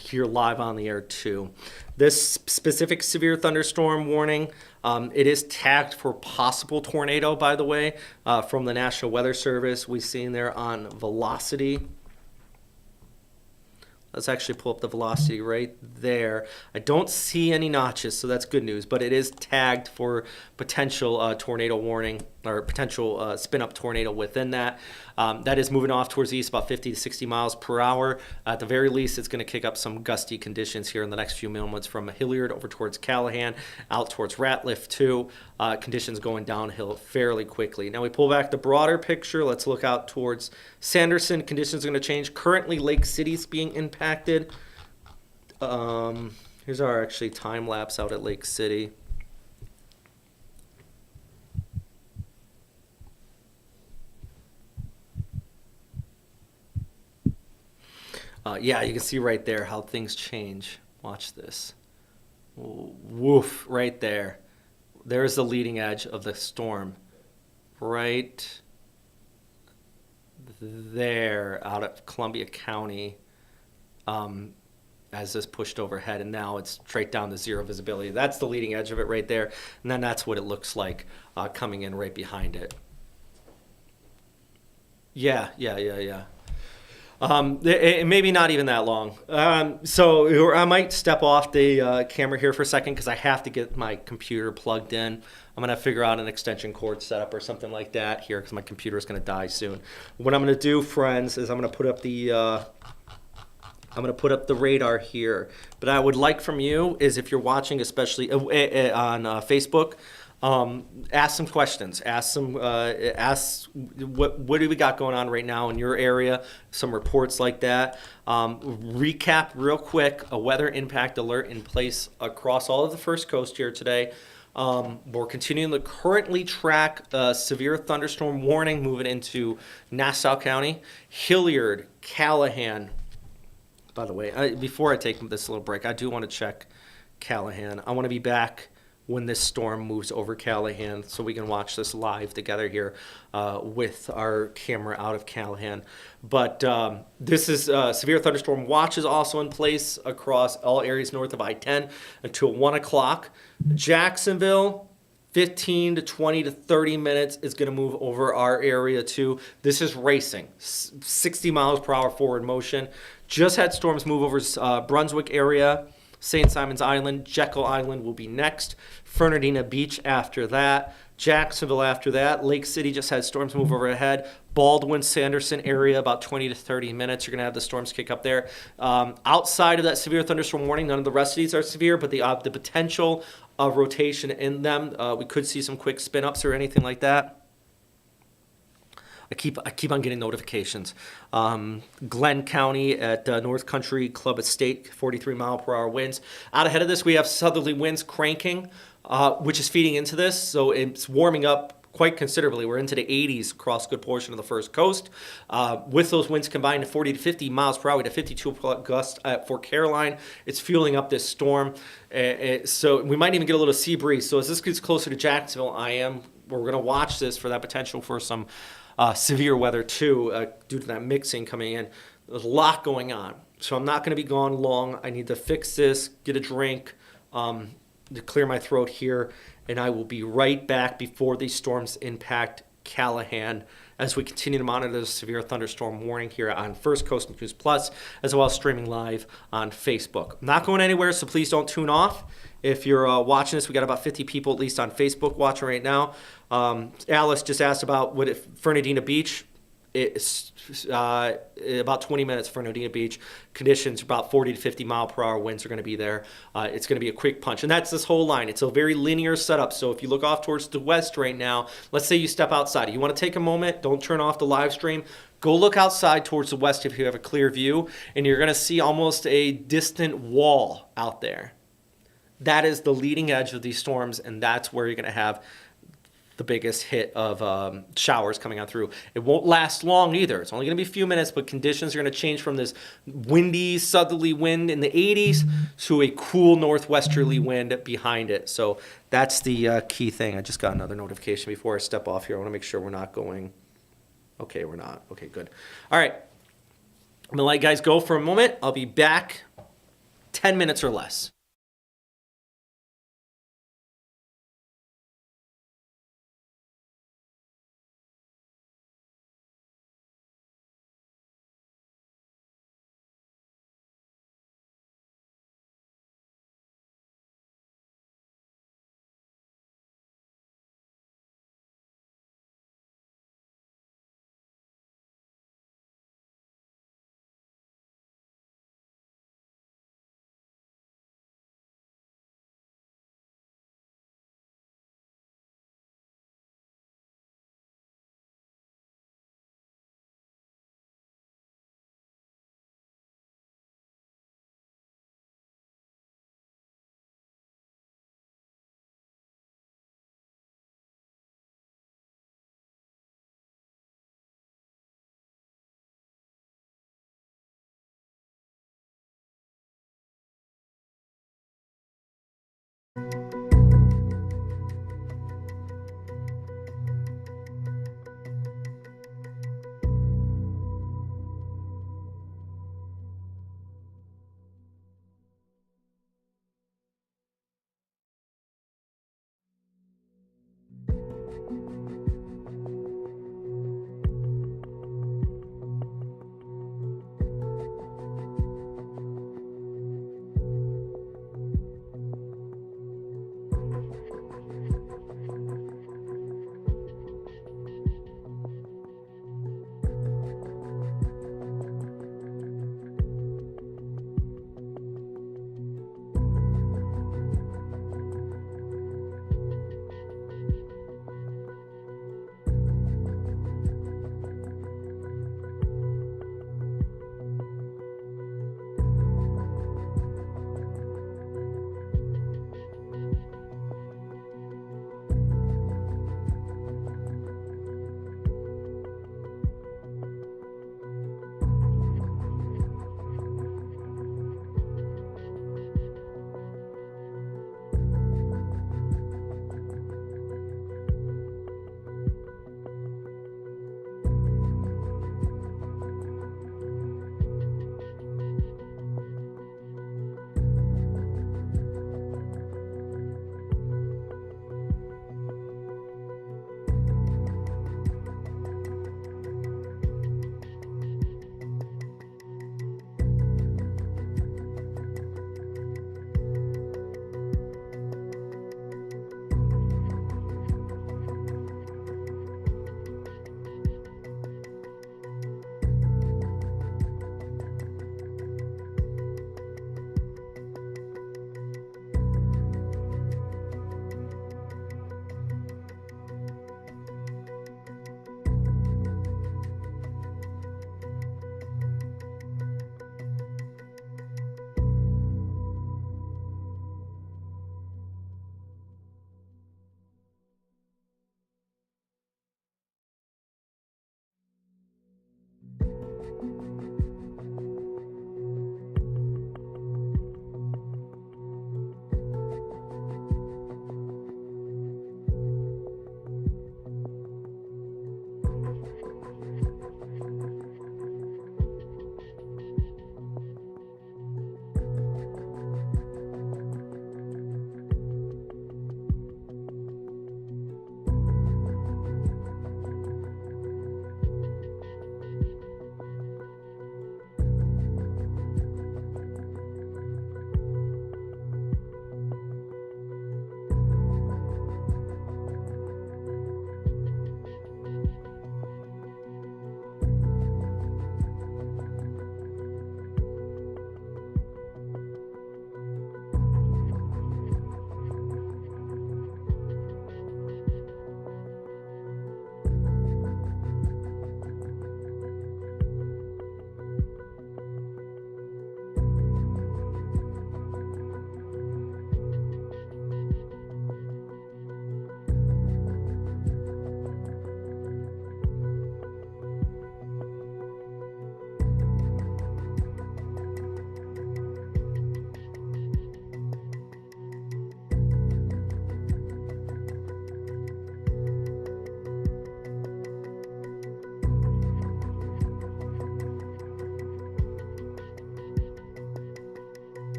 here live on the air too. This specific severe thunderstorm warning, it is tagged for possible tornado, by the way, from the National Weather Service. We've seen there on velocity. Let's actually pull up the velocity right there. I don't see any notches, so that's good news, but it is tagged for potential tornado warning or potential spin-up tornado within that. That is moving off towards the east about 50 to 60 miles per hour. At the very least, it's going to kick up some gusty conditions here in the next few moments from Hilliard over towards Callahan, out towards Ratliff too. Conditions going downhill fairly quickly. Now we pull back the broader picture. Let's look out towards Sanderson. Conditions are going to change. Currently, Lake City's being impacted. Here's our actually time lapse out at Lake City. Yeah, you can see right there how things change. Watch this. Woof, right there. There's the leading edge of the storm. Right there out of Columbia County. as this pushed overhead, and now it's straight down to zero visibility. That's the leading edge of it right there, and then that's what it looks like coming in right behind it. Yeah. Maybe not even that long. So I might step off the camera here for a second because I have to get my computer plugged in. I'm going to figure out an extension cord setup or something like that here because my computer is going to die soon. What I'm going to do, friends, is I'm going to put up the radar here. But I would like from you is if you're watching, especially on Facebook, ask some questions. Ask what do we got going on right now in your area? Some reports like that. Recap real quick: a weather impact alert in place across all of the First Coast here today. We're continuing to currently track severe thunderstorm warning moving into Nassau County, Hilliard, Callahan. By the way, before I take this little break, I do want to check Callahan. I want to be back when this storm moves over Callahan so we can watch this live together here with our camera out of Callahan. But this is severe thunderstorm watch is also in place across all areas north of I-10 until 1 o'clock. Jacksonville, 15 to 20 to 30 minutes is going to move over our area too. This is racing, 60 miles per hour forward motion. Just had storms move over Brunswick area. St. Simon's Island, Jekyll Island will be next. Fernandina Beach after that. Jacksonville after that. Lake City just had storms move overhead. Baldwin, Sanderson area, about 20 to 30 minutes. You're going to have the storms kick up there. Outside of that severe thunderstorm warning, none of the rest of these are severe, but the potential of rotation in them, we could see some quick spin-ups or anything like that. I keep on getting notifications. Glenn County at North Country Club Estate, 43 mile per hour winds. Out ahead of this, we have southerly winds cranking, which is feeding into this. So it's warming up quite considerably. We're into the 80s across a good portion of the First Coast. With those winds combined to 40 to 50 miles per hour, we had a 52 gust at Fort Caroline. It's fueling up this storm. So we might even get a little sea breeze. So as this gets closer to Jacksonville, we're going to watch this for that potential for some severe weather too, due to that mixing coming in. There's a lot going on, so I'm not going to be gone long. I need to fix this, get a drink, to clear my throat here, and I will be right back before these storms impact Callahan as we continue to monitor the severe thunderstorm warning here on First Coast News Plus, as well as streaming live on Facebook. I'm not going anywhere, so please don't tune off. If you're watching this, we got about 50 people at least on Facebook watching right now. Alice just asked about Fernandina Beach. It's about 20 minutes for Fernandina Beach. Conditions about 40 to 50 mile per hour winds are going to be there. It's going to be a quick punch, and that's this whole line. It's a very linear setup. So if you look off towards the west right now, let's say you step outside. You want to take a moment. Don't turn off the live stream. Go look outside towards the west if you have a clear view, and you're going to see almost a distant wall out there. That is the leading edge of these storms, and that's where you're going to have the biggest hit of showers coming on through. It won't last long either. It's only going to be a few minutes, but conditions are going to change from this windy southerly wind in the 80s to a cool northwesterly wind behind it. So that's the key thing. I just got another notification before I step off here. I want to make sure we're not going. Okay, we're not. Okay, good. All right. I'm going to let you guys go for a moment. I'll be back 10 minutes or less.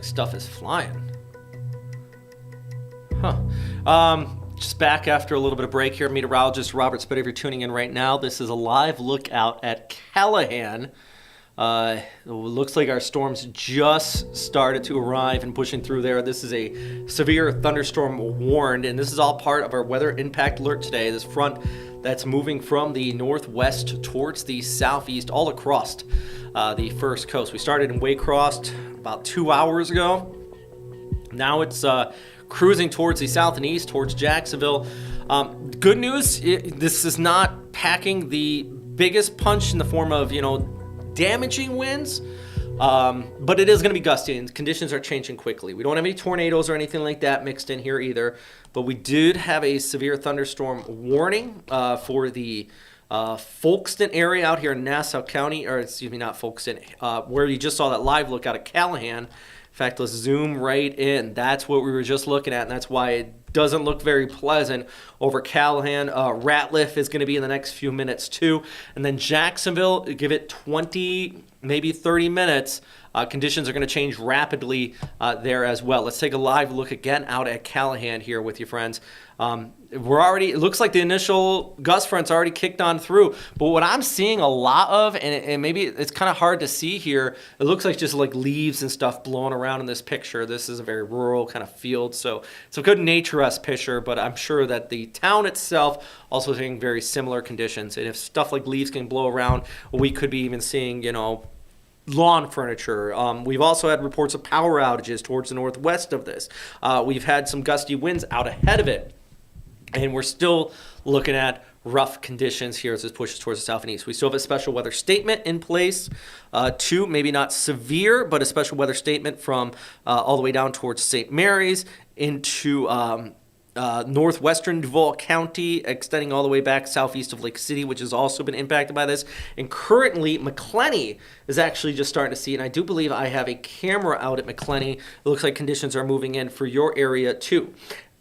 Stuff is flying. Just back after a little bit of break here. Meteorologist Robert Speta, if you're tuning in right now, this is a live look out at Callahan. It looks like our storms just started to arrive and pushing through there. This is a severe thunderstorm warned, and this is all part of our weather impact alert today. This front that's moving from the northwest towards the southeast all across the first coast. We started in Waycross about 2 hours ago. Now it's cruising towards the south and east, towards Jacksonville. Good news, this is not packing the biggest punch in the form of, damaging winds, but it is going to be gusty, and conditions are changing quickly. We don't have any tornadoes or anything like that mixed in here either, but we did have a severe thunderstorm warning for the Folkston area out here in Nassau County, or excuse me, not Folkston, where you just saw that live look out of Callahan. In fact, let's zoom right in. That's what we were just looking at, and that's why it doesn't look very pleasant over Callahan. Ratliff is going to be in the next few minutes too. And then Jacksonville, give it 20, maybe 30 minutes. Conditions are going to change rapidly there as well. Let's take a live look again out at Callahan here with you, friends. It looks like the initial gust front's already kicked on through, but what I'm seeing a lot of, and maybe it's kind of hard to see here, it looks like just like leaves and stuff blowing around in this picture. This is a very rural kind of field, so it's a good nature-esque picture, but I'm sure that the town itself also seeing very similar conditions, and if stuff like leaves can blow around, we could be even seeing, lawn furniture. We've also had reports of power outages towards the northwest of this. We've had some gusty winds out ahead of it. And we're still looking at rough conditions here as it pushes towards the south and east. We still have a special weather statement in place, too, maybe not severe, but a special weather statement from all the way down towards St. Mary's into northwestern Duval County, extending all the way back southeast of Lake City, which has also been impacted by this. And currently, McClenny is actually just starting to see, and I do believe I have a camera out at McClenny. It looks like conditions are moving in for your area, too.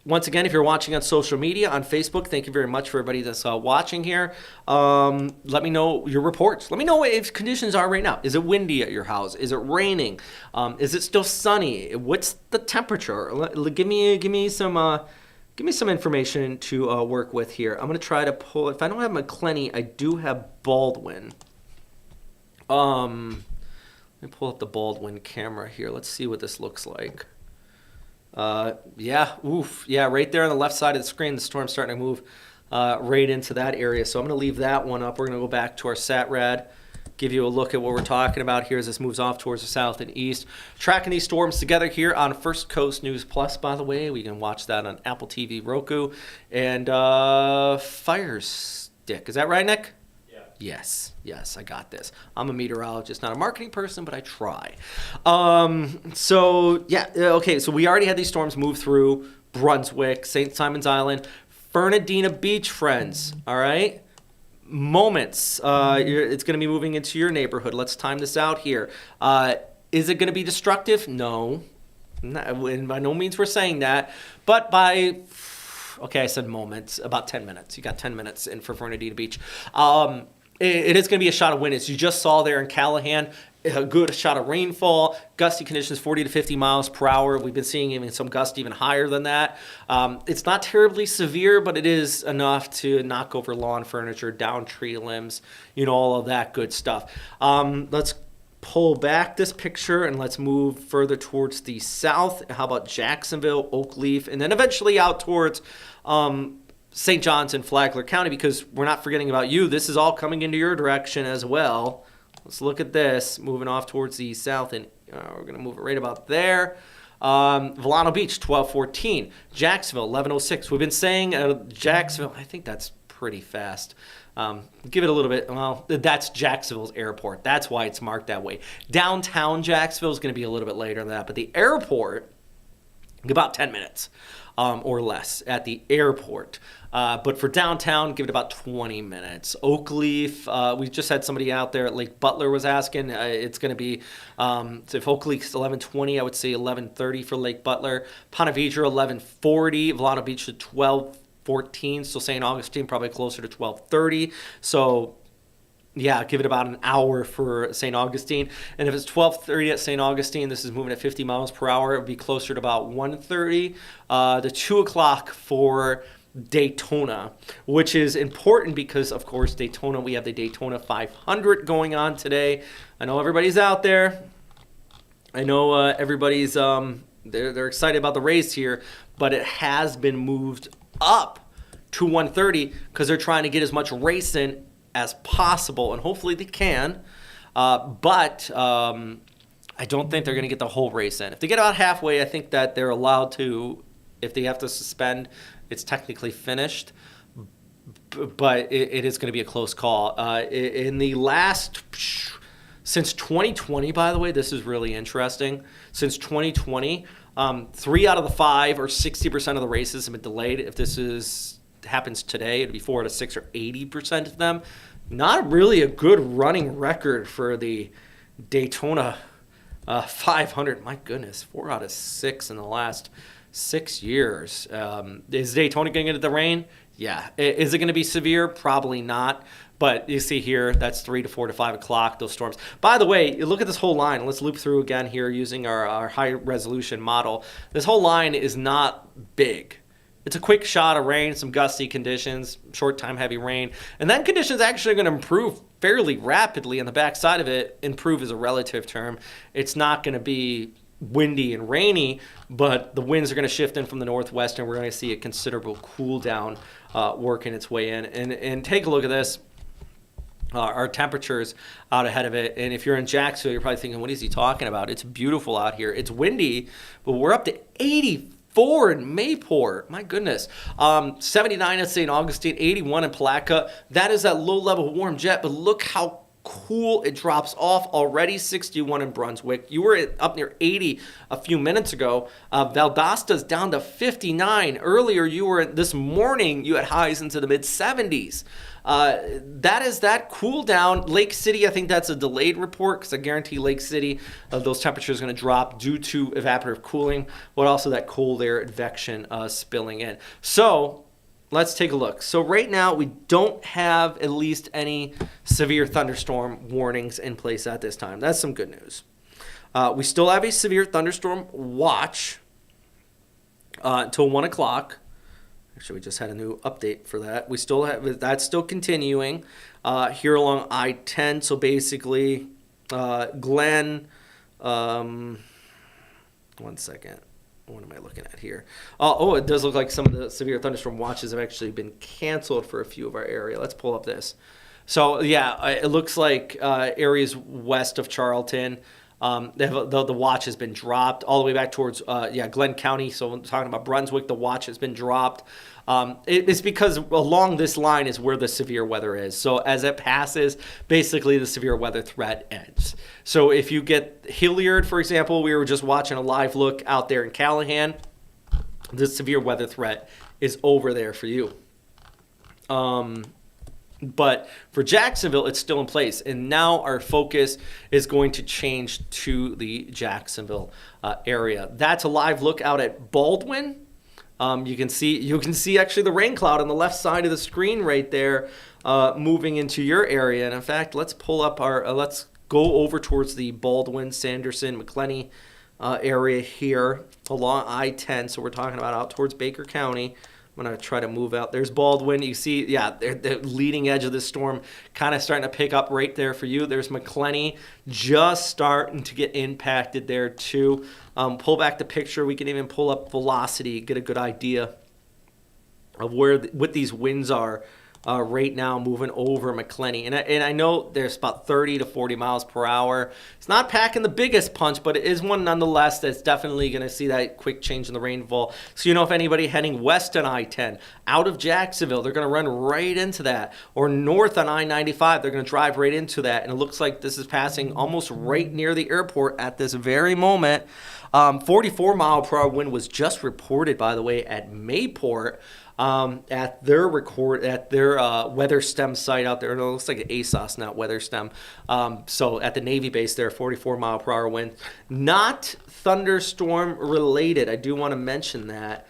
Once again, if you're watching on social media, on Facebook, thank you very much for everybody that's watching here. Let me know your reports. Let me know what conditions are right now. Is it windy at your house? Is it raining? Is it still sunny? What's the temperature? Give me some information to work with here. I'm gonna try to pull. If I don't have McClenny, I do have Baldwin. Let me pull up the Baldwin camera here. Let's see what this looks like. Right there on the left side of the screen, the storm's starting to move right into that area. So I'm going to leave that one up. We're going to go back to our SatRad, give you a look at what we're talking about here as this moves off towards the south and east. Tracking these storms together here on First Coast News Plus, by the way. We can watch that on Apple TV, Roku, and Fire Stick. Is that right, Nick? Yes, I got this. I'm a meteorologist, not a marketing person, but I try. So we already had these storms move through Brunswick, St. Simon's Island, Fernandina Beach, friends, all right? Moments. It's going to be moving into your neighborhood. Let's time this out here. Is it going to be destructive? No. And by no means we're saying that, but I said moments, about 10 minutes. You got 10 minutes in for Fernandina Beach. It is going to be a shot of wind. As you just saw there in Callahan, a good shot of rainfall, gusty conditions 40 to 50 miles per hour. We've been seeing even some gusts even higher than that. It's not terribly severe, but it is enough to knock over lawn furniture, down tree limbs, all of that good stuff. Let's pull back this picture and let's move further towards the south. How about Jacksonville, Oakleaf, and then eventually out towards St. John's and Flagler County, because we're not forgetting about you. This is all coming into your direction as well. Let's look at this, moving off towards the south, and we're going to move it right about there. Volano Beach, 1214. Jacksonville, 1106. We've been saying Jacksonville, I think that's pretty fast. Give it a little bit. Well, that's Jacksonville's airport. That's why it's marked that way. Downtown Jacksonville is going to be a little bit later than that, but the airport, about 10 minutes or less at the airport. But for downtown, give it about 20 minutes. Oakleaf, we just had somebody out there at Lake Butler was asking. It's going to be, so if Oakleaf's 11:20, I would say 11:30 for Lake Butler. Ponte Vedra, 11:40. Volano Beach at 12:14. So St. Augustine, probably closer to 12:30. So Yeah, give it about an hour for St. Augustine. And if it's 12:30 at St. Augustine, this is moving at 50 miles per hour. It would be closer to about 1:30 to 2 o'clock for Daytona, which is important because, of course, Daytona, we have the Daytona 500 going on today. I know everybody's out there. I know everybody's they're excited about the race here, but it has been moved up to 1:30 because they're trying to get as much race in as possible, and hopefully they can. But I don't think they're going to get the whole race in. If they get about halfway, I think that they're allowed to. If they have to suspend, it's technically finished. But it is going to be a close call. In the last, since 2020, by the way, this is really interesting. Since 2020, 3 out of the 5 or 60% of the races have been delayed. If this happens today, it'd be 4 out of 6 or 80% of them. Not really a good running record for the Daytona 500. My goodness, 4 out of 6 in the last 6 years. Is Daytona going to get the rain? Yeah. Is it going to be severe? Probably not. But you see here, that's 3 to 4 to 5 o'clock, those storms. By the way, you look at this whole line. Let's loop through again here using our high-resolution model. This whole line is not big. It's a quick shot of rain, some gusty conditions, short time heavy rain. And then conditions actually are going to improve fairly rapidly on the backside of it. Improve is a relative term. It's not going to be windy and rainy, but the winds are going to shift in from the northwest, and we're going to see a considerable cool down working its way in. And take a look at this. Our temperatures out ahead of it. And if you're in Jacksonville, you're probably thinking, what is he talking about? It's beautiful out here. It's windy, but we're up to 84 in Mayport. My goodness. 79 at St. Augustine, 81 in Palatka. That is that low-level warm jet, but look how cool it drops off already. 61 in Brunswick. You were up near 80 a few minutes ago. Valdosta's down to 59. Earlier, this morning, you had highs into the mid-70s. That is that cool down. Lake City, I think that's a delayed report because I guarantee Lake City, those temperatures are going to drop due to evaporative cooling, but also that cold air advection spilling in. So let's take a look. So right now, we don't have at least any severe thunderstorm warnings in place at this time. That's some good news. We still have a severe thunderstorm watch until 1 o'clock. Actually, we just had a new update for that. We still have that's still continuing here along I-10. So basically, Glen, 1 second. What am I looking at here? Oh, it does look like some of the severe thunderstorm watches have actually been canceled for a few of our area. Let's pull up this. So yeah, it looks like areas west of Charlton. The watch has been dropped all the way back towards Glenn County. So I'm talking about Brunswick, the watch has been dropped. It's because along this line is where the severe weather is. So as it passes, basically the severe weather threat ends. So if you get Hilliard, for example, we were just watching a live look out there in Callahan. The severe weather threat is over there for you. But for Jacksonville, it's still in place. And now our focus is going to change to the Jacksonville area. That's a live look out at Baldwin. You can see actually the rain cloud on the left side of the screen right there moving into your area. And in fact, let's pull up let's go over towards the Baldwin, Sanderson, McClenny area here along I-10. So we're talking about out towards Baker County. I'm going to try to move out. There's Baldwin. You see, the leading edge of this storm kind of starting to pick up right there for you. There's McClenny just starting to get impacted there too. Pull back the picture. We can even pull up velocity, get a good idea of what these winds are right now moving over McClenny. And I know there's about 30 to 40 miles per hour. It's not packing the biggest punch, but it is one nonetheless that's definitely going to see that quick change in the rainfall. So if anybody heading west on I-10 out of Jacksonville, they're going to run right into that. Or north on I-95, they're going to drive right into that. And it looks like this is passing almost right near the airport at this very moment. 44 mile per hour wind was just reported, by the way, at Mayport. At their weather stem site out there. It looks like an ASOS, not weather stem. So at the Navy base there, 44 mile per hour wind. Not thunderstorm related. I do want to mention that.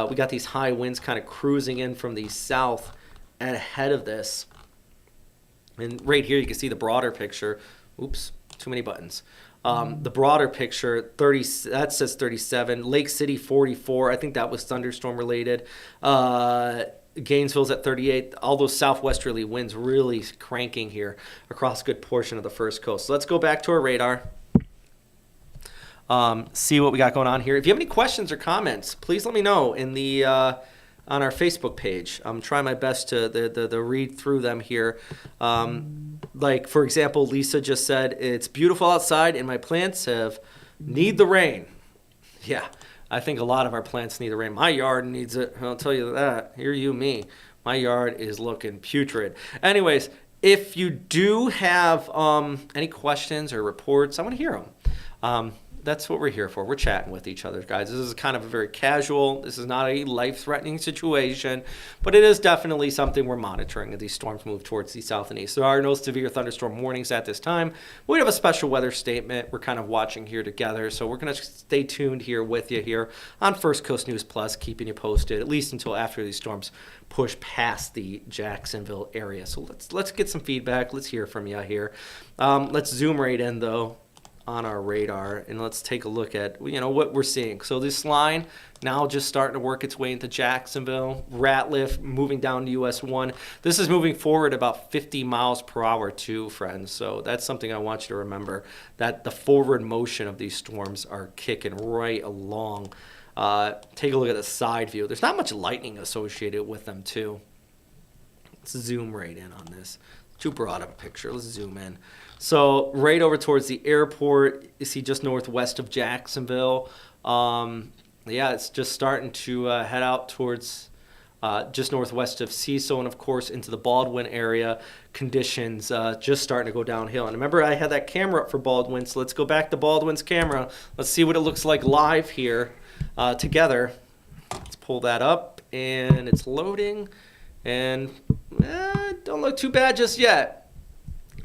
We got these high winds kind of cruising in from the south ahead of this. And right here, you can see the broader picture. Oops, too many buttons. The broader picture, 30, that says 37. Lake City, 44. I think that was thunderstorm related. Gainesville's at 38. All those southwesterly winds really cranking here across a good portion of the first coast. So let's go back to our radar. See what we got going on here. If you have any questions or comments, please let me know in the on our Facebook page. I'm trying my best to read through them here. Like, for example, Lisa just said, it's beautiful outside and my plants need the rain. Yeah, I think a lot of our plants need the rain. My yard needs it. I'll tell you that. Hear you, me. My yard is looking putrid. Anyways, if you do have any questions or reports, I want to hear them. That's what we're here for. We're chatting with each other, guys. This is kind of a very casual, this is not a life-threatening situation, but it is definitely something we're monitoring as these storms move towards the south and east. There are no severe thunderstorm warnings at this time. We have a special weather statement we're kind of watching here together, so we're going to stay tuned here with you here on First Coast News Plus, keeping you posted, at least until after these storms push past the Jacksonville area. So let's get some feedback. Let's hear from you here. Let's zoom right in, though, on our radar, and let's take a look at what we're seeing. So this line now just starting to work its way into Jacksonville. Ratliff moving down to US 1. This is moving forward about 50 miles per hour too, friends. So that's something I want you to remember, that the forward motion of these storms are kicking right along. Take a look at the side view. There's not much lightning associated with them too. Let's zoom right in on this. Too broad of a picture. Let's zoom in. So right over towards the airport, you see just northwest of Jacksonville. Yeah, it's just starting to head out towards just northwest of Cecil, and of course into the Baldwin area. Conditions just starting to go downhill. And remember, I had that camera up for Baldwin, so let's go back to Baldwin's camera. Let's see what it looks like live here together. Let's pull that up, and it's loading. And don't look too bad just yet.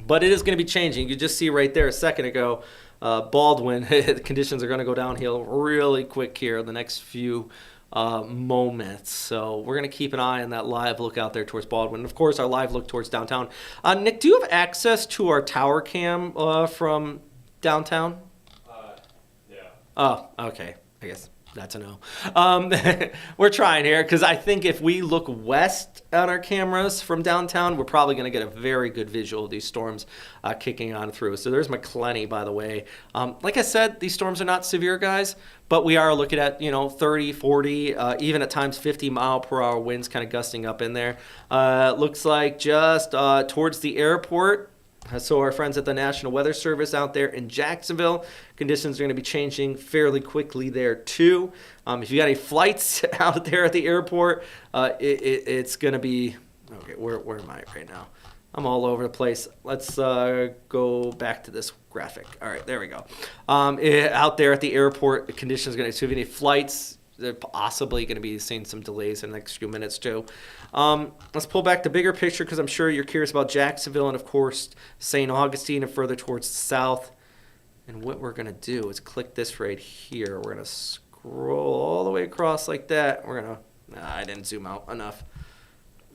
But it is going to be changing. You just see right there a second ago, Baldwin, the conditions are going to go downhill really quick here in the next few moments. So we're going to keep an eye on that live look out there towards Baldwin. And of course, our live look towards downtown. Nick, do you have access to our tower cam from downtown? Yeah. Oh, okay. I guess that's a no. We're trying here because I think if we look west on our cameras from downtown, we're probably going to get a very good visual of these storms kicking on through. So there's McClenny, by the way. Like I said, these storms are not severe, guys, but we are looking at 30, 40, even at times 50 mile per hour winds kind of gusting up in there. Looks like just towards the airport. So our friends at the National Weather Service out there in Jacksonville, conditions are going to be changing fairly quickly there too. If you got any flights out there at the airport, it's going to be, okay, where am I right now? I'm all over the place. Let's go back to this graphic. All right, there we go. Out there at the airport, the conditions are going to, so if you have any flights, they're possibly going to be seeing some delays in the next few minutes too. Let's pull back the bigger picture because I'm sure you're curious about Jacksonville and, of course, St. Augustine and further towards the south. And what we're going to do is click this right here. We're going to scroll all the way across like that. We're going to, I didn't zoom out enough.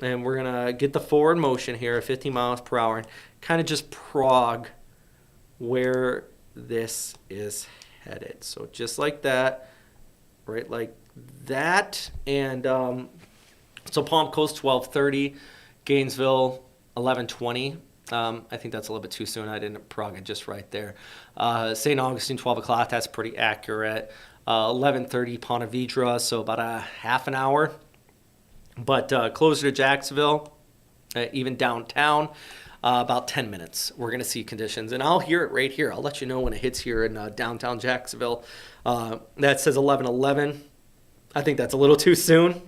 And we're going to get the forward motion here at 50 miles per hour and kind of just prog where this is headed. So just like that. Right, like that, and so Palm Coast 12:30, Gainesville 11:20. I think that's a little bit too soon. I didn't prog it just right there. St. Augustine 12 o'clock. That's pretty accurate. 11:30 Ponte Vedra, so about a half an hour. But closer to Jacksonville, even downtown. About 10 minutes. We're going to see conditions, and I'll hear it right here. I'll let you know when it hits here in downtown Jacksonville. That says 11:11. I think that's a little too soon.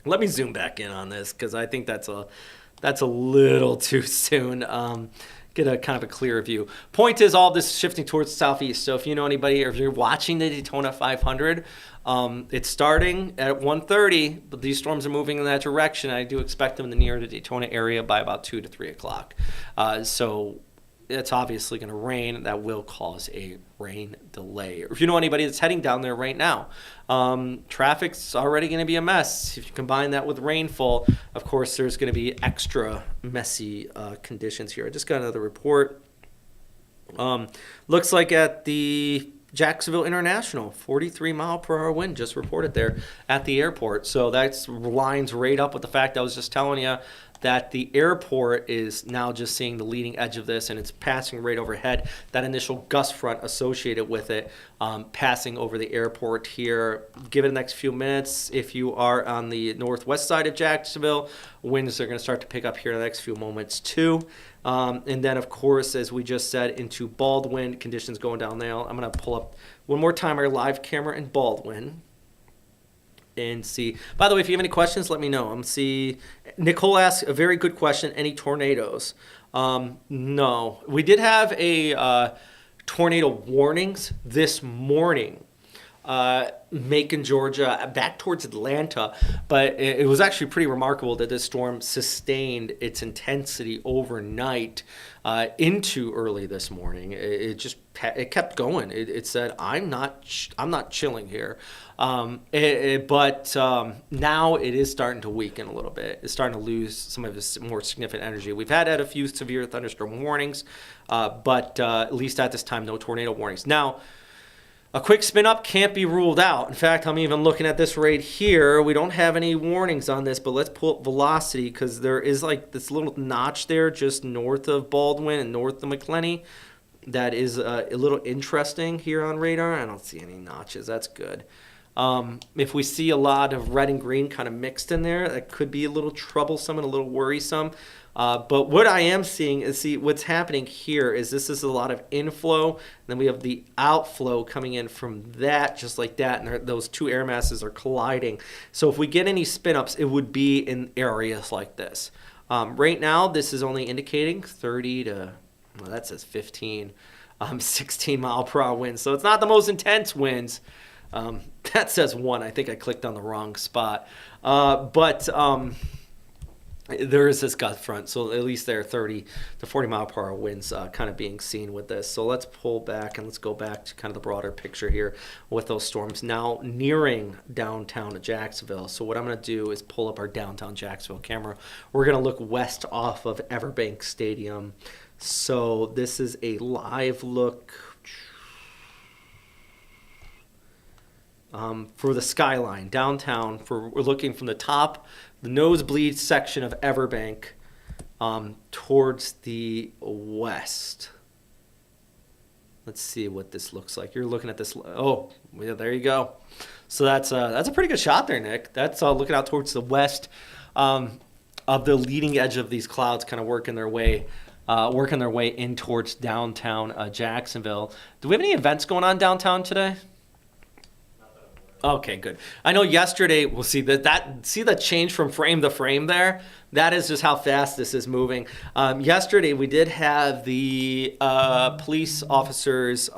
Let me zoom back in on this because I think that's a little too soon. Get a kind of a clearer view. Point is, all this shifting towards the southeast. So if you know anybody, or if you're watching the Daytona 500, it's starting at 1:30, but these storms are moving in that direction. I do expect them to near the Daytona area by about 2 to 3 o'clock. So it's obviously going to rain. That will cause a rain delay. Or if you know anybody that's heading down there right now, traffic's already going to be a mess. If you combine that with rainfall, of course, there's going to be extra messy conditions here. I just got another report. Looks like at the Jacksonville International, 43 mile per hour wind just reported there at the airport. So that lines right up with the fact I was just telling you that the airport is now just seeing the leading edge of this, and it's passing right overhead. That initial gust front associated with it passing over the airport here. Give it the next few minutes. If you are on the northwest side of Jacksonville, winds are going to start to pick up here in the next few moments too. And then, of course, as we just said, into Baldwin, conditions going down there. I'm going to pull up one more time our live camera in Baldwin and see. By the way, if you have any questions, let me know. Nicole asked a very good question. Any tornadoes? No. We did have a tornado warnings this morning. Macon, Georgia, back towards Atlanta. But it was actually pretty remarkable that this storm sustained its intensity overnight into early this morning. It kept going. It said, I'm not chilling here. But now it is starting to weaken a little bit. It's starting to lose some of its more significant energy. We've had a few severe thunderstorm warnings, but at least at this time, no tornado warnings. Now, a quick spin up can't be ruled out. In fact, I'm even looking at this right here. We don't have any warnings on this, but let's pull up velocity because there is like this little notch there just north of Baldwin and north of McClenny. That is a little interesting here on radar. I don't see any notches. That's good. If we see a lot of red and green kind of mixed in there, that could be a little troublesome and a little worrisome. But what I am seeing is, what's happening here is this is a lot of inflow. And then we have the outflow coming in from that, just like that. And those two air masses are colliding. So if we get any spin-ups, it would be in areas like this. Right now, this is only indicating 30 to, well, that says 15, 16 mile per hour winds. So it's not the most intense winds. That says 1. I think I clicked on the wrong spot. But there is this gust front, so at least there are 30 to 40 mile per hour winds kind of being seen with this. So let's pull back and let's go back to kind of the broader picture here with those storms now nearing downtown Jacksonville. So what I'm going to do is pull up our downtown Jacksonville camera. We're going to look west off of Everbank Stadium. So this is a live look for the skyline downtown. We're looking from the top, the nosebleed section of Everbank towards the west. Let's see what this looks like. You're looking at this. Oh, yeah, there you go. So that's a pretty good shot there, Nick. That's looking out towards the west of the leading edge of these clouds, kind of working their way in towards downtown Jacksonville. Do we have any events going on downtown today? Okay, good. I know yesterday, we'll see see the change from frame to frame there. That is just how fast this is moving. Yesterday, we did have the police officers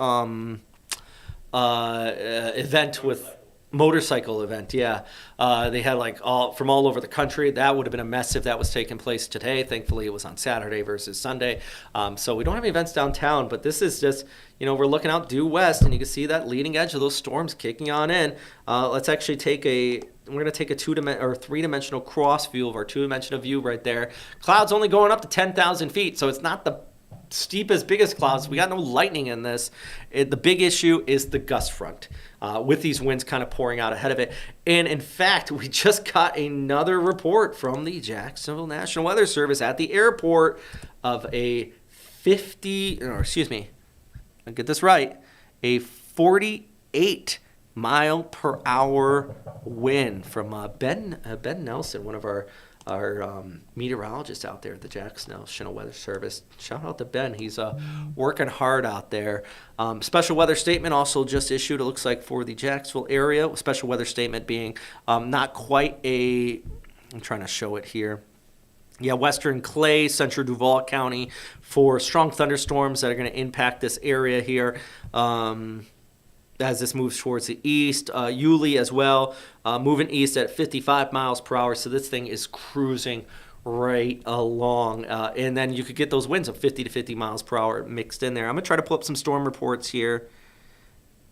event with motorcycle event. Yeah, they had like from all over the country. That would have been a mess if that was taking place today. Thankfully, it was on Saturday versus Sunday. So we don't have any events downtown, but this is just, we're looking out due west, and you can see that leading edge of those storms kicking on in. Let's actually we're going to take a three-dimensional cross view of our two-dimensional view right there. Clouds only going up to 10,000 feet, so it's not the steepest, biggest clouds. We got no lightning in this. The big issue is the gust front with these winds kind of pouring out ahead of it. And in fact, we just got another report from the Jacksonville National Weather Service at the airport of a 48 mile per hour wind from Ben Nelson, one of our meteorologists out there at the Jacksonville National Weather Service. Shout out to Ben. He's working hard out there. Special weather statement also just issued, it looks like, for the Jacksonville area. Special weather statement being not quite I'm trying to show it here. Yeah, western Clay, central Duval County for strong thunderstorms that are going to impact this area here. As this moves towards the east. Yulee as well, moving east at 55 miles per hour. So this thing is cruising right along. And then you could get those winds of 50 to 50 miles per hour mixed in there. I'm going to try to pull up some storm reports here.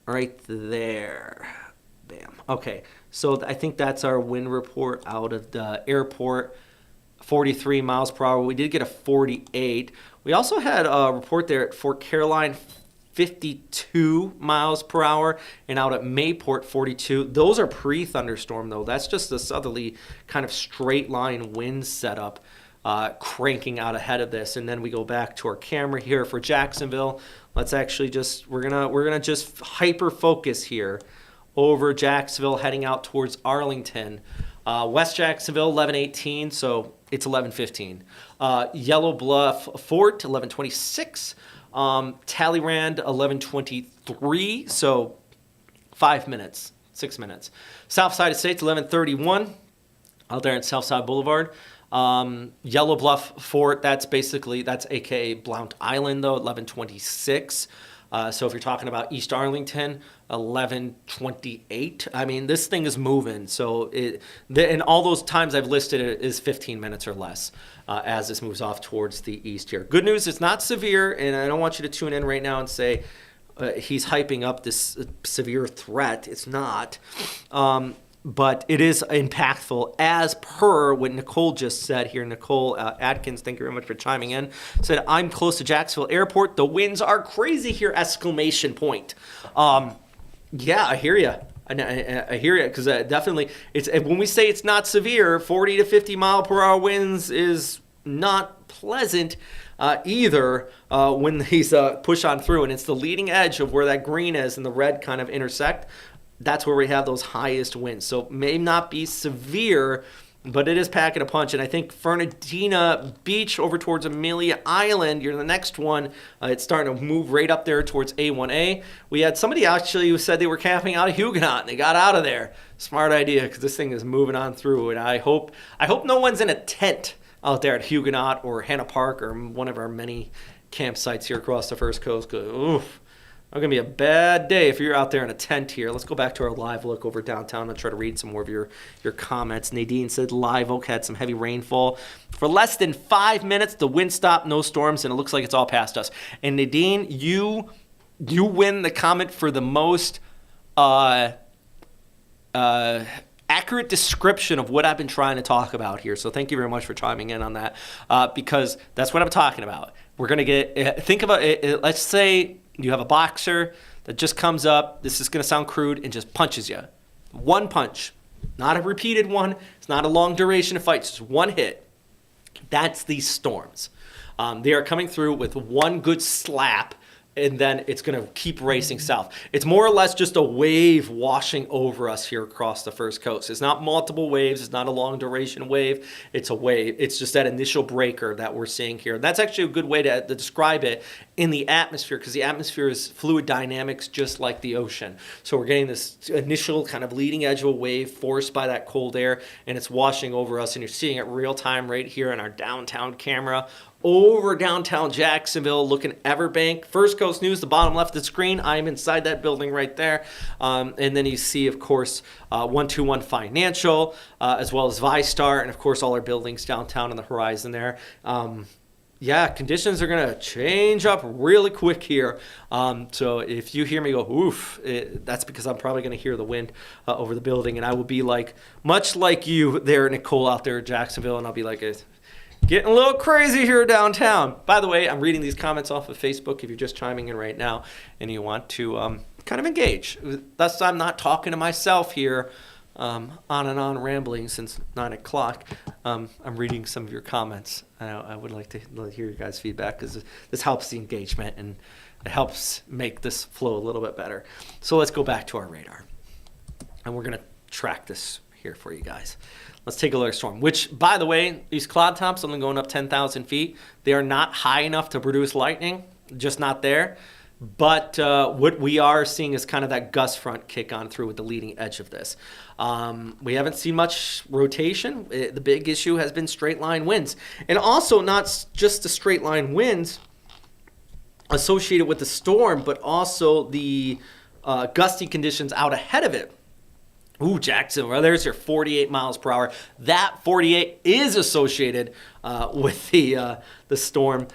Right there. Bam. Okay, so I think that's our wind report out of the airport. 43 miles per hour. We did get a 48. We also had a report there at Fort Caroline, 52 miles per hour, and out at Mayport, 42. Those are pre-thunderstorm, though. That's just a southerly kind of straight line wind setup cranking out ahead of this. And then we go back to our camera here for Jacksonville. Let's actually just, we're gonna just hyper focus here over Jacksonville, heading out towards Arlington. West Jacksonville, 11:18, so it's 11:15. Yellow Bluff Fort, 11:26. Talleyrand, 11:23, so 5 minutes, 6 minutes. South Side of States, 11:31, out there at Southside Boulevard. Yellow Bluff Fort, that's AKA Blount Island, though, 11:26. So if you're talking about East Arlington, 11:28. I mean, this thing is moving. So and all those times I've listed it is 15 minutes or less as this moves off towards the east here. Good news, it's not severe, and I don't want you to tune in right now and say he's hyping up this severe threat. It's not. But it is impactful, as per what Nicole just said here. Nicole Atkins, thank you very much for chiming in. Said, I'm close to Jacksonville Airport. The winds are crazy here, exclamation point. Yeah, I hear you. I hear you, because definitely, it's when we say it's not severe, 40 to 50 mile per hour winds is not pleasant either when these push on through. And it's the leading edge of where that green is and the red kind of intersect. That's where we have those highest winds. So may not be severe, but it is packing a punch. And I think Fernandina Beach over towards Amelia Island, you're the next one. It's starting to move right up there towards A1A. We had somebody actually who said they were camping out of Huguenot, and they got out of there. Smart idea, because this thing is moving on through. And I hope no one's in a tent out there at Huguenot or Hanna Park or one of our many campsites here across the First Coast. Oof. It's going to be a bad day if you're out there in a tent here. Let's go back to our live look over downtown and try to read some more of your comments. Nadine said Live Oak had some heavy rainfall. For less than 5 minutes, the wind stopped, no storms, and it looks like it's all past us. And Nadine, you win the comment for the most accurate description of what I've been trying to talk about here. So thank you very much for chiming in on that, because that's what I'm talking about. We're going to get, think about it, let's say you have a boxer that just comes up, this is going to sound crude, and just punches you. One punch, not a repeated one. It's not a long duration of fight, it's just one hit. That's these storms. They are coming through with one good slap, and then it's going to keep racing south. It's more or less just a wave washing over us here across the First Coast. It's not multiple waves. It's not a long duration wave. It's a wave. It's just that initial breaker that we're seeing here. That's actually a good way to describe it in the atmosphere, because the atmosphere is fluid dynamics just like the ocean. So we're getting this initial kind of leading edge of a wave forced by that cold air, and it's washing over us, and you're seeing it real time right here in our downtown camera. Over downtown Jacksonville, looking Everbank. First Coast News, the bottom left of the screen. I'm inside that building right there. And then you see, of course, 121 Financial, as well as ViStar, and, of course, all our buildings downtown on the horizon there. Yeah, conditions are going to change up really quick here. So if you hear me go, oof, that's because I'm probably going to hear the wind over the building. And I will be like, much like you there, Nicole, out there in Jacksonville, and I'll be like, getting a little crazy here downtown. By the way, I'm reading these comments off of Facebook if you're just chiming in right now and you want to kind of engage. Thus, I'm not talking to myself here on and on rambling since 9 o'clock. I'm reading some of your comments. I would like to hear your guys' feedback, because this helps the engagement and it helps make this flow a little bit better. So let's go back to our radar. And we're going to track this here for you guys. Let's take a look at storm, which, by the way, these cloud tops, something going up 10,000 feet, they are not high enough to produce lightning, just not there. But what we are seeing is kind of that gust front kick on through with the leading edge of this. We haven't seen much rotation. The big issue has been straight line winds. And also not just the straight line winds associated with the storm, but also the gusty conditions out ahead of it. Ooh, Jacksonville. Well, there's your 48 miles per hour. That 48 is associated with the storm.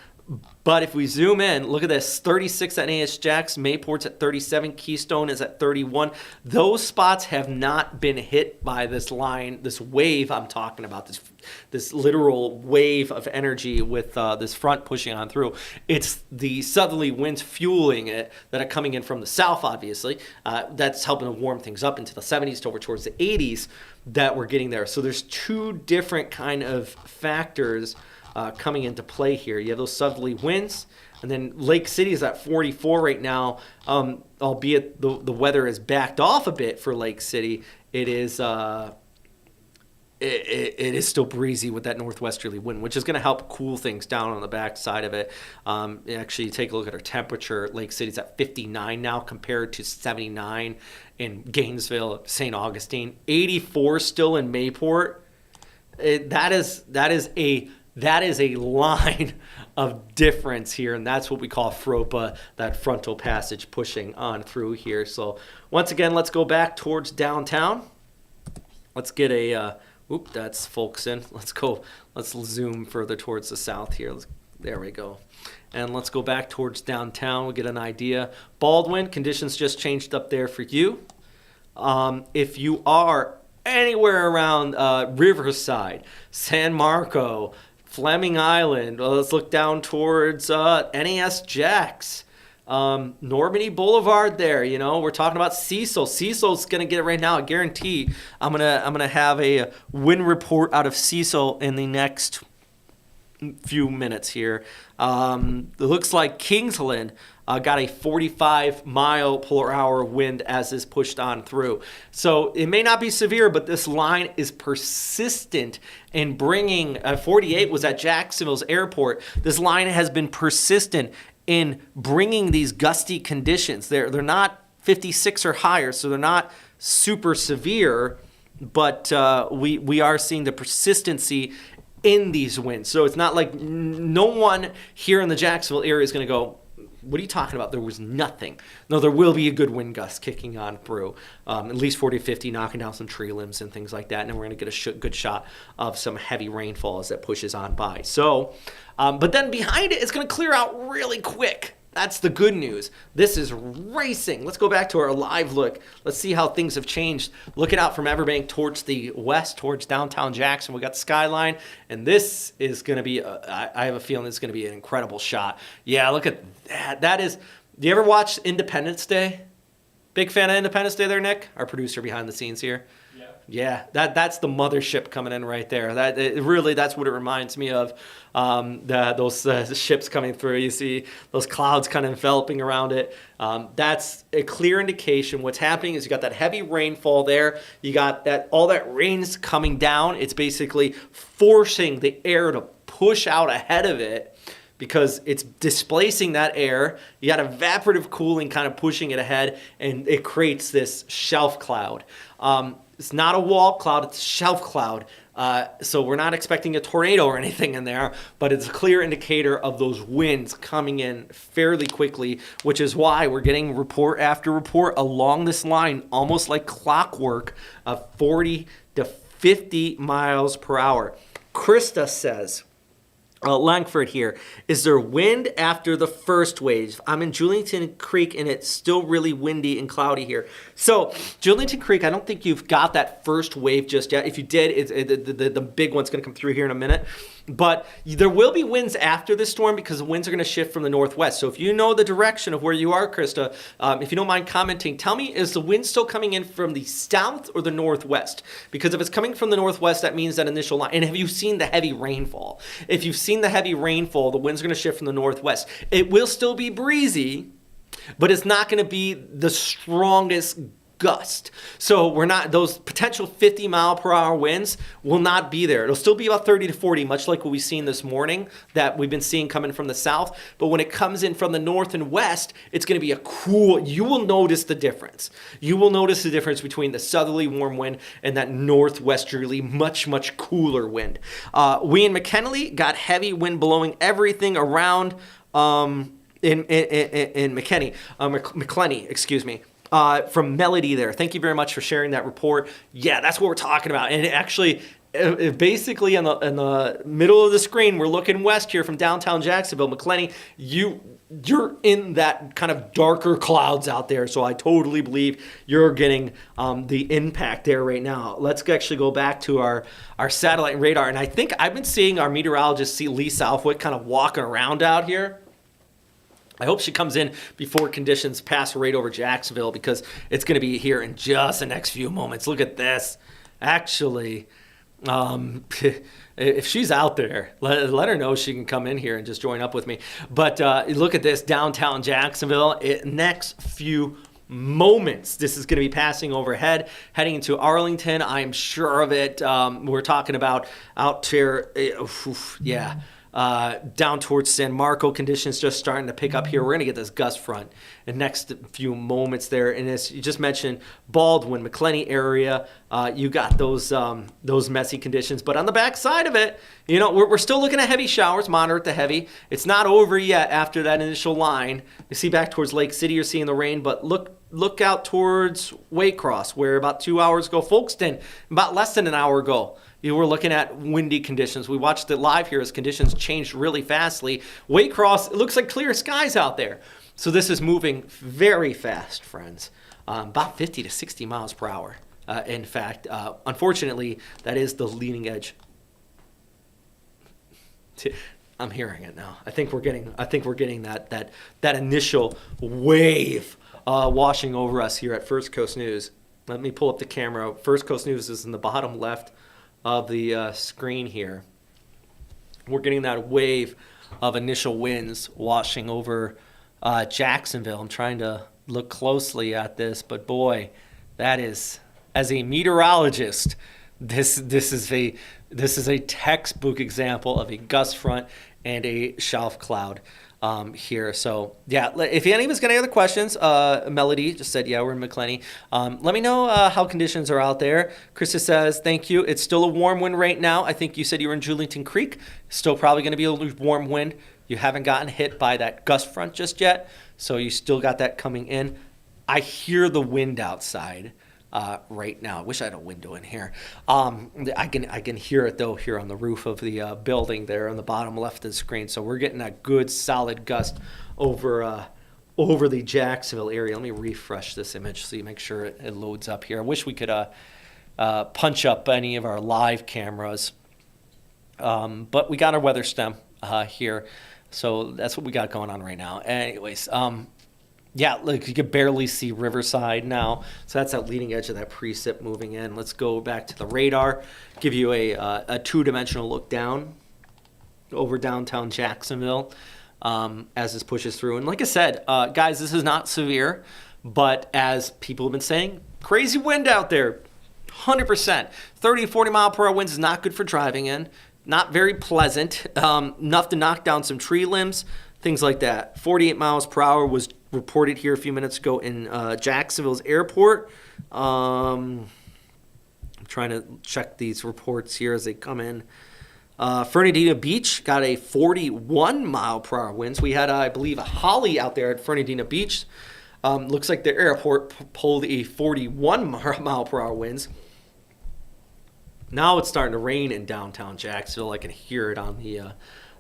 But if we zoom in, look at this: 36 at NASJAX, Mayport's at 37, Keystone is at 31. Those spots have not been hit by this line, this wave I'm talking about, this literal wave of energy with this front pushing on through. It's the southerly winds fueling it that are coming in from the south, obviously. That's helping to warm things up into the 70s to over towards the 80s that we're getting there. So there's two different kind of factors coming into play here. You have those southerly winds, and then Lake City is at 44 right now, albeit the weather has backed off a bit for Lake City. It is it is still breezy with that northwesterly wind, which is going to help cool things down on the back side of it. Actually, take a look at our temperature. Lake City's at 59 now compared to 79 in Gainesville, St. Augustine, 84 still in Mayport. That is a line of difference here, and that's what we call FROPA, that frontal passage pushing on through here. So once again, let's go back towards downtown. Let's get a, that's Folkson. Let's zoom further towards the south here. There we go. And let's go back towards downtown. We'll get an idea. Baldwin, conditions just changed up there for you. If you are anywhere around Riverside, San Marco, Fleming Island, let's look down towards NASJAX, Normandy Boulevard there, we're talking about Cecil. Cecil's going to get it right now. I guarantee I'm gonna have a wind report out of Cecil in the next few minutes here. It looks like Kingsland got a 45 mile per hour wind as this pushed on through. So it may not be severe, but this line is persistent in bringing, 48 was at Jacksonville's airport. This line has been persistent in bringing these gusty conditions. They're not 56 or higher, so they're not super severe, but we are seeing the persistency in these winds. So it's not like no one here in the Jacksonville area is going to go, what are you talking about? There was nothing. No, there will be a good wind gust kicking on through, at least 40 to 50, knocking down some tree limbs and things like that. And then we're going to get a good shot of some heavy rainfall as that pushes on by. So, but then behind it, it's going to clear out really quick. That's the good news. This is racing. Let's go back to our live look. Let's see how things have changed. Looking out from Everbank towards the west, towards downtown Jackson. We got the skyline, and this is going to be, I have a feeling it's going to be an incredible shot. Yeah, look at that. That is, do you ever watch Independence Day? Big fan of Independence Day there, Nick? Our producer behind the scenes here. Yeah, that's the mothership coming in right there. That's what it reminds me of. Those ships coming through. You see those clouds kind of enveloping around it. That's a clear indication. What's happening is you got that heavy rainfall there. You got all that rain's coming down. It's basically forcing the air to push out ahead of it, because it's displacing that air. You got evaporative cooling kind of pushing it ahead, and it creates this shelf cloud. It's not a wall cloud, it's a shelf cloud. So we're not expecting a tornado or anything in there, but it's a clear indicator of those winds coming in fairly quickly, which is why we're getting report after report along this line, almost like clockwork, of 40 to 50 miles per hour. Krista says, Langford here, is there wind after the first wave? I'm in Julington Creek and it's still really windy and cloudy here. So Julington Creek, I don't think you've got that first wave just yet. If you did, the big one's going to come through here in a minute. But there will be winds after this storm, because the winds are going to shift from the northwest. So if you know the direction of where you are, Krista, if you don't mind commenting, tell me, is the wind still coming in from the south or the northwest? Because if it's coming from the northwest, that means that initial line. And have you seen the heavy rainfall? If you've seen the heavy rainfall, the wind's going to shift from the northwest. It will still be breezy, but it's not going to be the strongest gust. So we're not, those potential 50 mile per hour winds will not be there. It'll still be about 30 to 40, much like what we've seen this morning that we've been seeing coming from the south. But when it comes in from the north and west, it's going to be a cool, you will notice the difference. You will notice the difference between the southerly warm wind and that northwesterly, much, much cooler wind. We in McKinley got heavy wind blowing everything around in McKinney, excuse me. from Melody there. Thank you very much for sharing that report. Yeah, that's what we're talking about. And actually, basically in the middle of the screen, we're looking west here from downtown Jacksonville. McClenny, you're in that kind of darker clouds out there, so I totally believe you're getting the impact there right now. Let's actually go back to our satellite and radar, and I think I've been seeing our meteorologist Lee Southwick kind of walking around out here. I hope she comes in before conditions pass right over Jacksonville, because it's going to be here in just the next few moments. Look at this. Actually, if she's out there, let her know she can come in here and just join up with me. But look at this, downtown Jacksonville. Next few moments, this is going to be passing overhead, heading into Arlington. I'm sure of it. We're talking about out here, down towards San Marco. Conditions just starting to pick up here. We're going to get this gust front in next few moments there. And as you just mentioned, Baldwin, McClenny area, you got those messy conditions. But on the back side of it, we're still looking at heavy showers, moderate to heavy. It's not over yet after that initial line. You see back towards Lake City, you're seeing the rain, but look out towards Waycross, where about 2 hours ago, Folkestone, about less than an hour ago, you were looking at windy conditions. We watched it live here as conditions changed really fastly. Waycross, it looks like clear skies out there. So this is moving very fast, friends, about 50 to 60 miles per hour. In fact, unfortunately, that is the leading edge. I'm hearing it now. I think we're getting that initial wave washing over us here at First Coast News. Let me pull up the camera. First Coast News is in the bottom left of the screen here. We're getting that wave of initial winds washing over Jacksonville. I'm trying to look closely at this, but boy, that is, as a meteorologist, this is a textbook example of a gust front and a shelf cloud here. So yeah, if anyone's got any other questions, Melody just said, yeah, we're in McClenny. Let me know how conditions are out there. Krista says, thank you. It's still a warm wind right now. I think you said you were in Julington Creek. Still probably going to be a warm wind. You haven't gotten hit by that gust front just yet, so you still got that coming in. I hear the wind outside right now. I wish I had a window in here. I can hear it though here on the roof of the building there on the bottom left of the screen. So we're getting a good solid gust over the Jacksonville area. Let me refresh this image so you make sure it loads up here. I wish we could punch up any of our live cameras, but we got our weather stem here, so that's what we got going on right now. Anyways. Yeah, look, you can barely see Riverside now. So that's that leading edge of that precip moving in. Let's go back to the radar, give you a two-dimensional look down over downtown Jacksonville as this pushes through. And like I said, guys, this is not severe, but as people have been saying, crazy wind out there, 100%. 30 to 40 mile per hour winds is not good for driving in, not very pleasant, enough to knock down some tree limbs, things like that. 48 miles per hour was reported here a few minutes ago in Jacksonville's airport. I'm trying to check these reports here as they come in. Fernandina Beach got a 41 mile per hour winds. We had, I believe, a Holly out there at Fernandina Beach. Looks like the airport pulled a 41 mile per hour winds. Now it's starting to rain in downtown Jacksonville. I can hear it on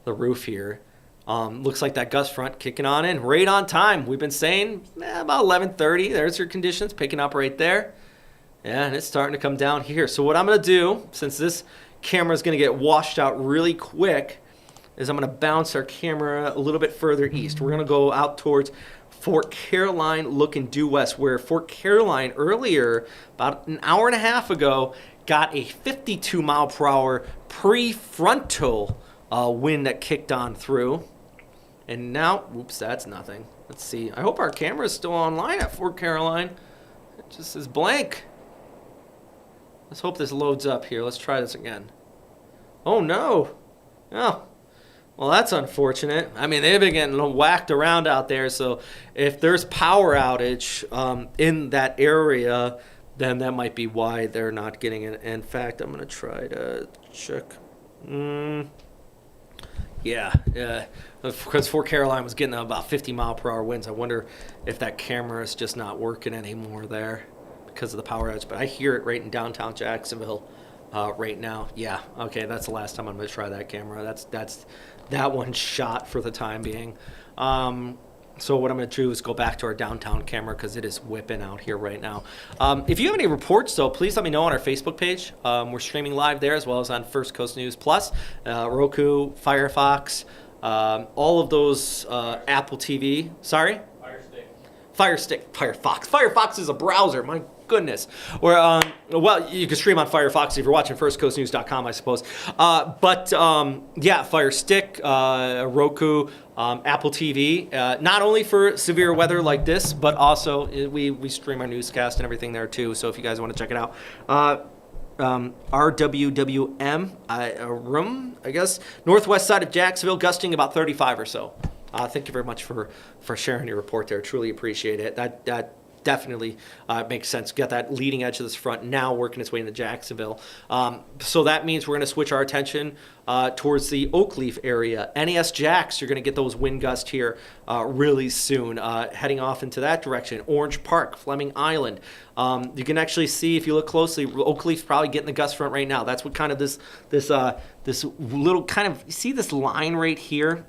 the roof here. Looks like that gust front kicking on in right on time. We've been saying about 11:30. There's your conditions picking up right there. Yeah, and it's starting to come down here. So what I'm going to do, since this camera is going to get washed out really quick, is I'm going to bounce our camera a little bit further east. We're going to go out towards Fort Caroline looking due west, where Fort Caroline earlier, about an hour and a half ago, got a 52 mile per hour prefrontal wind that kicked on through. And now, oops, that's nothing. Let's see. I hope our camera is still online at Fort Caroline. It just says blank. Let's hope this loads up here. Let's try this again. Oh, no. Oh, well, that's unfortunate. I mean, they've been getting whacked around out there. So if there's power outage in that area, then that might be why they're not getting it. In fact, I'm going to try to check. Yeah, because Fort Caroline was getting about 50-mile-per-hour winds. I wonder if that camera is just not working anymore there because of the power outage. But I hear it right in downtown Jacksonville right now. Yeah, okay, that's the last time I'm going to try that camera. That's that one shot for the time being. So what I'm going to do is go back to our downtown camera because it is whipping out here right now. If you have any reports, though, please let me know on our Facebook page. We're streaming live there as well as on First Coast News Plus, Roku, Firefox, all of those Apple TV. Sorry? Firefox. Firefox is a browser. My goodness. Or well, you can stream on Firefox if you're watching firstcoastnews.com, I suppose. Yeah, Fire Stick, Roku, Apple TV. Not only for severe weather like this, but also we stream our newscast and everything there too. So if you guys want to check it out. RWWM room, I guess, northwest side of Jacksonville, gusting about 35 or so. Thank you very much for sharing your report there. Truly appreciate it. That definitely makes sense. Got that leading edge of this front now working its way into Jacksonville. So that means we're going to switch our attention towards the Oakleaf area. NES Jacks, you're going to get those wind gusts here really soon, heading off into that direction. Orange Park, Fleming Island. You can actually see, if you look closely, Oakleaf's probably getting the gust front right now. That's what kind of this little kind of, you see this line right here?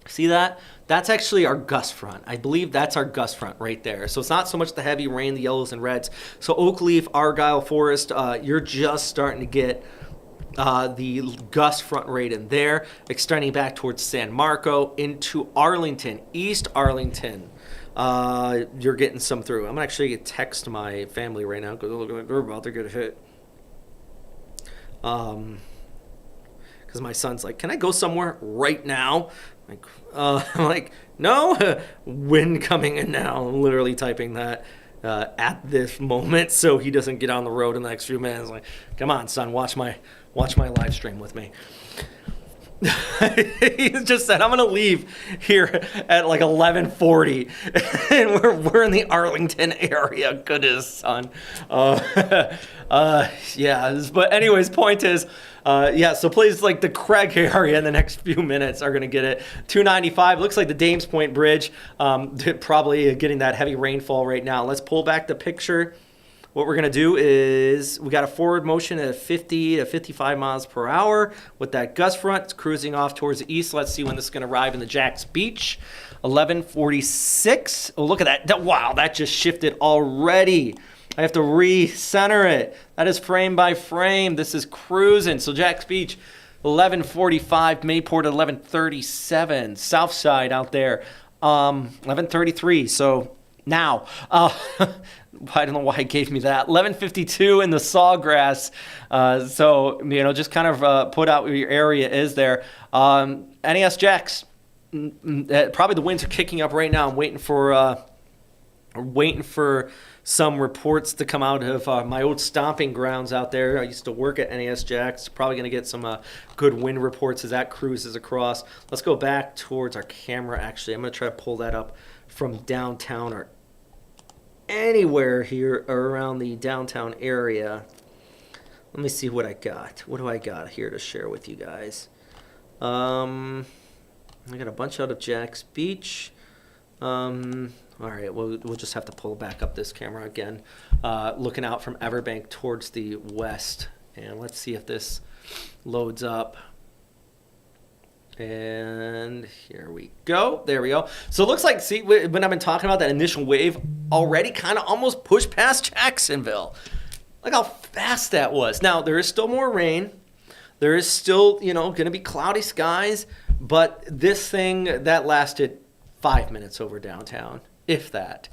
See that? That's actually our gust front. I believe that's our gust front right there. So it's not so much the heavy rain, the yellows and reds. So Oakleaf, Argyle Forest, you're just starting to get the gust front right in there, extending back towards San Marco into Arlington, East Arlington. You're getting some through. I'm actually going to text my family right now because they're about to get hit. Because my son's like, can I go somewhere right now? I'm like, no, wind coming in now. I'm literally typing that at this moment so he doesn't get on the road in the next few minutes. Like, come on, son, watch my live stream with me. He just said, I'm going to leave here at like 11:40, and we're in the Arlington area. Goodness, son. Yeah, but anyways, point is, so places like the Craig area in the next few minutes are going to get it. 295, looks like the Dames Point Bridge, probably getting that heavy rainfall right now. Let's pull back the picture. What we're going to do is we got a forward motion at 50 to 55 miles per hour with that gust front. It's cruising off towards the east. Let's see when this is going to arrive in the Jacks Beach. 11:46. Oh, look at that. Wow, that just shifted already. I have to recenter it. That is frame by frame. This is cruising. So Jacks Beach, 11:45. Mayport, 11:37. South side out there, 11:33. So now, I don't know why it gave me that. 11:52 in the Sawgrass. So, just kind of put out where your area is there. NES Jacks. Probably the winds are kicking up right now. I'm waiting for some reports to come out of my old stomping grounds out there. I used to work at NES Jacks. Probably going to get some good wind reports as that cruises across. Let's go back towards our camera, actually. I'm going to try to pull that up from downtown or anywhere here around the downtown area. Let me see what I got. What do I got here to share with you guys? I got a bunch out of Jacks Beach. All right, we'll just have to pull back up this camera again. Looking out from Everbank towards the west. And let's see if this loads up. And here we go. There we go. So it looks like, see, when I've been talking about that initial wave, already kind of almost pushed past Jacksonville. Look how fast that was. Now, there is still more rain. There is still, going to be cloudy skies. But this thing, that lasted 5 minutes over downtown, if that.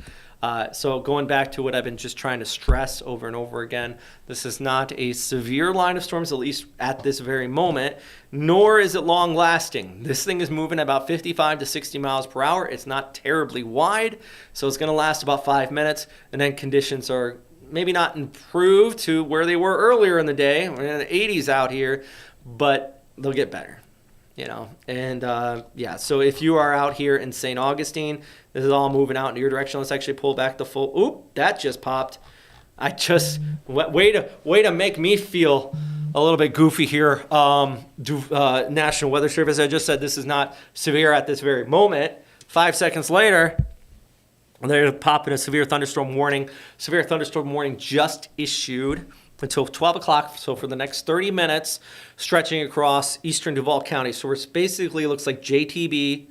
So going back to what I've been just trying to stress over and over again, this is not a severe line of storms, at least at this very moment, nor is it long lasting. This thing is moving about 55 to 60 miles per hour. It's not terribly wide, so it's going to last about 5 minutes, and then conditions are maybe not improved to where they were earlier in the day. We're in the 80s out here, but they'll get better. So if you are out here in St. Augustine, this is all moving out in your direction. Let's actually pull back the full. Oop, that just popped. Way to make me feel a little bit goofy here. National Weather Service, I just said this is not severe at this very moment. 5 seconds later, they're popping a severe thunderstorm warning. Severe thunderstorm warning just issued until 12 o'clock. So for the next 30 minutes, stretching across eastern Duval County. So it basically looks like JTB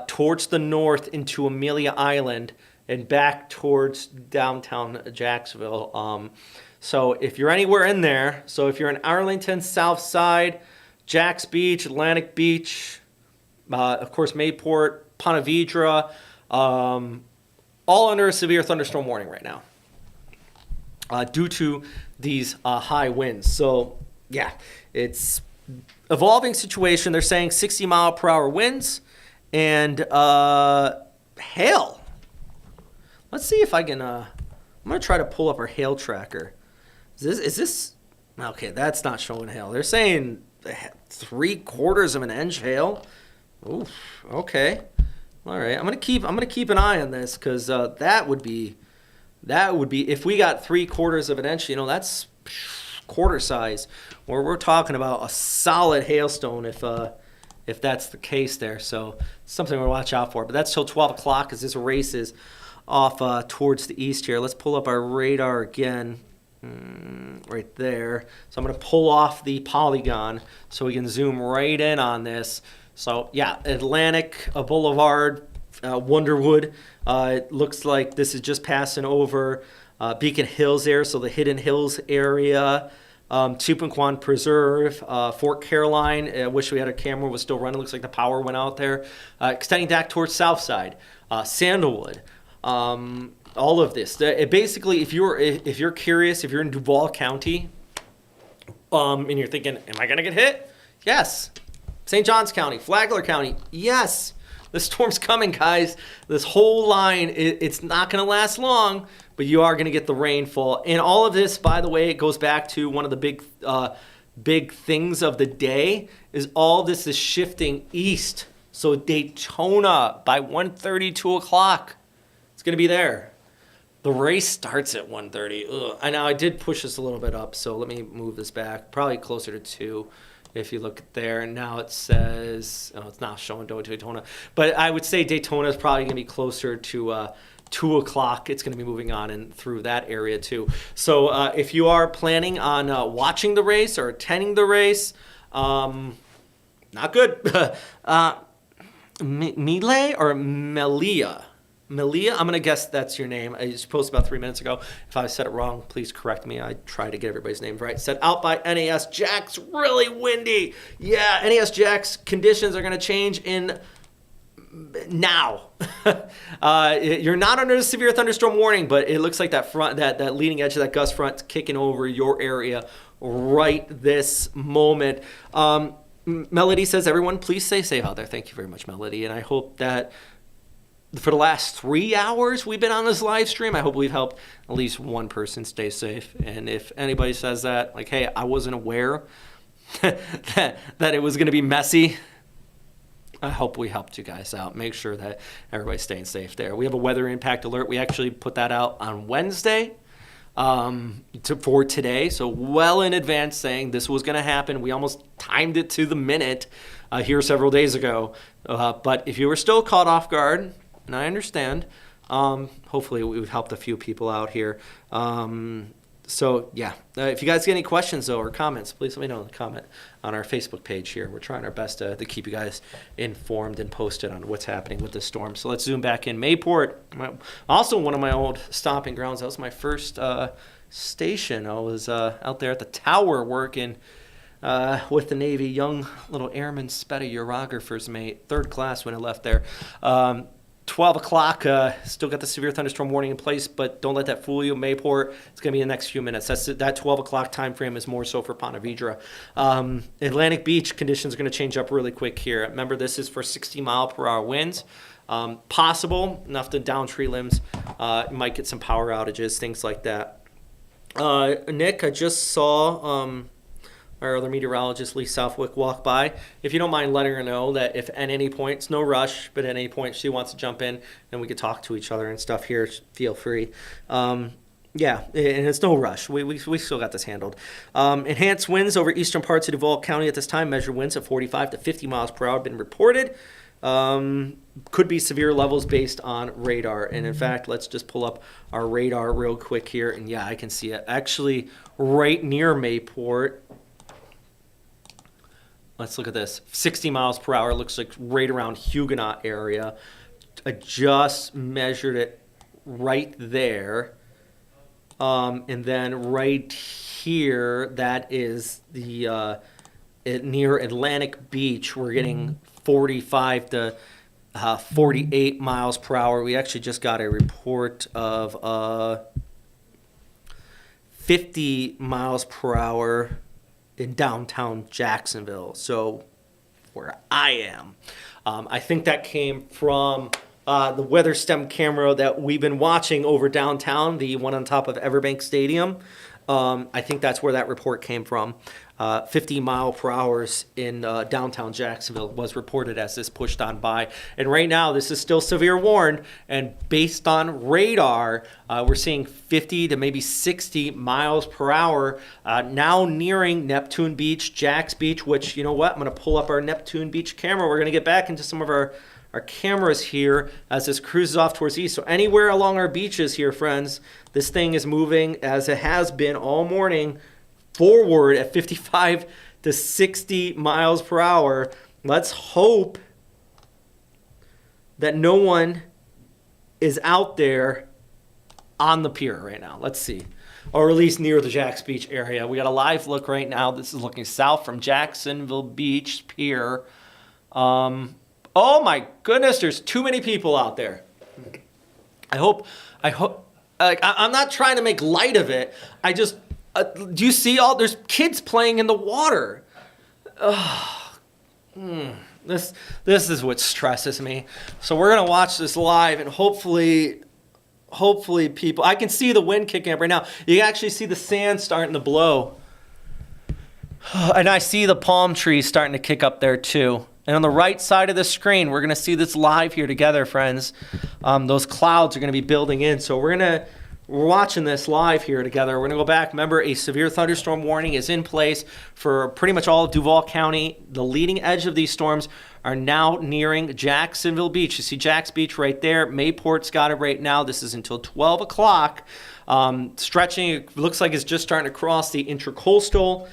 towards the north into Amelia Island and back towards downtown Jacksonville. So if you're anywhere in there, so if you're in Arlington, South Side, Jacks Beach, Atlantic Beach, of course, Mayport, Ponte Vedra, all under a severe thunderstorm warning right now due to these high winds. So, yeah, it's evolving situation. They're saying 60-mile-per-hour winds and hail. Let's see if I can I'm going to try to pull up our hail tracker. Is this okay, that's not showing hail. They're saying 3/4 of an inch hail. Oof, okay. All right. I'm going to keep an eye on this cuz that would be if we got 3/4 of an inch, that's quarter size. Or we're talking about a solid hailstone if that's the case there. So, something to watch out for. But that's till 12 o'clock as this races off towards the east here. Let's pull up our radar again. Right there. So I'm going to pull off the polygon so we can zoom right in on this. So yeah, Atlantic Boulevard, Wonderwood. It looks like this is just passing over Beacon Hills there, so the Hidden Hills area. Chupanquan Preserve, Fort Caroline. I wish we had a camera was still running. Looks like the power went out there. Extending back towards Southside, Sandalwood. All of this. Basically, if you're curious, if you're in Duval County, and you're thinking, am I going to get hit? Yes. St. Johns County, Flagler County, yes. The storm's coming, guys. This whole line, it's not going to last long, but you are going to get the rainfall. And all of this, by the way, it goes back to one of the big things of the day is all this is shifting east. So Daytona by 1:30, 2 o'clock, it's going to be there. The race starts at 1:30. Ugh. I know I did push this a little bit up, so let me move this back. Probably closer to 2 if you look there. And now it says, it's not showing Daytona. But I would say Daytona is probably going to be closer to 2 o'clock. It's going to be moving on and through that area too. So if you are planning on watching the race or attending the race, not good. Melee or Melia? Melia, I'm going to guess that's your name. I just posted about 3 minutes ago. If I said it wrong, please correct me. I try to get everybody's names right. Said out by NAS Jacks, really windy. Yeah, NAS Jacks conditions are going to change in now. You're not under a severe thunderstorm warning, but it looks like that leading edge of that gust front's kicking over your area right this moment. Melody says, everyone, please stay safe out there. Thank you very much, Melody. And I hope that for the last 3 hours we've been on this live stream, I hope we've helped at least one person stay safe. And if anybody says that, like, hey, I wasn't aware that it was going to be messy, I hope we helped you guys out. Make sure that everybody's staying safe there. We have a weather impact alert. We actually put that out on Wednesday for today. So well in advance saying this was going to happen. We almost timed it to the minute here several days ago. But if you were still caught off guard, and I understand, hopefully we've helped a few people out here. So, yeah, if you guys get any questions, though, or comments, please let me know in the comment on our Facebook page here. We're trying our best to keep you guys informed and posted on what's happening with this storm. So let's zoom back in. Mayport, also one of my old stomping grounds. That was my first station. I was out there at the tower working with the Navy, young little airman Speta, urographer's mate, third class when I left there. 12 o'clock, still got the severe thunderstorm warning in place, but don't let that fool you. Mayport, it's going to be in the next few minutes. That 12 o'clock time frame is more so for Ponte Vedra. Atlantic Beach conditions are going to change up really quick here. Remember, this is for 60-mile-per-hour winds. Possible, enough to down tree limbs. You might get some power outages, things like that. Nick, I just saw our other meteorologist, Lee Southwick, walk by. If you don't mind letting her know that if at any point, it's no rush, but at any point she wants to jump in and we could talk to each other and stuff here, feel free. Yeah, and it's no rush. We still got this handled. Enhanced winds over eastern parts of Duval County at this time. Measured winds of 45 to 50 miles per hour have been reported. Could be severe levels based on radar. And in fact, let's just pull up our radar real quick here. And yeah, I can see it. Actually, right near Mayport. Let's look at this. 60 miles per hour. Looks like right around Huguenot area. I just measured it right there. And then right here, that is the near Atlantic Beach. We're getting 45 to 48 miles per hour. We actually just got a report of 50 miles per hour in downtown Jacksonville. So where I am, I think that came from the weather stem camera that we've been watching over downtown, the one on top of Everbank Stadium. I think that's where that report came from. 50 mile per hours in downtown Jacksonville was reported as this pushed on by. And right now, this is still severe warned. And based on radar, we're seeing 50 to maybe 60 miles per hour now nearing Neptune Beach, Jax Beach, which, you know what? I'm going to pull up our Neptune Beach camera. We're going to get back into some of our cameras here as this cruises off towards the east. So anywhere along our beaches here, friends, this thing is moving as it has been all morning forward at 55 to 60 miles per hour. Let's hope that no one is out there on the pier right now. Let's see. Or at least near the Jax Beach area. We got a live look right now. This is looking south from Jacksonville Beach Pier. Oh my goodness, there's too many people out there. I hope, I'm not trying to make light of it. I just, do you see there's kids playing in the water. This is what stresses me. So we're going to watch this live and hopefully people, I can see the wind kicking up right now. You can actually see the sand starting to blow. And I see the palm trees starting to kick up there too. And on the right side of the screen, we're going to see this live here together, friends. Those clouds are going to be building in. So we're watching this live here together. We're going to go back. Remember, a severe thunderstorm warning is in place for pretty much all of Duval County. The leading edge of these storms are now nearing Jacksonville Beach. You see Jax Beach right there. Mayport's got it right now. This is until 12 o'clock. Stretching, it looks like it's just starting to cross the intercoastal.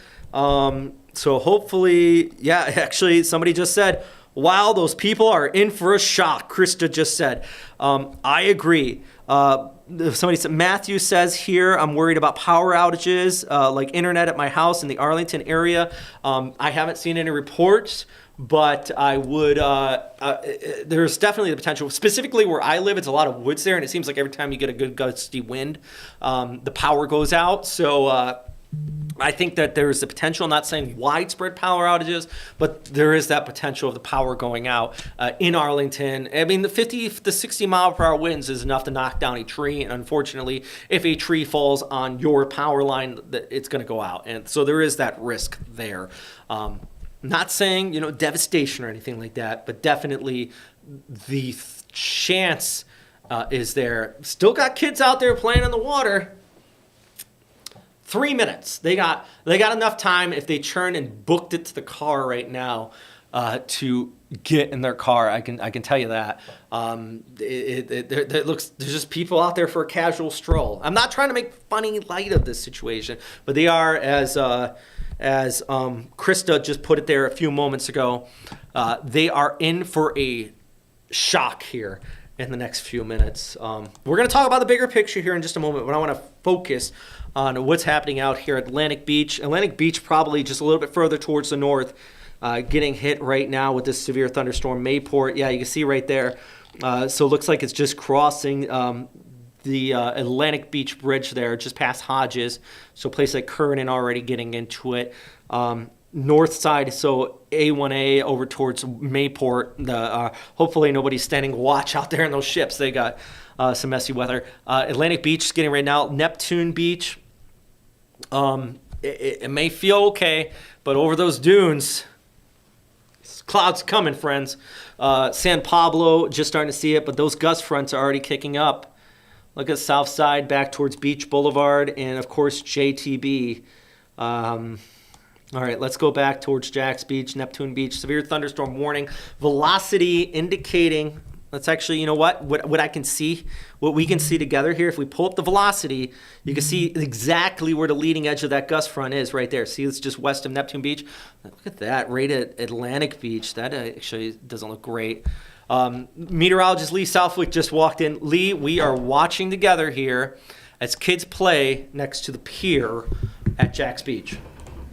So hopefully, yeah, actually somebody just said, wow, those people are in for a shock, Krista just said. I agree. Somebody said, Matthew says here, I'm worried about power outages, like internet at my house in the Arlington area. I haven't seen any reports, but I would, there's definitely the potential. Specifically where I live, it's a lot of woods there, and it seems like every time you get a good gusty wind, the power goes out. So, I think that there is the potential, I'm not saying widespread power outages, but there is that potential of the power going out in Arlington. I mean, the 50 to 60 mile per hour winds is enough to knock down a tree. And unfortunately, if a tree falls on your power line, it's going to go out. And so there is that risk there. Not saying, devastation or anything like that, but definitely the chance is there. Still got kids out there playing in the water. 3 minutes. They got enough time if they turn and booked it to the car right now to get in their car. I can tell you that. It looks, there's just people out there for a casual stroll. I'm not trying to make funny light of this situation, but they are, as Krista just put it there a few moments ago, they are in for a shock here in the next few minutes. We're going to talk about the bigger picture here in just a moment, but I want to focus on what's happening out here at Atlantic Beach. Atlantic Beach probably just a little bit further towards the north, getting hit right now with this severe thunderstorm. Mayport, yeah, you can see right there. So it looks like it's just crossing the Atlantic Beach Bridge there, just past Hodges. So a place like Kernan already getting into it. North side, so A1A over towards Mayport. Hopefully nobody's standing watch out there in those ships. They got some messy weather. Atlantic Beach is getting right now. Neptune Beach. It may feel okay, but over those dunes, clouds coming, friends. San Pablo, just starting to see it, but those gust fronts are already kicking up. Look at South Side back towards Beach Boulevard and, of course, JTB. All right, let's go back towards Jax Beach, Neptune Beach. Severe thunderstorm warning. Velocity indicating, let's actually, you know what I can see, what we can see together here, if we pull up the velocity, you can see exactly where the leading edge of that gust front is right there. See, it's just west of Neptune Beach. Look at that, right at Atlantic Beach. That actually doesn't look great. Meteorologist Lee Southwick just walked in. Lee, we are watching together here as kids play next to the pier at Jax Beach.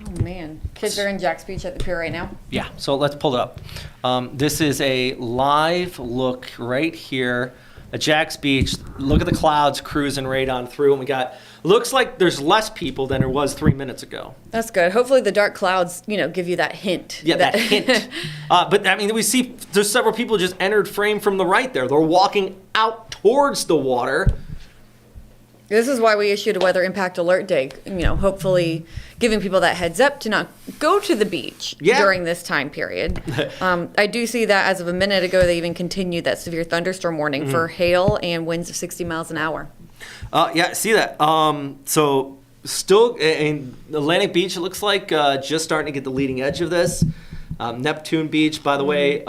Oh, man. Kids are in Jax Beach at the pier right now? Yeah, so let's pull it up. This is a live look right here at Jax Beach. Look at the clouds cruising right on through. And we got, looks like there's less people than there was 3 minutes ago. That's good. Hopefully the dark clouds, give you that hint. Yeah, that hint. But, I mean, we see there's several people just entered frame from the right there. They're walking out towards the water. This is why we issued a weather impact alert day, hopefully giving people that heads up to not go to the beach during this time period. I do see that as of a minute ago, they even continued that severe thunderstorm warning for hail and winds of 60 miles an hour. Yeah, see that. So still in Atlantic Beach, it looks like just starting to get the leading edge of this. Neptune Beach, by the way.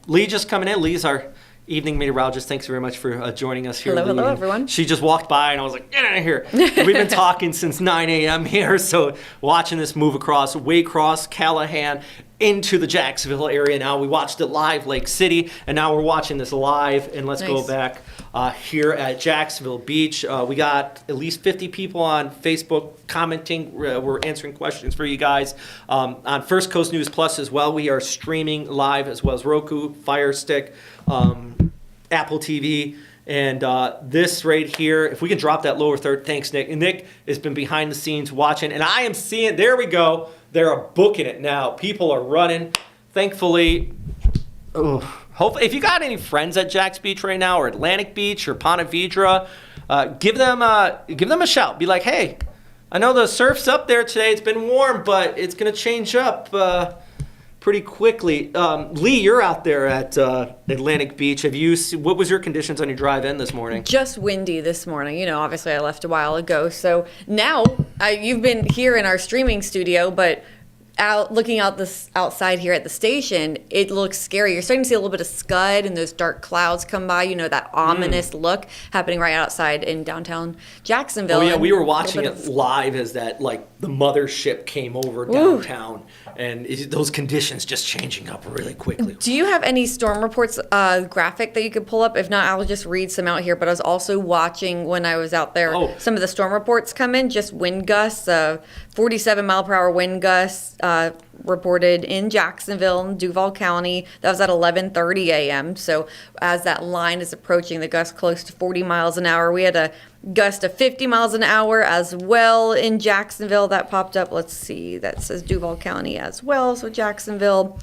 Lee just coming in. Lee's our evening meteorologist. Thanks very much for joining us here. Hello, everyone. She just walked by and I was like, get out of here. We've been talking since 9 a.m. here. So watching this move across Waycross, Callahan, into the Jacksonville area now. We watched it live, Lake City, and now we're watching this live. And let's go back here at Jacksonville Beach. We got at least 50 people on Facebook commenting. We're answering questions for you guys. On First Coast News Plus as well, we are streaming live as well as Roku, Fire Stick, Apple TV. And this right here, if we can drop that lower third, thanks, Nick. And Nick has been behind the scenes watching, and I am seeing, there we go. They're booking it now. People are running. Thankfully, hopefully, if you got any friends at Jax Beach right now, or Atlantic Beach, or Ponte Vedra, give them a shout. Be like, hey, I know the surf's up there today. It's been warm, but it's going to change up pretty quickly. Lee, you're out there at Atlantic Beach. What was your conditions on your drive in this morning? Just windy this morning. Obviously I left a while ago. So now you've been here in our streaming studio, but looking out outside here at the station, it looks scary. You're starting to see a little bit of scud and those dark clouds come by, that ominous look happening right outside in downtown Jacksonville. Oh yeah, we were watching it live as that, the mothership came over downtown. And those conditions just changing up really quickly. Do you have any storm reports graphic that you could pull up? If not, I'll just read some out here. But I was also watching when I was out there, some of the storm reports come in, just wind gusts, 47 mile per hour wind gusts reported in Jacksonville and Duval County. That was at 11:30 a.m. So as that line is approaching, the gust close to 40 miles an hour. We had a gust of 50 miles an hour as well in Jacksonville. That popped up. Let's see. That says Duval County as well. So Jacksonville.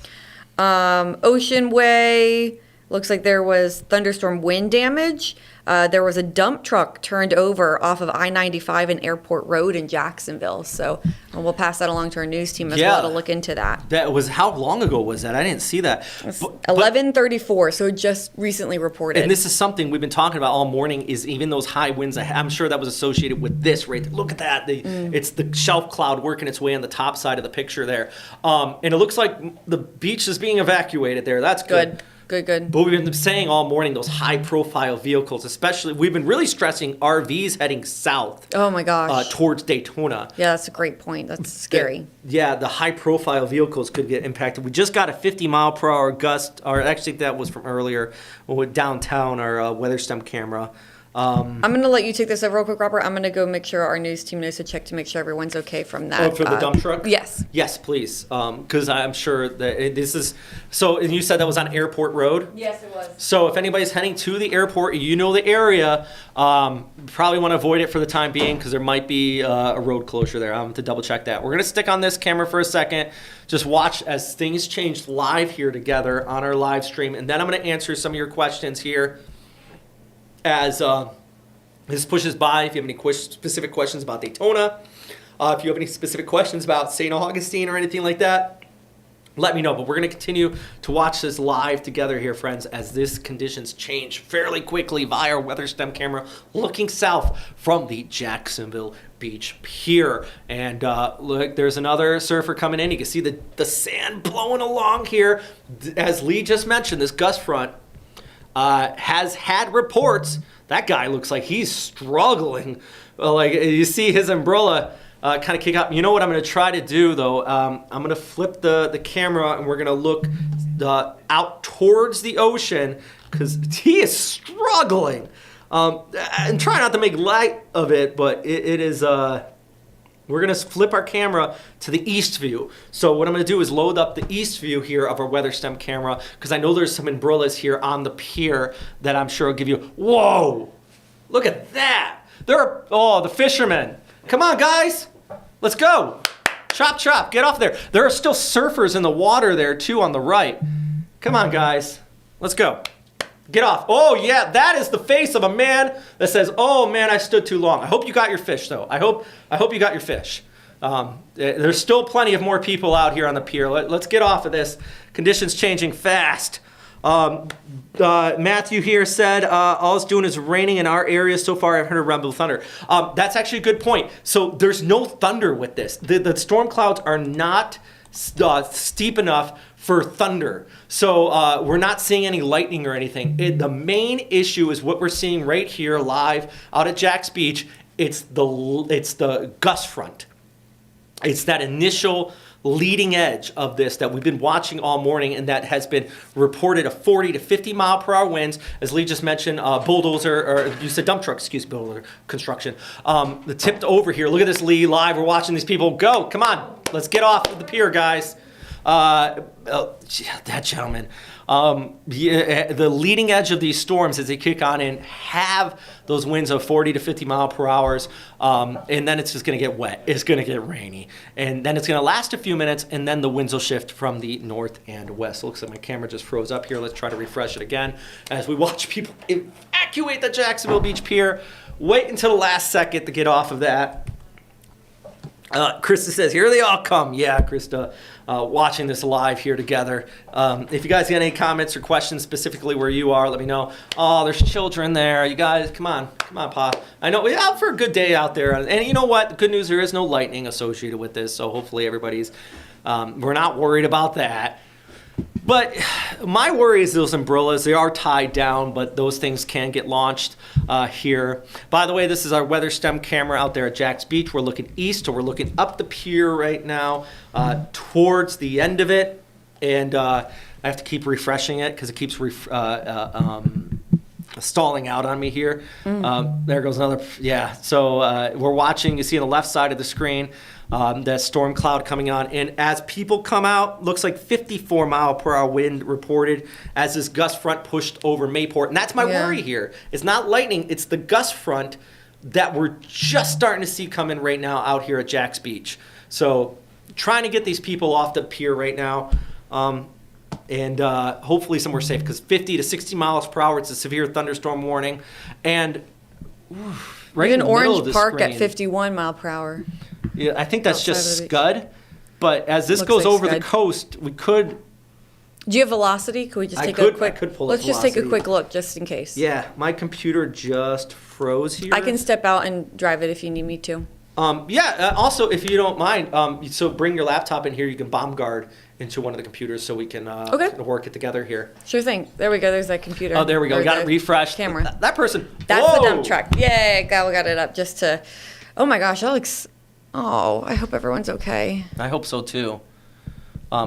Ocean Way. Looks like there was thunderstorm wind damage. There was a dump truck turned over off of I-95 and Airport Road in Jacksonville. So we'll pass that along to our news team as well to look into that. That was, how long ago was that? I didn't see that. 11:34, so just recently reported. And this is something we've been talking about all morning, is even those high winds. I'm sure that was associated with this right there. Look at that. It's the shelf cloud working its way on the top side of the picture there. And it looks like the beach is being evacuated there. That's good. Good. But we've been saying all morning, those high-profile vehicles, especially, we've been really stressing RVs heading south. Oh, my gosh. Towards Daytona. Yeah, that's a great point. That's scary. The high-profile vehicles could get impacted. We just got a 50-mile-per-hour gust, or actually that was from earlier, with downtown, our weather stem camera. I'm going to let you take this over real quick, Robert. I'm going to go make sure our news team knows to check to make sure everyone's okay from that. Oh, for the dump truck? Yes. Yes, please. Because I'm sure that this is... So, and you said that was on Airport Road? Yes, it was. So if anybody's heading to the airport, you know the area, probably want to avoid it for the time being because there might be a road closure there. To double check that. We're going to stick on this camera for a second. Just watch as things change live here together on our live stream. And then I'm going to answer some of your questions here as this pushes by. If you have any specific questions about Daytona, if you have any specific questions about St. Augustine or anything like that, let me know. But we're going to continue to watch this live together here, friends, as these conditions change fairly quickly via our weather stem camera looking south from the Jacksonville Beach Pier. And look, there's another surfer coming in. You can see the sand blowing along here. As Lee just mentioned, this gust front has had reports. That guy looks like he's struggling. Like, you see his umbrella kind of kick up. You know what I'm going to try to do, though? I'm going to flip the camera, and we're going to look out towards the ocean, because he is struggling. And try not to make light of it, but it is... we're going to flip our camera to the east view. So what I'm going to do is load up the east view here of our weather stem camera, because I know there's some umbrellas here on the pier that I'm sure will give you... Whoa! Look at that! The fishermen. Come on, guys. Let's go. Chop, chop. Get off there. There are still surfers in the water there, too, on the right. Come on, guys. Let's go. Get off. Oh, yeah, that is the face of a man that says, oh, man, I stood too long. I hope you got your fish, though. I hope you got your fish. There's still plenty of more people out here on the pier. Let's get off of this. Conditions changing fast. Matthew here said, all it's doing is raining in our area so far. I've heard a rumble of thunder. That's actually a good point. So there's no thunder with this. The storm clouds are not steep enough for thunder. So we're not seeing any lightning or anything. The main issue is what we're seeing right here live out at Jack's Beach. It's the gust front. It's that initial leading edge of this that we've been watching all morning, and that has been reported of 40 to 50 mile per hour winds. As Lee just mentioned, bulldozer, or you said dump truck, bulldozer construction. The tipped over here. Look at this, Lee, live. We're watching these people go. Come on, let's get off of the pier, guys. That gentleman. The leading edge of these storms as they kick on in have those winds of 40 to 50 mile per hour, and then it's just going to get wet. It's going to get rainy, and then it's going to last a few minutes, and then the winds will shift from the north and west. Looks like my camera just froze up here. Let's try to refresh it again as we watch people evacuate the Jacksonville Beach Pier. Wait until the last second to get off of that. Krista says, here they all come. Yeah, Krista, watching this live here together. If you guys got any comments or questions specifically where you are, let me know. Oh, there's children there. You guys, come on, Pa. I know we're out for a good day out there. And you know what? The good news, there is no lightning associated with this. So hopefully everybody's, we're not worried about that. But my worry is those umbrellas. They are tied down, but those things can get launched here. By the way, this is our weather stem camera out there at Jack's Beach. We're looking east, so we're looking up the pier right now towards the end of it. And I have to keep refreshing it because it keeps stalling out on me here. There goes another. Yeah, so we're watching. You see on the left side of the screen that storm cloud coming on. And as people come out, looks like 54 mile per hour wind reported as this gust front pushed over Mayport. And that's my worry here. It's not lightning. It's the gust front that we're just starting to see come in right now out here at Jack's Beach. So trying to get these people off the pier right now. And hopefully somewhere safe, because 50 to 60 miles per hour, it's a severe thunderstorm warning. And right in the middle of the Park screen, at 51 mile per hour. Yeah, I think that's just scud. But as this goes over the coast, we could. Do you have velocity? Could we just take a quick? I could pull Let's just take a quick look, just in case. Yeah, my computer just froze here. I can step out and drive it if you need me to. Also, if you don't mind, so bring your laptop in here. You can bomb guard into one of the computers so we can work it together here. Sure thing. There we go. There's that computer. Oh, there we go. We got it refreshed. Camera. That person. That's the dump truck. Yay. We got it up just to. Oh my gosh, that looks. Oh, I hope everyone's okay. I hope so too.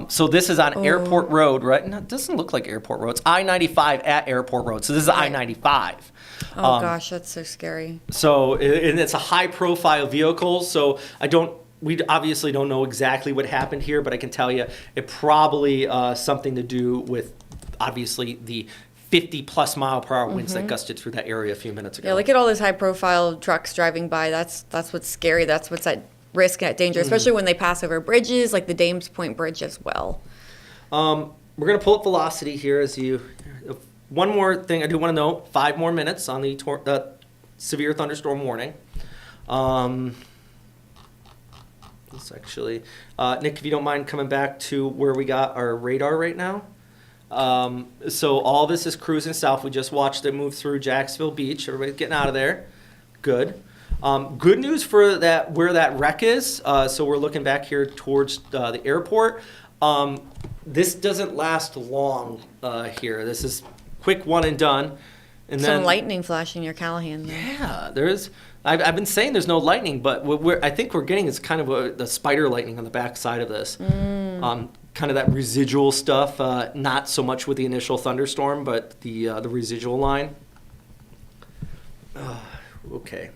So this is on Airport Road, right? No, it doesn't look like Airport Road. It's I-95 at Airport Road. So this is I-95. Oh gosh, that's so scary. So, and it's a high-profile vehicle. So we obviously don't know exactly what happened here, but I can tell you it probably something to do with obviously the 50-plus mile per hour winds that gusted through that area a few minutes ago. Yeah, look at all those high-profile trucks driving by. That's what's scary. That's what's at risk and at danger, especially when they pass over bridges, like the Dames Point Bridge as well. We're going to pull up velocity here as you. One more thing I do want to note: 5 more minutes on the severe thunderstorm warning. Let's actually, Nick, if you don't mind coming back to where we got our radar right now. So all this is cruising south. We just watched it move through Jacksonville Beach. Everybody's getting out of there. Good. Good news for that where that wreck is. So we're looking back here towards the airport. This doesn't last long here. This is quick one and done. And Some lightning flashing near Callahan there. Yeah, there is. I've been saying there's no lightning, but what I think we're getting is kind of the spider lightning on the back side of this. Kind of that residual stuff, not so much with the initial thunderstorm, but the residual line. Okay.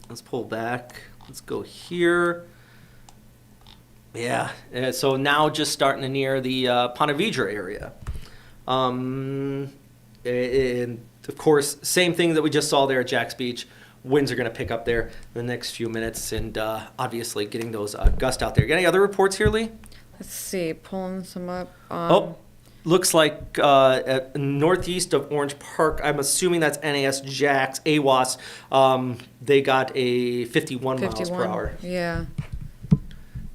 Let's pull back. Let's go here. Yeah, so now just starting to near the Ponte Vedra area. And of course, same thing that we just saw there at Jax Beach. Winds are going to pick up there in the next few minutes, and obviously getting those gusts out there. Got any other reports here, Lee? Let's see, pulling some up. Looks like northeast of Orange Park. I'm assuming that's NAS Jax, AWAS. They got a 51 miles per hour. Yeah.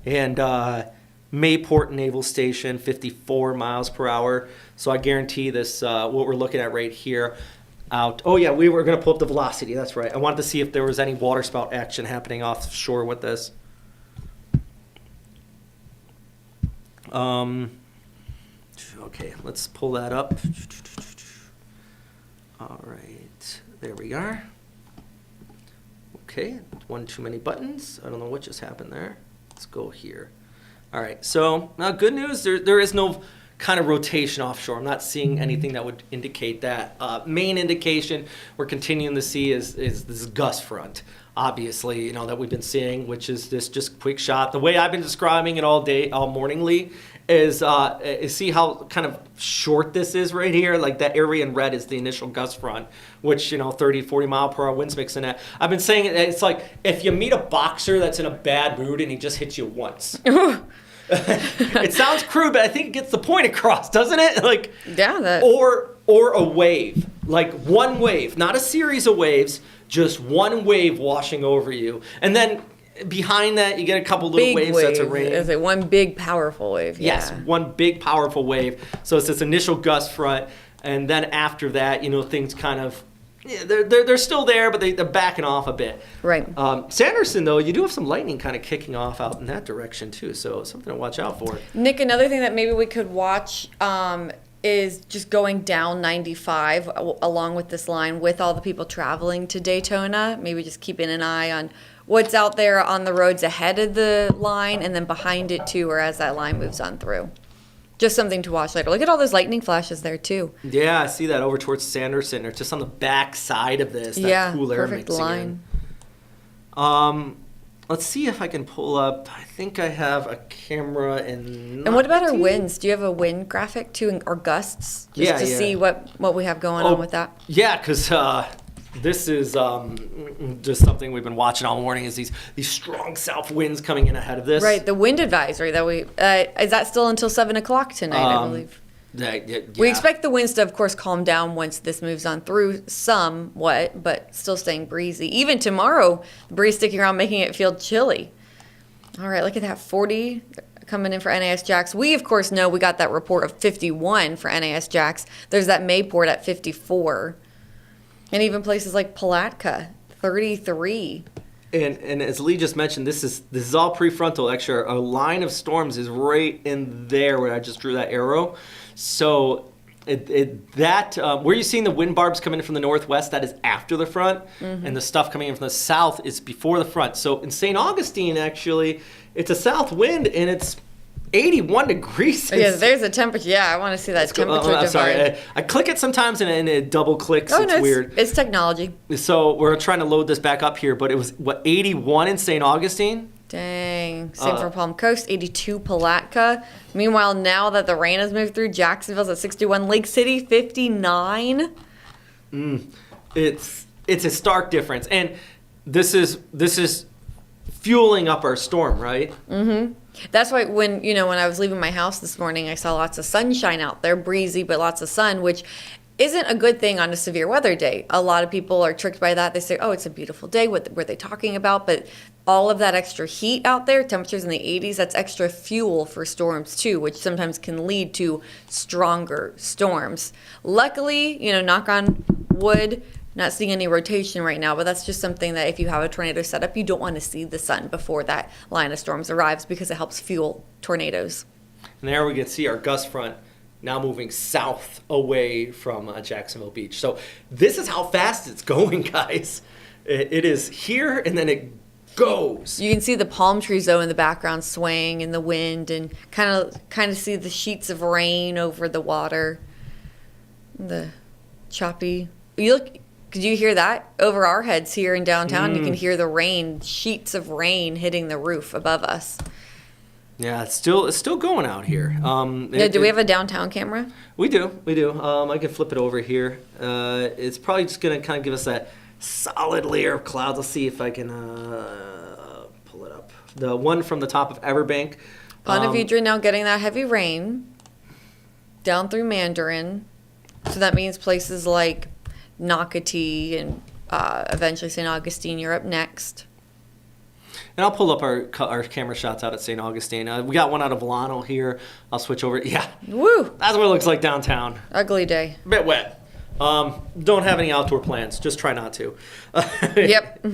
And Mayport Naval Station, 54 miles per hour. So I guarantee this, what we're looking at right here, out. Oh, yeah, we were going to pull up the velocity. That's right. I wanted to see if there was any waterspout action happening offshore with this. Okay, let's pull that up. All right, there we are. Okay, one too many buttons. I don't know what just happened there. Let's go here. All right, so now good news, there is no kind of rotation offshore. I'm not seeing anything that would indicate that. Main indication we're continuing to see is this gust front, obviously, that we've been seeing, which is this just quick shot. The way I've been describing it all morning, Lee, is see how kind of short this is right here? Like that area in red is the initial gust front, which, 30, 40 mile per hour winds mixing that. I've been saying it's like if you meet a boxer that's in a bad mood and he just hits you once. It sounds crude, but I think it gets the point across, doesn't it? Like, yeah, or a wave, like one wave, not a series of waves, just one wave washing over you, and then behind that you get a couple little waves. That's a rain. Is it one big powerful wave? Yes, one big powerful wave. So it's this initial gust front, and then after that, things kind of. Yeah, they're still there, but they're backing off a bit. Right. Sanderson, though, you do have some lightning kind of kicking off out in that direction, too, so something to watch out for. Nick, another thing that maybe we could watch is just going down 95 along with this line with all the people traveling to Daytona. Maybe just keeping an eye on what's out there on the roads ahead of the line and then behind it, too, or as that line moves on through. Just something to watch later. Look at all those lightning flashes there, too. Yeah, I see that over towards Sanderson. Or just on the back side of this, that cool air perfect mixing line. in. Let's see if I can pull up. I think I have a camera in. And what about our winds? Do you have a wind graphic, too, or gusts? Just to see what we have going on with that? Yeah, because this is just something we've been watching all morning is these strong south winds coming in ahead of this. Right, the wind advisory that we is that still until 7 o'clock tonight, I believe. Yeah. We expect the winds to, of course, calm down once this moves on through somewhat, but still staying breezy. Even tomorrow, the breeze sticking around, making it feel chilly. All right, look at that, 40 coming in for NAS Jax. We, of course, know we got that report of 51 for NAS Jax. There's that Mayport at 54. And even places like Palatka, 33. And as Lee just mentioned, this is all prefrontal. Actually, a line of storms is right in there where I just drew that arrow. So where you're seeing the wind barbs coming in from the northwest, that is after the front, and the stuff coming in from the south is before the front. So in St. Augustine, actually, it's a south wind, and it's 81 degrees. Yeah, there's a temperature. Yeah, I want to see that temperature divide. I'm sorry. I click it sometimes and it double clicks. It's weird. It's technology. So we're trying to load this back up here, but it was, 81 in St. Augustine? Dang. Same for Palm Coast, 82 Palatka. Meanwhile, now that the rain has moved through, Jacksonville's at 61. Lake City, 59. It's a stark difference. And this is fueling up our storm, right? Mm-hmm. That's why when I was leaving my house this morning, I saw lots of sunshine out there, breezy, but lots of sun, which isn't a good thing on a severe weather day. A lot of people are tricked by that. They say, oh, it's a beautiful day. What were they talking about? But all of that extra heat out there, temperatures in the 80s, that's extra fuel for storms too, which sometimes can lead to stronger storms. Luckily, knock on wood, not seeing any rotation right now, but that's just something that if you have a tornado setup, you don't want to see the sun before that line of storms arrives because it helps fuel tornadoes. And there we can see our gust front now moving south away from Jacksonville Beach. So this is how fast it's going, guys. It is here, and then it goes. You can see the palm trees, though, in the background swaying in the wind, and kind of see the sheets of rain over the water. The choppy. Could you hear that? Over our heads here in downtown, you can hear the rain, sheets of rain hitting the roof above us. Yeah, it's still going out here. Do we have a downtown camera? We do. I can flip it over here. It's probably just going to kind of give us that solid layer of clouds. Let's see if I can pull it up. The one from the top of Everbank. Ponte Vedra now getting that heavy rain down through Mandarin. So that means places like Nocatee and eventually St. Augustine, you're up next. And I'll pull up our camera shots out at St. Augustine. We got one out of Volano here. I'll switch over. Yeah. Woo! That's what it looks like downtown. Ugly day. A bit wet. Don't have any outdoor plans. Just try not to. Yep.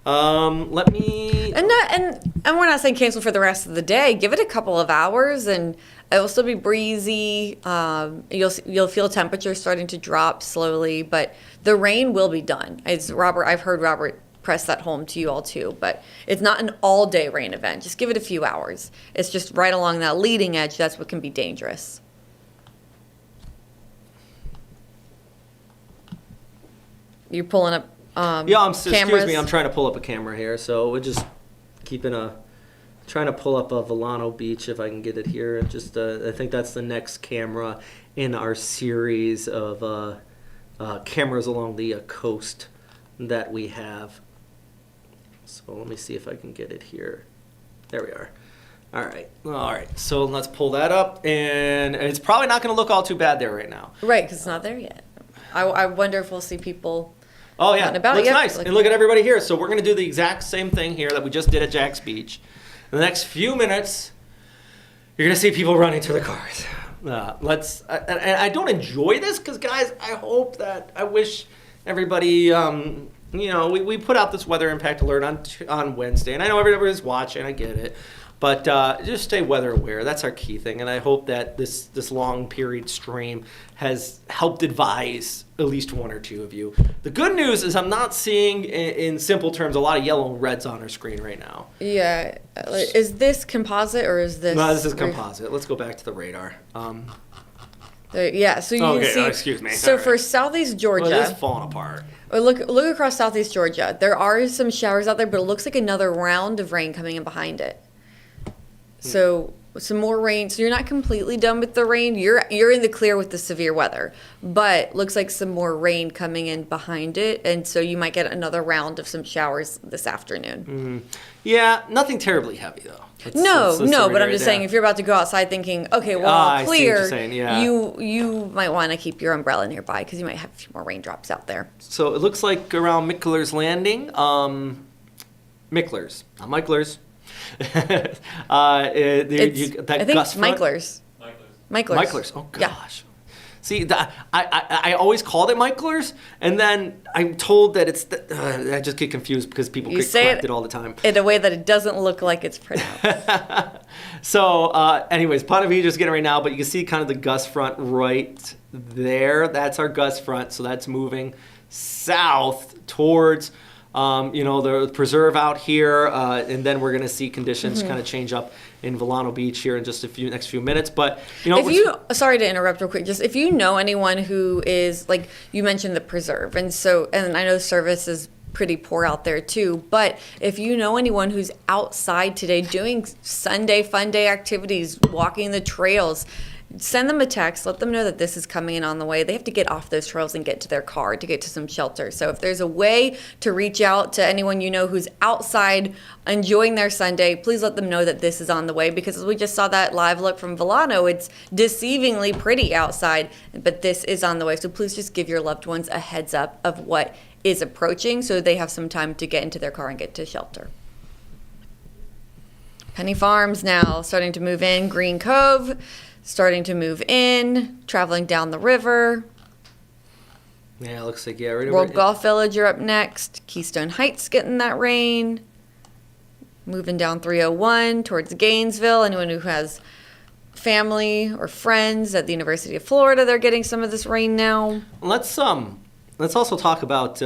Let me... And we're not saying cancel for the rest of the day. Give it a couple of hours, and it will still be breezy. You'll feel temperatures starting to drop slowly, but the rain will be done. I've heard Robert press that home to you all too, but it's not an all-day rain event. Just give it a few hours. It's just right along that leading edge. That's what can be dangerous. You're pulling up excuse me, I'm trying to pull up a camera here, so we're just trying to pull up a Volano Beach if I can get it here. I think that's the next camera in our series of cameras along the coast that we have. So let me see if I can get it here. There we are. All right. So let's pull that up, and it's probably not going to look all too bad there right now. Right, because it's not there yet. I wonder if we'll see people. Oh yeah, looks nice. And look at everybody here. So we're going to do the exact same thing here that we just did at Jack's Beach. In the next few minutes, you're going to see people running to the cars. I don't enjoy this because, guys, I wish everybody. We put out this weather impact alert on Wednesday, and I know everybody's watching. I get it. But just stay weather aware. That's our key thing. And I hope that this long period stream has helped advise at least one or two of you. The good news is I'm not seeing, in simple terms, a lot of yellow and reds on our screen right now. Yeah. Is this composite or is this? No, this is composite. Let's go back to the radar. Yeah, so you can see. Excuse me. So for southeast Georgia. Well, it is falling apart. Look across southeast Georgia. There are some showers out there, but it looks like another round of rain coming in behind it. So some more rain. So you're not completely done with the rain. You're in the clear with the severe weather, but looks like some more rain coming in behind it, and so you might get another round of some showers this afternoon. Mm-hmm. Yeah, nothing terribly heavy though. No, but I'm just saying if you're about to go outside thinking, okay, well, all clear, yeah. you might want to keep your umbrella nearby because you might have a few more raindrops out there. So it looks like around Mickler's Landing, Mickler's, not Mickler's. I think Mickler's. Mickler's. Oh gosh. Yeah. See, I always called it Mickler's, and then I'm told that it's. I just get confused because people get corrected all the time in a way that it doesn't look like it's pronounced. So, anyways, Ponte Vedra's getting right now, but you can see kind of the gust front right there. That's our gust front, so that's moving south towards. The preserve out here, and then we're going to see conditions kind of change up in Volano Beach here in just next few minutes. But sorry to interrupt real quick, just if you know anyone who is like you mentioned the preserve, and I know service is pretty poor out there too. But if you know anyone who's outside today doing Sunday fun day activities, walking the trails. send them a text, let them know that this is coming in on the way. They have to get off those trails and get to their car to get to some shelter. So if there's a way to reach out to anyone you know who's outside enjoying their Sunday, please let them know that this is on the way, because as we just saw that live look from Volano, it's deceivingly pretty outside, but this is on the way. So please just give your loved ones a heads up of what is approaching so they have some time to get into their car and get to shelter. Penny Farms now starting to move in. Green Cove starting to move in, traveling down the river. Yeah, it looks like, yeah. Right World Golf Village are up next. Keystone Heights getting that rain. Moving down 301 towards Gainesville. Anyone who has family or friends at the University of Florida, they're getting some of this rain now. Let's also talk about,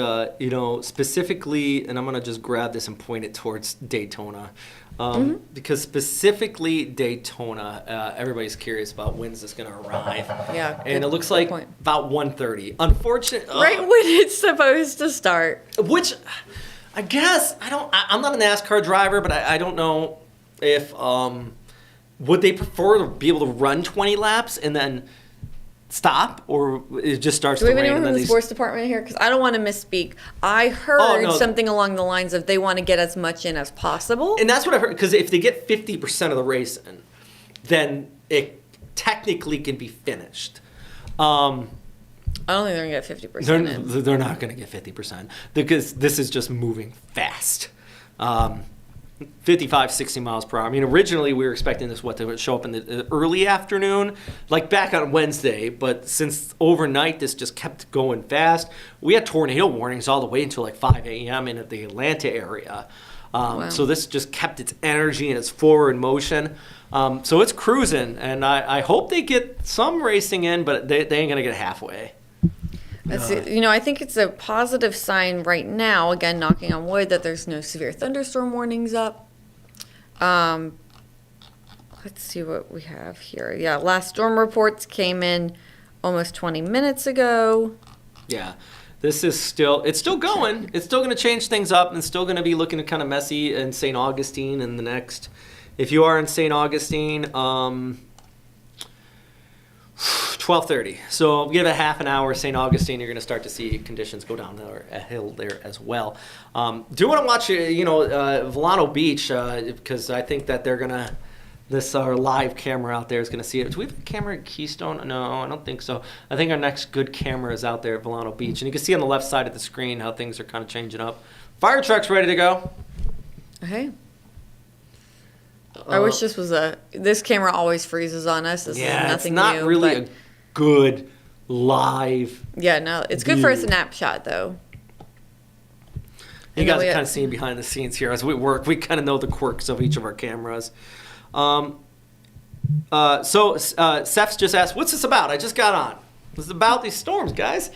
specifically, and I'm going to just grab this and point it towards Daytona. Because specifically Daytona, everybody's curious about when's this going to arrive. Yeah. And it looks like about 1:30. Unfortunately. Right when it's supposed to start. Which, I guess, I'm not a NASCAR driver, but I don't know if, would they prefer to be able to run 20 laps and then stop, or it just starts to rain? Do we have anyone from the sports department here? Because I don't want to misspeak. I heard something along the lines of they want to get as much in as possible. And that's what I heard, because if they get 50% of the race in, then it technically can be finished. I don't think they're going to get 50% in. They're not going to get 50%, because this is just moving fast. 55, 60 miles per hour. I mean, originally we were expecting this to show up in the early afternoon, like back on Wednesday, but since overnight this just kept going fast. We had tornado warnings all the way until like 5 a.m. in the Atlanta area. Wow. So this just kept its energy and its forward motion. So it's cruising, and I hope they get some racing in, but they ain't going to get halfway. I think it's a positive sign right now, again, knocking on wood, that there's no severe thunderstorm warnings up. Let's see what we have here. Yeah, last storm reports came in almost 20 minutes ago. Yeah, it's still going. It's still going to change things up, and it's still going to be looking kind of messy in St. Augustine in the next. If you are in St. Augustine, 12:30. So give it half an hour, St. Augustine, you're going to start to see conditions go down a hill there as well. Do want to watch, Volano Beach, because I think that they're going to, our live camera out there is going to see it. Do we have a camera at Keystone? No, I don't think so. I think our next good camera is out there at Volano Beach. And you can see on the left side of the screen how things are kind of changing up. Fire truck's ready to go. Okay. I wish this camera always freezes on us. This is nothing it's not new, really a good live. Yeah, no, it's good for a snapshot though. You guys are kind of seeing behind the scenes here as we work. We kind of know the quirks of each of our cameras. Seth's just asked, "What's this about?" I just got on. This is about these storms, guys.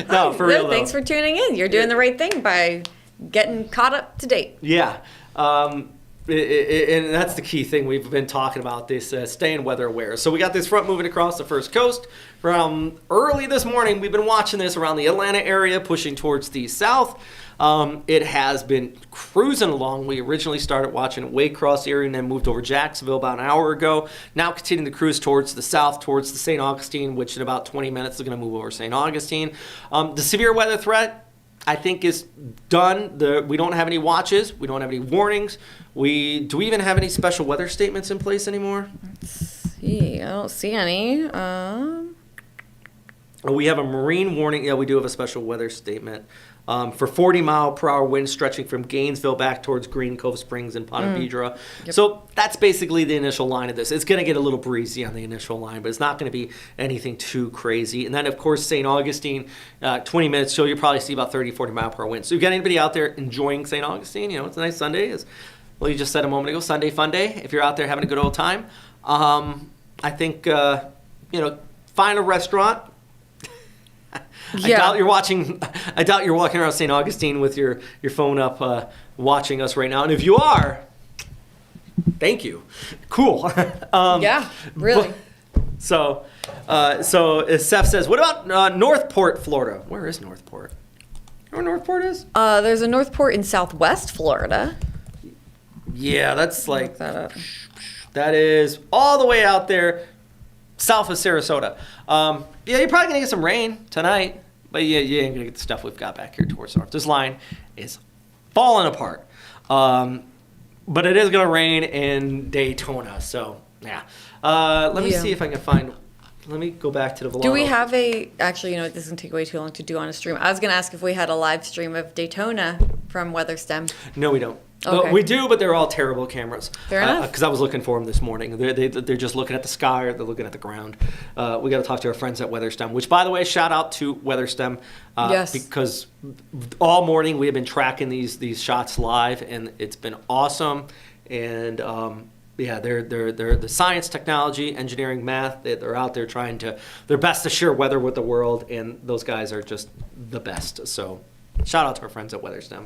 No, for real though. Thanks for tuning in. You're doing the right thing by getting caught up to date. Yeah. And that's the key thing we've been talking about, this staying weather aware. So we got this front moving across the first coast from early this morning. We've been watching this around the Atlanta area, pushing towards the south. It has been cruising along. We originally started watching it Waycross area and then moved over Jacksonville about an hour ago. Now continuing to cruise towards the south, towards the St. Augustine, which in about 20 minutes is going to move over St. Augustine. The severe weather threat, I think, is done. We don't have any watches. We don't have any warnings. Do we even have any special weather statements in place anymore? Let's see. I don't see any. We have a marine warning. Yeah, we do have a special weather statement for 40-mile-per-hour winds stretching from Gainesville back towards Green Cove Springs and Ponte Vedra. Yep. So that's basically the initial line of this. It's going to get a little breezy on the initial line, but it's not going to be anything too crazy. And then, of course, St. Augustine, 20 minutes, so you'll probably see about 30, 40-mile-per-hour winds. So you got anybody out there enjoying St. Augustine? It's a nice Sunday. Well, you just said a moment ago, Sunday fun day. If you're out there having a good old time, I think, find a restaurant. I doubt you're walking around St. Augustine with your phone up watching us right now. And if you are, thank you. Cool. Yeah, really. So as Seth says, what about Northport, Florida? Where is Northport? You know where Northport is? There's a Northport in Southwest Florida. Yeah, that's like Look that up. That is all the way out there south of Sarasota. Yeah, you're probably going to get some rain tonight, but you ain't going to get the stuff we've got back here towards north. This line is falling apart. But it is going to rain in Daytona, so yeah. Let me see if I can find. Let me go back to the vlog. Do we have actually, this is going to take way too long to do on a stream. I was going to ask if we had a live stream of Daytona from WeatherStem. No, we don't. Okay. We do, but they're all terrible cameras. Fair enough. Because I was looking for them this morning. They're just looking at the sky or they're looking at the ground. We got to talk to our friends at WeatherStem, which, by the way, shout out to WeatherStem. Yes. Because all morning we have been tracking these shots live, and it's been awesome. And yeah, they're the science, technology, engineering, math. They're out there trying their best to share weather with the world, and those guys are just the best. So shout out to our friends at WeatherStem.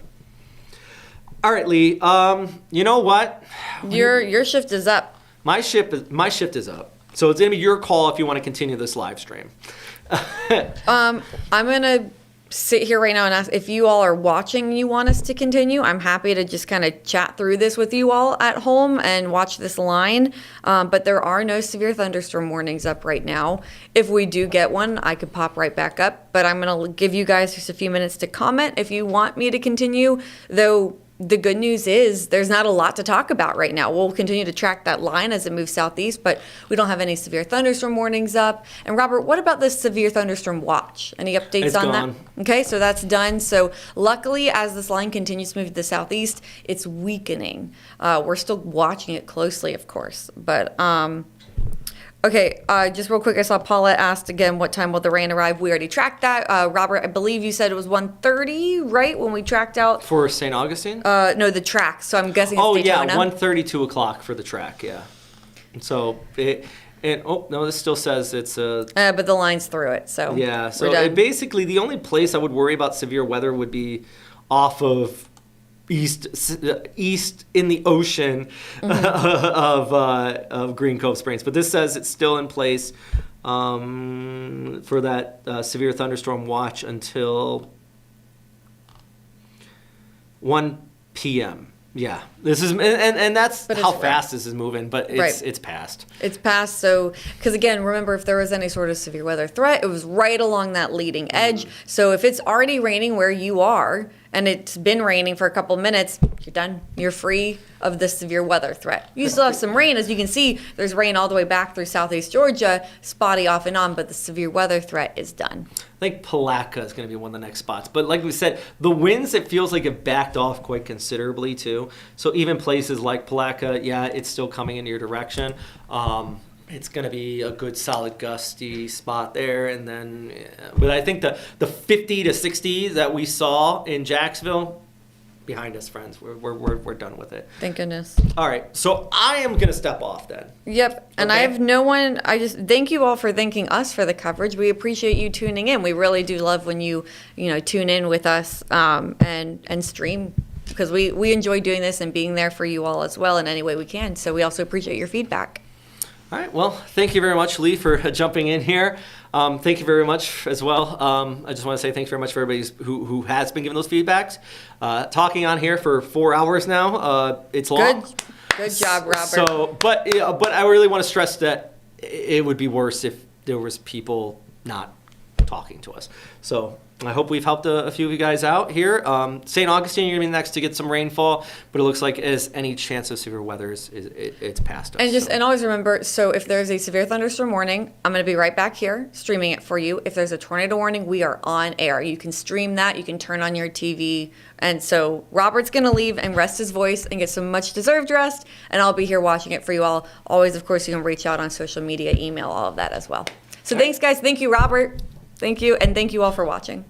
All right, Lee. You know what? Your shift is up. My shift is up. So it's gonna be your call if you want to continue this live stream. I'm gonna sit here right now and ask if you all are watching and you want us to continue. I'm happy to just kind of chat through this with you all at home and watch this line. But there are no severe thunderstorm warnings up right now. If we do get one, I could pop right back up. But I'm gonna give you guys just a few minutes to comment if you want me to continue, though. The good news is there's not a lot to talk about right now. We'll continue to track that line as it moves southeast, but we don't have any severe thunderstorm warnings up. And Robert, what about the severe thunderstorm watch? Any updates It's on gone. that? Okay, so that's done. So luckily, as this line continues to move to the southeast, it's weakening. We're still watching it closely, of course, but okay, just real quick, I saw Paula asked again, what time will the rain arrive? We already tracked that. Robert, I believe you said it was 1:30, right, when we tracked out? For St. Augustine? No, the track. So I'm guessing it's Daytona. Yeah, 1:30, 2 o'clock for the track, yeah. So, this still says it's but the line's through it, so yeah, so we're done. basically the only place I would worry about severe weather would be off of east in the ocean of Green Cove Springs. But this says it's still in place for that severe thunderstorm watch until 1 p.m. Yeah, this is and that's how fast this is moving, but it's past. It's past. So because again, remember, if there was any sort of severe weather threat, it was right along that leading edge. So if it's already raining where you are, and it's been raining for a couple minutes, you're done. You're free of the severe weather threat. You still have some rain. As you can see, there's rain all the way back through southeast Georgia, spotty off and on, but the severe weather threat is done. I think Palatka is going to be one of the next spots. But like we said, the winds, it feels like have backed off quite considerably too. So even places like Palatka, yeah, it's still coming in your direction. It's going to be a good solid gusty spot there. And then, but I think the 50 to 60 that we saw in Jacksonville, behind us, friends. We're done with it. Thank goodness. All right. So I am going to step off then. Yep. And okay. I have no one. I just thank you all for thanking us for the coverage. We appreciate you tuning in. We really do love when you tune in with us and stream, because we enjoy doing this and being there for you all as well in any way we can. So we also appreciate your feedback. All right. Well, thank you very much, Lee, for jumping in here. Thank you very much as well. I just want to say thank you very much for everybody who has been giving those feedbacks. Talking on here for 4 hours now. It's long. Good job, Robert. So, but I really want to stress that it would be worse if there was people not talking to us. So I hope we've helped a few of you guys out here. St. Augustine, you're going to be next to get some rainfall, but it looks like as any chance of severe weather it's past us. And always remember, so if there's a severe thunderstorm warning, I'm going to be right back here streaming it for you. If there's a tornado warning, we are on air. You can stream that. You can turn on your TV. And so Robert's going to leave and rest his voice and get some much deserved rest, and I'll be here watching it for you all. Always, of course, you can reach out on social media, email, all of that as well. So thanks, guys. Thank you, Robert. Thank you, and thank you all for watching.